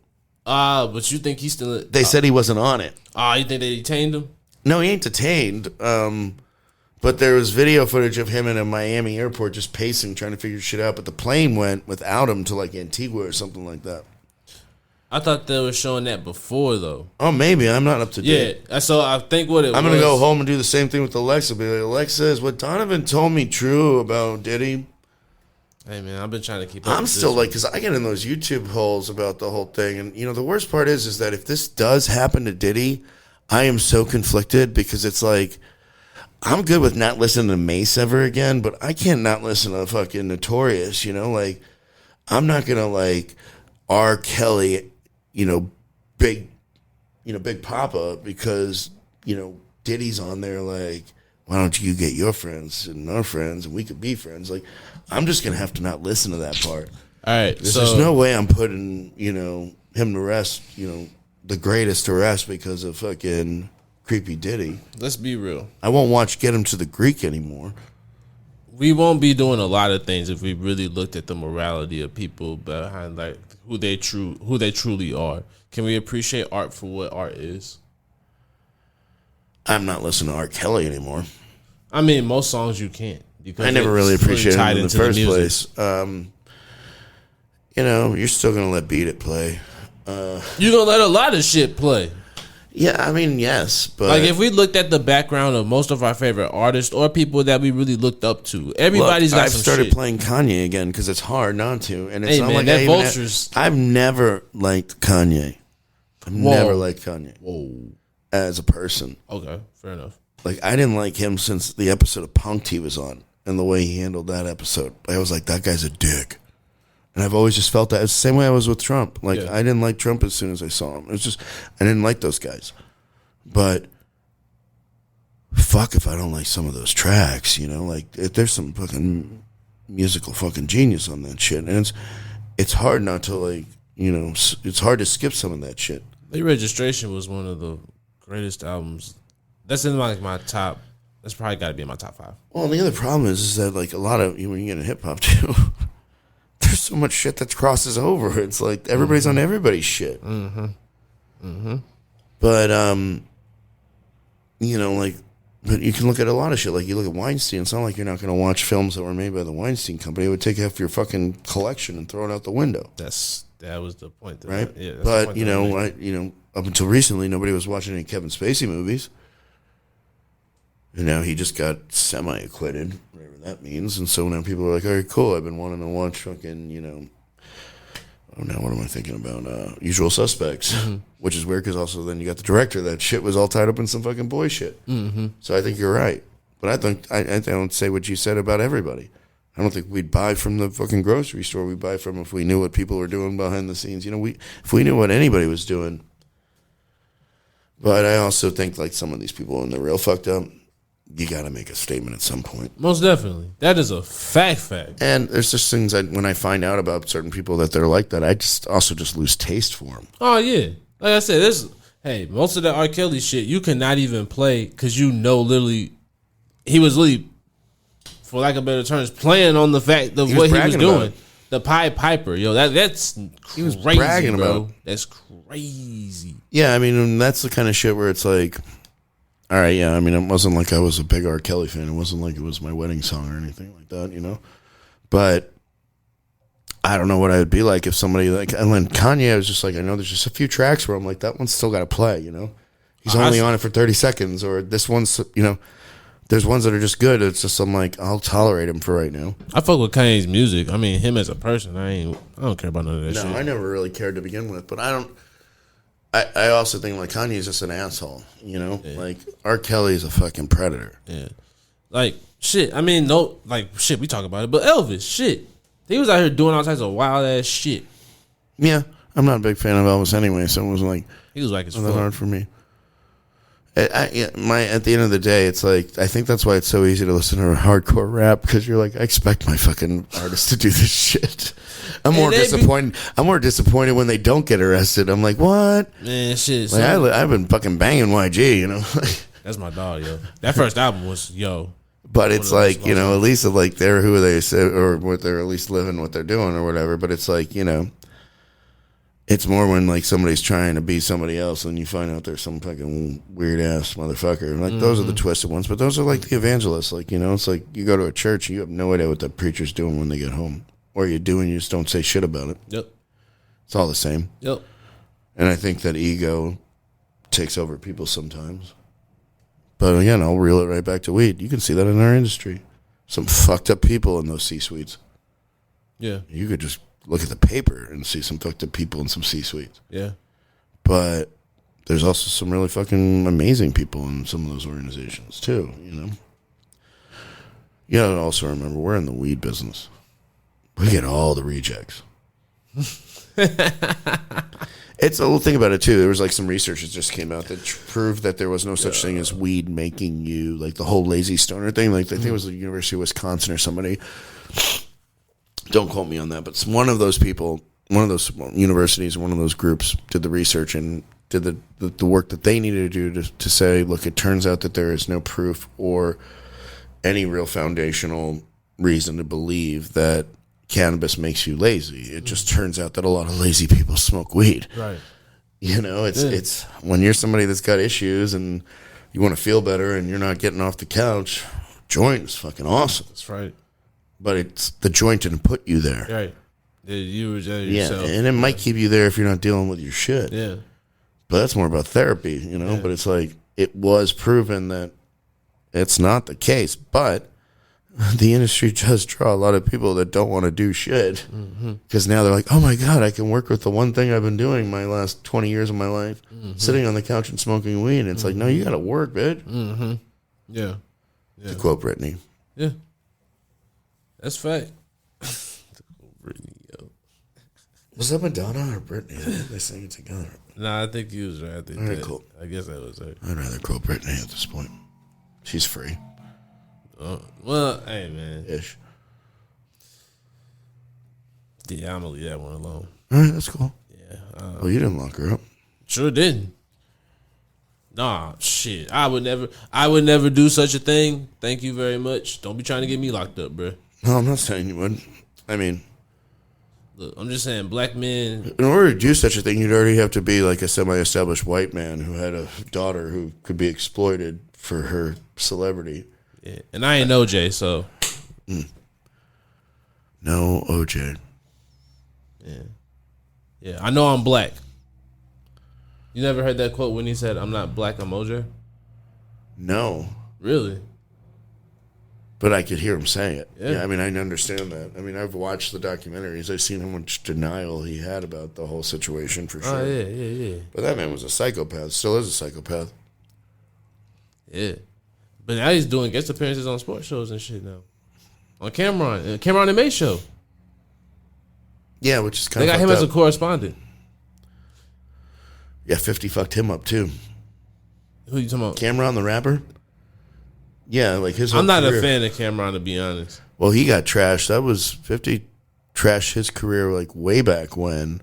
But you think he's still... They said he wasn't on it. You think they detained him? No, he ain't detained. But there was video footage of him in a Miami airport just pacing, trying to figure shit out. But the plane went without him to like Antigua or something like that. I thought they were showing that before, though. Oh, maybe. I'm not up to date. Yeah, so I think what it was... I'm going to go home and do the same thing with Alexa. Be like, Alexa, is what Donovan told me true about Diddy? Hey, man, I've been trying to keep up I'm still like, because I get in those YouTube holes about the whole thing. And, you know, the worst part is that if this does happen to Diddy, I am so conflicted because it's like, I'm good with not listening to Mace ever again, but I can't not listen to fucking Notorious, you know? Like, I'm not going to, like, R. Kelly... Big Papa, because, Diddy's on there like, why don't you get your friends and our friends and we could be friends? Like, I'm just going to have to not listen to that part. All right. There's no way I'm putting, him to rest, the greatest to rest because of fucking creepy Diddy. Let's be real. I won't watch Get Him to the Greek anymore. We won't be doing a lot of things if we really looked at the morality of people behind like who they truly are. Can we appreciate art for what art is? I'm not listening to R. Kelly anymore. I mean, most songs you can't. Because I never really appreciated him in the first place. You're still going to let Beat It play. You're going to let a lot of shit play. Yeah, I mean, yes, but... Like, if we looked at the background of most of our favorite artists or people that we really looked up to, everybody's got some shit. I've started playing Kanye again because it's hard not to. And it's not man, like that Vultures... I've never liked Kanye. Never liked Kanye. Whoa. As a person. Okay, fair enough. Like, I didn't like him since the episode of Punk'd he was on and the way he handled that episode. I was like, that guy's a dick. And I've always just felt that. It's the same way I was with Trump. Like, I didn't like Trump as soon as I saw him. It was just, I didn't like those guys. But fuck if I don't like some of those tracks, Like, there's some fucking musical fucking genius on that shit. And it's hard not to, like, it's hard to skip some of that shit. Late Registration was one of the greatest albums. That's in like my top. That's probably got to be in my top 5. Well, the other problem is that, like, a lot of, when you get in hip hop too, there's so much shit that crosses over. It's like everybody's on everybody's shit. Mm-hmm. Mm-hmm. But, but you can look at a lot of shit. Like, you look at Weinstein. It's not like you're not going to watch films that were made by the Weinstein Company. It would take half your fucking collection and throw it out the window. That was the point. Right? Yeah. But, up until recently, nobody was watching any Kevin Spacey movies. And now he just got semi-acquitted, whatever that means. And so now people are like, all right, cool. I've been wanting to watch fucking, oh, now what am I thinking about? Usual Suspects, which is weird because also then you got the director. That shit was all tied up in some fucking boy shit. Mm-hmm. So I think you're right. But I don't say what you said about everybody. I don't think we'd buy from the fucking grocery store. We'd buy from if we knew what people were doing behind the scenes. If we knew what anybody was doing. But I also think like some of these people, when they're real fucked up, you got to make a statement at some point. Most definitely. That is a fact. And there's just things when I find out about certain people that they're like that, I just also just lose taste for them. Oh, yeah. Like I said, most of that R. Kelly shit, you cannot even play because literally, he was literally, for lack of better terms, playing on the fact of what he was doing. The Pied Piper, that's crazy, he was bragging bro. About. That's crazy. Yeah, I mean, that's the kind of shit where it's like, all right, yeah, I mean, it wasn't like I was a big R. Kelly fan. It wasn't like it was my wedding song or anything like that, But I don't know what I would be like if somebody like, and when Kanye, I was just like, I know there's just a few tracks where I'm like, that one's still got to play, He's only on it for 30 seconds, or this one's, there's ones that are just good. It's just, I'm like, I'll tolerate him for right now. I fuck with Kanye's music. I mean, him as a person, I don't care about none of that shit. No, I never really cared to begin with, but I also think like Kanye's just an asshole, Yeah. Like R. Kelly's a fucking predator. Yeah. Like, shit, I mean, shit, we talk about it, but Elvis, shit. He was out here doing all types of wild ass shit. Yeah, I'm not a big fan of Elvis anyway, so it was like, he was like, it's hard for me. At the end of the day, it's like, I think that's why it's so easy to listen to hardcore rap, because you're like, I expect my fucking artists to do this shit. I'm more disappointed when they don't get arrested. I'm like, what? Man, shit. Like, I've been fucking banging YG, That's my dog, yo. That first album was, yo. But it's like, at least like they're who they say, or what they're at least living what they're doing or whatever. But it's like, it's more when like somebody's trying to be somebody else and you find out there's some fucking weird ass motherfucker. Like those are the twisted ones, but those are like the evangelists. Like, it's like you go to a church and you have no idea what the preacher's doing when they get home. Or you do and you just don't say shit about it. Yep. It's all the same. Yep. And I think that ego takes over people sometimes. But again, I'll reel it right back to weed. You can see that in our industry. Some fucked up people in those C-suites. Yeah. You could just look at the paper and see some fucked up people in some C-suites. Yeah. But there's also some really fucking amazing people in some of those organizations too, You gotta also remember, we're in the weed business. We get all the rejects. It's a little thing about it too. There was like some research that just came out that proved that there was no such thing as weed making you, like the whole lazy stoner thing. Like I think it was the University of Wisconsin or somebody. Don't quote me on that, but one of those people, one of those universities, one of those groups did the research and did the work that they needed to do to say, look, it turns out that there is no proof or any real foundational reason to believe that cannabis makes you lazy. It just turns out that a lot of lazy people smoke weed. Right. It's when you're somebody that's got issues and you want to feel better and you're not getting off the couch, joint is fucking awesome. That's right. But it's the joint didn't put you there. Right. You were there yourself. And it might keep you there if you're not dealing with your shit. Yeah. But that's more about therapy, Yeah. But it's like, it was proven that it's not the case. But the industry does draw a lot of people that don't want to do shit. Because now they're like, oh my God, I can work with the one thing I've been doing my last 20 years of my life, sitting on the couch and smoking weed. And it's like, no, you got to work, bitch. Yeah. To quote Britney. Yeah. That's fact. Was that Madonna or Britney? I think they sang it together. Nah, I think you was right. All right, cool. I guess that was her. I'd rather quote Britney at this point. She's free. Well, hey, man. Ish. Yeah, I'm going to leave that one alone. All right, that's cool. Yeah. Well, you didn't lock her up. Sure didn't. Nah, shit. I would never do such a thing. Thank you very much. Don't be trying to get me locked up, bro. No, I'm not saying you would. I mean, look, I'm just saying, black men. In order to do such a thing, you'd already have to be like a semi-established white man who had a daughter who could be exploited for her celebrity. Yeah, and I ain't OJ, so. No OJ. Yeah. I know I'm black. You never heard that quote when he said, "I'm not black, I'm OJ"? No. Really? But I could hear him saying it. Yeah. I mean, I understand that. I mean, I've watched the documentaries. I've seen how much denial he had about the whole situation for sure. Oh, yeah. But that man was a psychopath. Still is a psychopath. Yeah. But now he's doing guest appearances on sports shows and shit now. On Cameron and May show. Yeah, which is kind they of got him as a correspondent. Yeah, 50 fucked him up too. Who you talking about? Cameron the rapper? Yeah, like his whole I'm not career. a fan of Cameron, to be honest. Well, he got trashed. That was 50 trashed his career like way back when.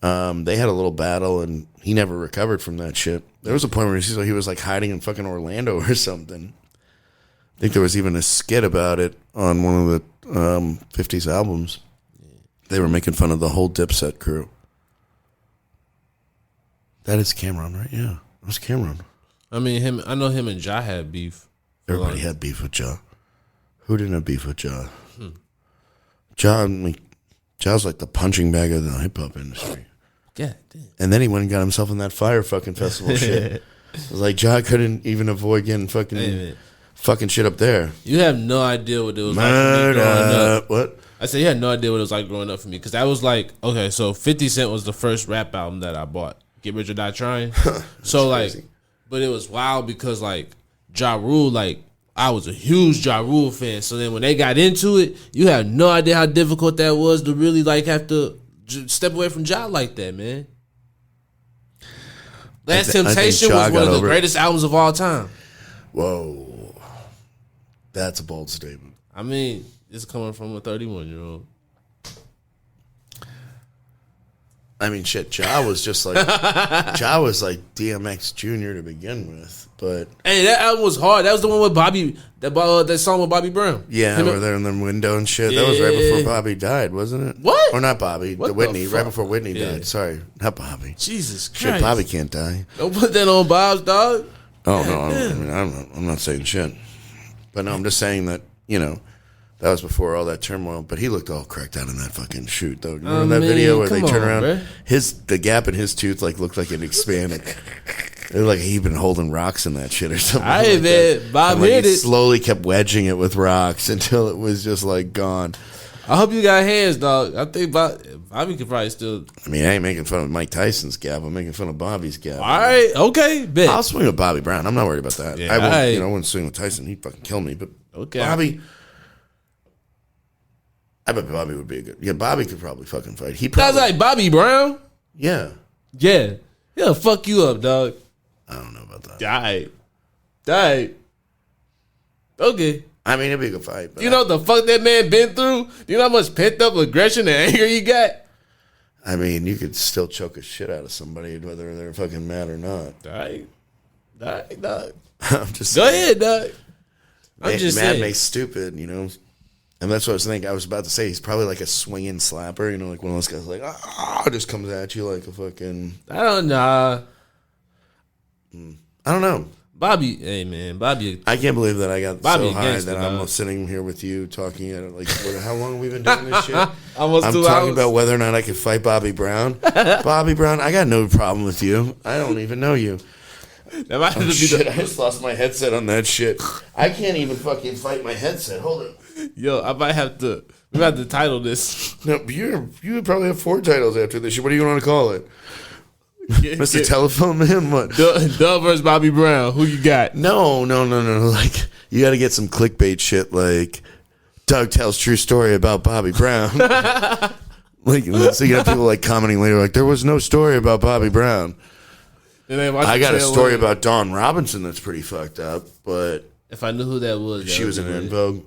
They had a little battle and he never recovered from that shit. There was a point where he was like hiding in fucking Orlando or something. I think there was even a skit about it on one of the 50s albums. They were making fun of the whole Dipset crew. That is Cameron, right? Yeah, that was Cameron. I mean, I know him and Ja had beef. Everybody had beef with Ja. Who didn't have beef with Ja? Ja's like the punching bag of the hip hop industry. God damn. And then he went and got himself in that Fire fucking festival shit. It was like Ja couldn't even avoid getting fucking shit up there. You have no idea what it was like for me growing up. What? I said you had no idea what it was like growing up for me because that was like, okay, so 50 Cent was the first rap album that I bought. Get Rich or Die Trying. So like, crazy. but it was wild because like Ja Rule, like I was a huge Ja Rule fan. So then when they got into it, you have no idea how difficult that was to really like have to step away from Ja like that, man. Last Temptation was one of the greatest albums of all time. Whoa. That's a bold statement. I mean, it's coming from a 31-year-old. I mean, shit, Ja was just like Ja was like DMX Jr. to begin with, but hey, that album was hard. That was the one with Bobby. That song with Bobby Brown. Yeah, where they're in the window and shit. Yeah. That was right before Bobby died, wasn't it? What? Or not Bobby? What Whitney. Right before Whitney died. Sorry, not Bobby. Jesus Christ. Shit, Bobby can't die. Don't put that on Bob's dog. Oh no, I'm not saying shit, but no, I'm just saying that that was before all that turmoil. But he looked all cracked out in that fucking shoot, though. Remember that video where they turn around? Bro. The gap in his tooth like looked like it expanded. It looked like he'd been holding rocks in that shit or something. Man, Bob hit it. Slowly kept wedging it with rocks until it was just like gone. I hope you got hands, dog. I think Bobby could probably still. I mean, I ain't making fun of Mike Tyson's gap. I'm making fun of Bobby's gap. All right, okay, bet. I'll swing with Bobby Brown. I'm not worried about that. Yeah, I wouldn't swing with Tyson. He'd fucking kill me. But okay, Bobby. I bet Bobby would be a good. Yeah, Bobby could probably fucking fight. He probably. That's like Bobby Brown. Yeah. Yeah. He'll fuck you up, dog. I don't know about that. Die. Okay. I mean, it'd be a good fight. But you know what the fuck that man been through? You know how much pent up aggression and anger you got? I mean, you could still choke a shit out of somebody whether they're fucking mad or not. Die, dog. I'm just Go ahead, dog. I'm just saying. Mad makes stupid, And that's what I was thinking. I was about to say he's probably like a swinging slapper, like one of those guys, like just comes at you like a fucking. I don't know. I don't know, Bobby. Hey man, Bobby. I can't believe that I got Bobby so high that I'm sitting here with you talking at it. Like, how long have we been doing this shit? Almost 2 hours. I'm talking about whether or not I could fight Bobby Brown. Bobby Brown, I got no problem with you. I don't even know you. Shit, I just lost my headset on that shit. I can't even fucking fight my headset. Hold it. Yo, I might have to. We have to title this. No, you would probably have 4 titles after this shit. What do you want to call it? Mr. Telephone Man? What? Doug versus Bobby Brown. Who you got? No. Like, you got to get some clickbait shit like Doug tells true story about Bobby Brown. Like, so you got people like commenting later like, there was no story about Bobby Brown. I got a story about Dawn Robinson that's pretty fucked up, but if I knew who that was, she was in En Vogue.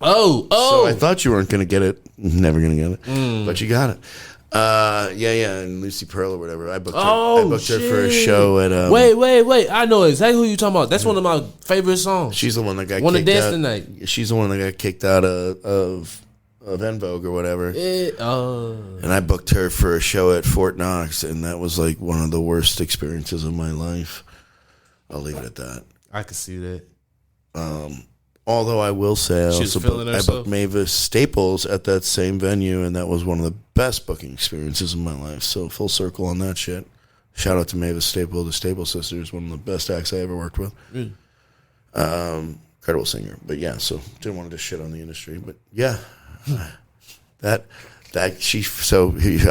Oh! So I thought you weren't gonna get it. Never gonna get it, but you got it. Yeah, and Lucy Pearl or whatever. I booked her for a show at. Wait! I know exactly who you're talking about. That's one of my favorite songs. She's the one that got kicked out. To dance tonight. She's the one that got kicked out of En Vogue or whatever. And I booked her for a show at Fort Knox, and that was like one of the worst experiences of my life. I'll leave it at that. I can see that. Although I will say, I booked Mavis Staples at that same venue, and that was one of the best booking experiences of my life. So full circle on that shit. Shout out to Mavis Staples, the Staples Sisters, one of the best acts I ever worked with. Incredible singer. But yeah, so didn't want to just shit on the industry. But yeah, I'll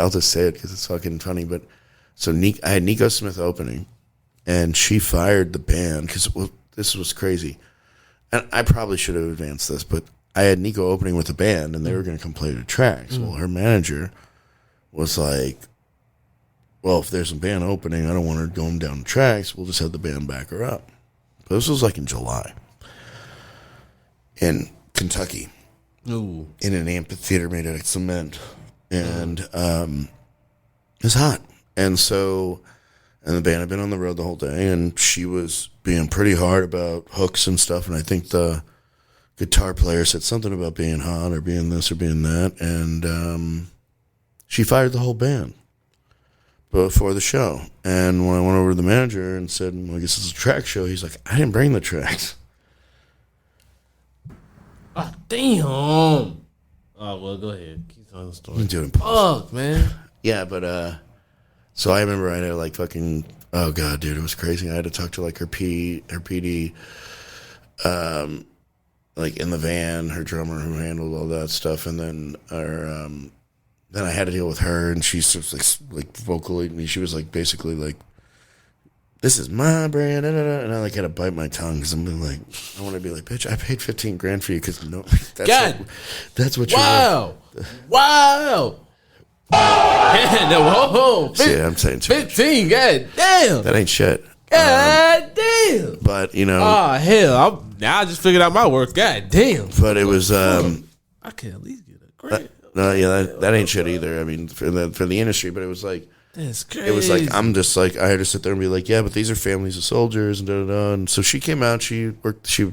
just say it because it's fucking funny. But so I had Nico Smith opening, and she fired the band because this was crazy. And I probably should have advanced this, but I had Nico opening with a band, and they were going to come play the tracks. Well, her manager was like, well, if there's a band opening, I don't want her going down the tracks. We'll just have the band back her up. But this was like in July in Kentucky. Ooh. In an amphitheater made out of cement. And it was hot. And the band had been on the road the whole day, and she was being pretty hard about hooks and stuff. And I think the guitar player said something about being hot or being this or being that. And she fired the whole band before the show. And when I went over to the manager and said, well, I guess it's a track show, he's like, I didn't bring the tracks. Oh, damn. Oh, well, go ahead. Keep telling the story. I'm doing fuck, man. Yeah, but so I remember I had like fucking Oh god, dude, it was crazy. I had to talk to like her PD, like in the van, her drummer who handled all that stuff, and then then I had to deal with her, and she's just like vocally, she was like basically like, "This is my brand," and I like had to bite my tongue because I'm like, I want to be like, bitch, I paid $15,000 for you because no, that's what you wow, wow. Whoa, yeah, I'm saying 15, god damn. That ain't shit. God damn. But you know, oh hell, now I just figured out my work. God damn. But it was I can at least get a grant. No, yeah, that ain't shit either. I mean, for the industry, but it was like, that's crazy. It was like, I'm just like, I had to sit there and be like, yeah, but these are families of soldiers and da da da. And so she came out, she worked, she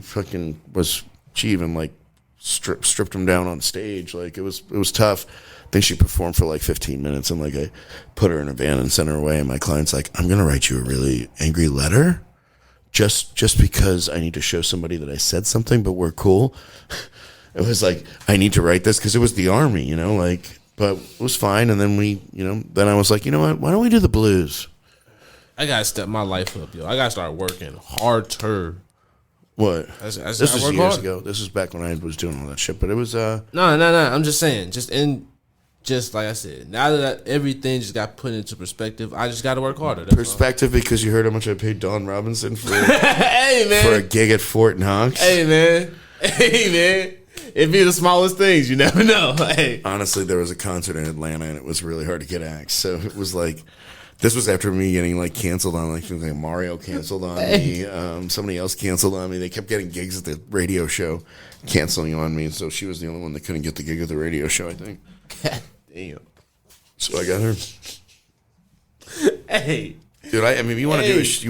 even like stripped them down on stage. Like it was tough. I think she performed for like 15 minutes, and like I put her in a van and sent her away. And my client's like, I'm gonna write you a really angry letter, just because I need to show somebody that I said something, but we're cool. It was like, I need to write this because it was the Army, you know, like, but it was fine. And then then I was like, you know what? Why don't we do the blues? I gotta step my life up, yo. I gotta start working harder. What? This was years hard. ago. This was back when I was doing all that shit. But it was No. I'm just saying, just like I said, now that everything just got put into perspective, I just got to work harder. Perspective, because you heard how much I paid Don Robinson for hey, man. For a gig at Fort Knox. Hey man, it'd be the smallest things. You never know. Hey, honestly, there was a concert in Atlanta, and it was really hard to get acts. So it was like, this was after me getting like canceled on, like Mario canceled on me. Somebody else canceled on me. They kept getting gigs at the radio show, canceling on me. So she was the only one that couldn't get the gig at the radio show, I think. God damn. So I got her. Hey, dude, I mean, if you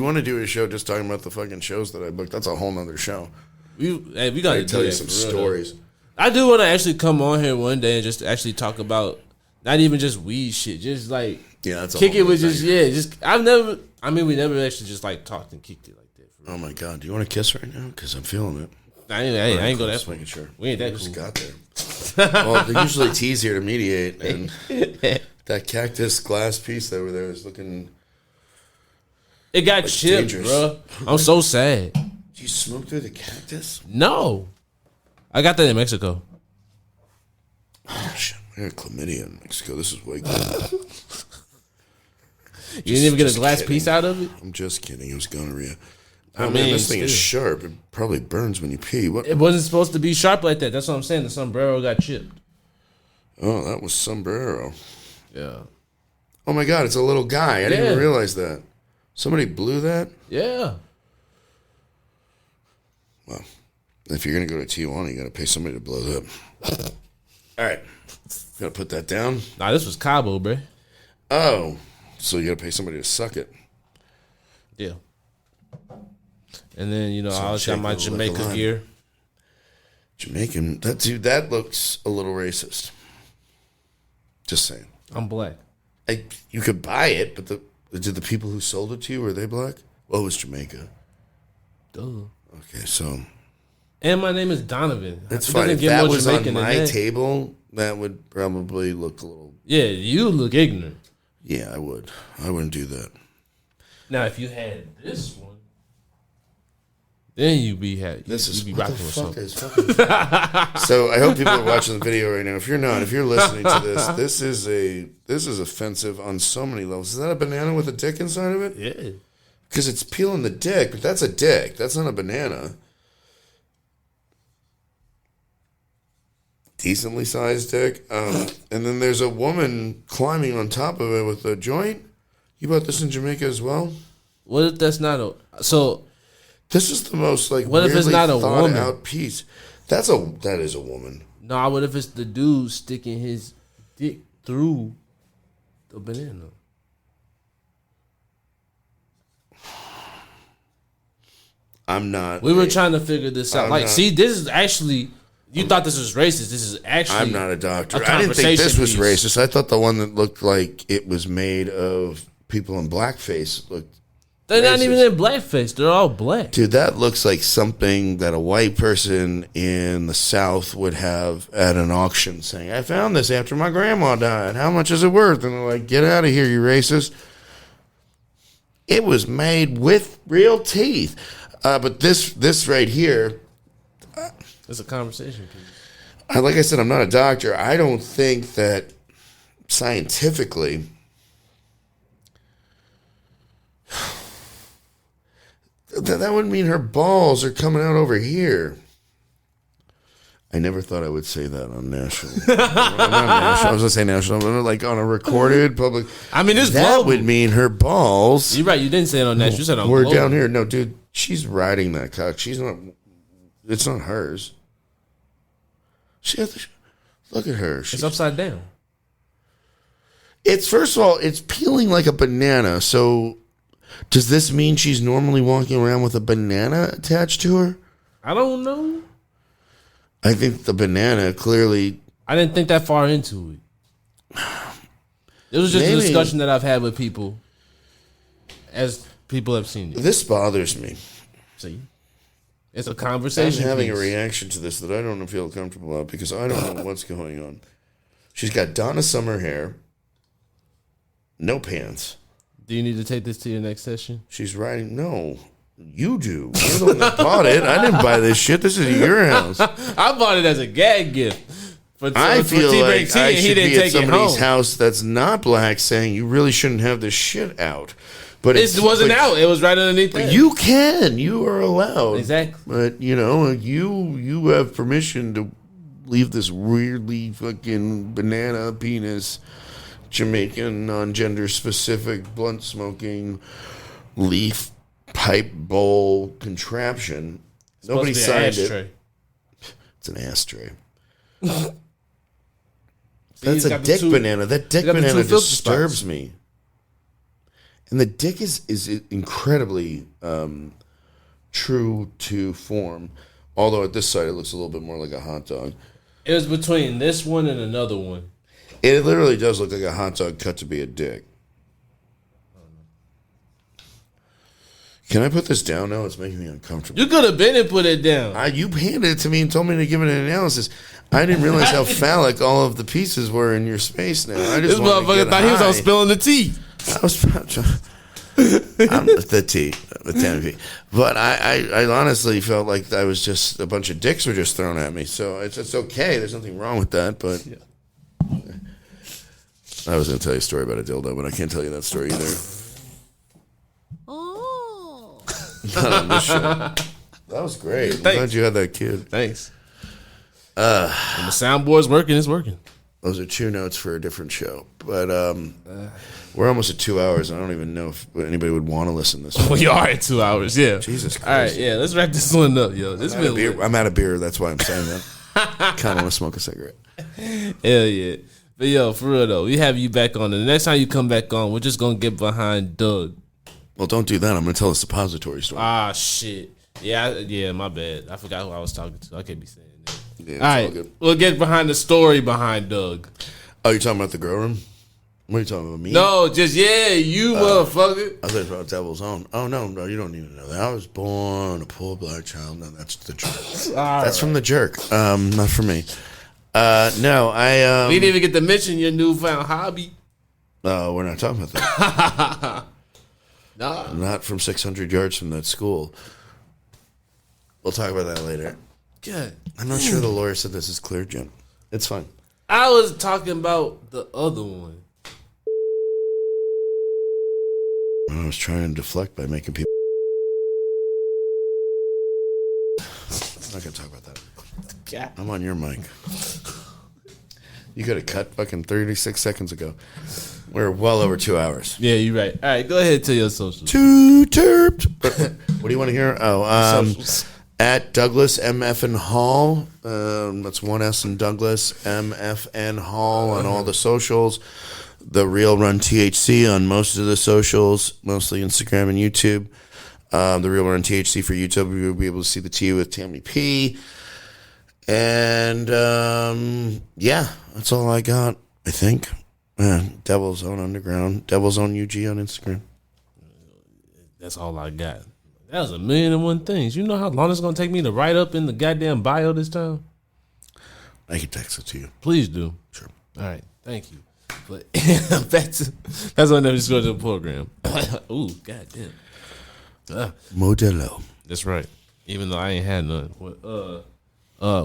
want to do a show just talking about the fucking shows that I booked, that's a whole nother show. We got to tell you some stories. I do want to actually come on here one day and just actually talk about not even just weed shit, just like that's kick it with we never actually just like talked and kicked it like that. Oh my god, do you want to kiss right now? Because I'm feeling it. I ain't go that far. Making sure. We ain't that just cool. got there. Well, they usually tease here to mediate, and that cactus glass piece over there is looking. It got like chipped, bro. I'm so sad. Did you smoke through the cactus? No, I got that in Mexico. Oh shit! I got chlamydia in Mexico. This is way cool. You didn't even get a glass piece out of it? I'm just kidding. It was gonorrhea. I mean, this thing is sharp. It probably burns when you pee. What? It wasn't supposed to be sharp like that. That's what I'm saying. The sombrero got chipped. Oh, that was sombrero. Yeah. Oh my god, it's a little guy. I didn't even realize that. Somebody blew that? Yeah. Well, if you're gonna go to Tijuana, you gotta pay somebody to blow that up. All right. Gotta put that down. Nah, this was Cabo, bro. Oh. So you gotta pay somebody to suck it. Yeah. And then, I always got my Jamaica gear. Jamaican. That looks a little racist. Just saying. I'm black. You could buy it, but did the people who sold it to you, were they black? Well, it was Jamaica. Duh. Okay, so. And my name is Donovan. That's fine. If that was on my table, that would probably look a little. Yeah, you look ignorant. Yeah, I would. I wouldn't do that. Now, if you had this one, then you'd be rocking with something. So I hope people are watching the video right now. If you're not, if you're listening to this, this is offensive on so many levels. Is that a banana with a dick inside of it? Yeah. Because it's peeling the dick, but that's a dick. That's not a banana. Decently sized dick. And then there's a woman climbing on top of it with a joint. You bought this in Jamaica as well? What if that's not a... This is the most what if it's not a woman? Out piece. That is a woman. No, what if it's the dude sticking his dick through the banana? I'm not. We were trying to figure this out. See, this is actually. You thought this was racist. This is actually. I'm not a doctor. I didn't think this was racist. I thought the one that looked like it was made of people in blackface looked. They're not even in blackface. They're all black. Dude, that looks like something that a white person in the South would have at an auction saying, I found this after my grandma died. How much is it worth? And they're like, get out of here, you racist. It was made with real teeth. But this right here, It's a conversation piece. like I said, I'm not a doctor. I don't think that scientifically that would mean her balls are coming out over here. I never thought I would say that on national. Not national. I was going to say national, but like on a recorded public. I mean, this that global. would mean her balls. You're right. You didn't say it on national. You said on We're global. down here. No, dude, she's riding that cock. She's not. It's not hers. Look at her. It's upside down. It's first of all, it's peeling like a banana. So, does this mean she's normally walking around with a banana attached to her? I don't know. I think the banana clearly. I didn't think that far into it. It was just a discussion that I've had with people as people have seen it. This bothers me. See? It's a conversation. I'm having piece. a reaction to this that I don't feel comfortable about because I don't know what's going on. She's got Donna Summer hair, no pants. Do you need to take this to your next session? She's riding. No, you do. You're the one that bought it. I didn't buy this shit. This is your house. I bought it as a gag gift. I feel like I should be at somebody's home. house that's not black saying you really shouldn't have this shit out. But It wasn't out. It was right underneath there. You can. You are allowed. Exactly. But, you have permission to leave this weirdly fucking banana penis Jamaican non-gender specific blunt smoking leaf pipe bowl contraption. Nobody signed it. It's an ashtray. That's a dick banana. That dick banana disturbs me. And the dick is incredibly true to form. Although at this side it looks a little bit more like a hot dog. It was between this one and another one. It literally does look like a hot dog cut to be a dick. Can I put this down now? It's making me uncomfortable. You could have been and put it down. You handed it to me and told me to give it an analysis. I didn't realize how phallic all of the pieces were in your space now. I just This motherfucker thought he was on spilling the tea. I was I'm the T, the 10P. But I honestly felt like I was just, a bunch of dicks were just thrown at me. So it's okay. There's nothing wrong with that. But I was going to tell you a story about a dildo, but I can't tell you that story either. Oh. Not on this show. That was great. I'm glad you had that kid. Thanks. When the soundboard's working, it's working. Those are 2 notes for a different show. But we're almost at 2 hours. And I don't even know if anybody would want to listen to this. We are at 2 hours, yeah. Jesus Christ. All right, yeah, let's wrap this one up, yo. I'm out of beer. That's why I'm saying that. Kind of want to smoke a cigarette. Hell yeah. But yo, for real though, we have you back on. And the next time you come back on, we're just going to get behind Doug. Well, don't do that. I'm going to tell a suppository story. Ah, shit. Yeah, my bad. I forgot who I was talking to. I can't be saying that. Yeah, all right, all we'll get behind the story behind Doug. Oh, you're talking about the grow room? What are you talking about, me? No, just, you motherfucker. I thought you were about Devil's Own. Oh, no, you don't need to know that. I was born a poor black child. No, that's the jerk. That's from the jerk, not from me. No, I... we didn't even get to mention your newfound hobby. No, we're not talking about that. Nah. Not from 600 yards from that school. We'll talk about that later. Good. I'm not sure the lawyer said this is clear, Jim. It's fine. I was talking about the other one. I was trying to deflect by making people... I'm not going to talk about that. God. I'm on your mic. You could have cut fucking 36 seconds ago. We're well over 2 hours. Yeah, you're right. All right, go ahead and tell your socials. Too T3rpd. What do you want to hear? At Douglas MFN Hall. That's 1 S in Douglas MFN Hall on all the socials. The Real Run THC on most of the socials, mostly Instagram and YouTube. The Real Run THC for YouTube. You'll be able to see the T with Tammy P. And that's all I got, I think. Devil's Own Underground, Devil's Own UG on Instagram. That's all I got. That was 1,000,001 things. You know how long it's going to take me to write up in the goddamn bio this time? I can text it to you. Please do. Sure. All right. Thank you. But back to that's why I never just go to the program. Ooh, goddamn. Modelo. That's right. Even though I ain't had none. What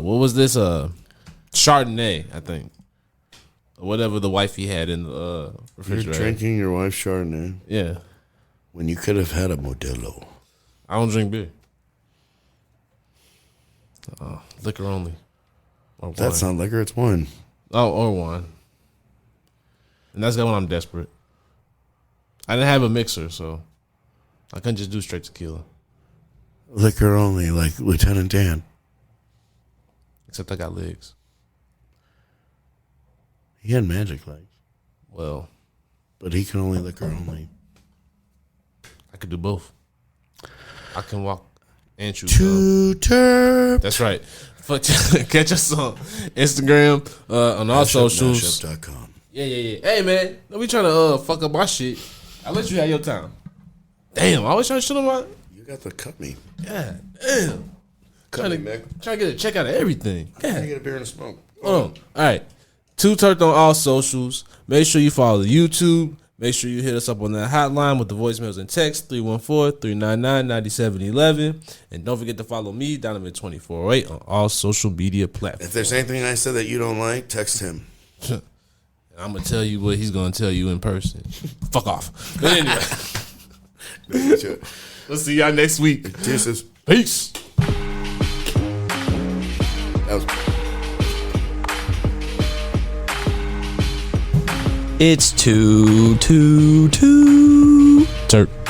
was this? Chardonnay, I think. Or whatever the wifey had in the refrigerator. You're drinking your wife's Chardonnay? Yeah. When you could have had a Modelo. I don't drink beer. Liquor only. Or That's wine. not liquor, it's wine. Oh, or wine. And that's when I'm desperate. I didn't have a mixer, so I couldn't just do straight tequila. Liquor only, like Lieutenant Dan. Except I got legs. He had magic legs. Well, But he can only liquor only. I could do both. I can walk and chew. Too Terp. That's right. Catch us on Instagram, on all socials. Mashup.com. Yeah. Hey, man, don't be trying to fuck up my shit. I'll let you have your time. Damn, I always trying to shit on my... You got to cut me. God damn. Trying to get a check out of everything. Can I get a beer and a smoke? Hold on. All right. Too T3rpd on all socials. Make sure you follow the YouTube. Make sure you hit us up on that hotline with the voicemails and text 314-399-9711. And don't forget to follow me, Donovan 2408, on all social media platforms. If there's anything I said that you don't like, text him. I'm going to tell you what he's going to tell you in person. Fuck off. But anyway. We'll see y'all next week. Deuces. Peace. That was... It's 2 T3rpd.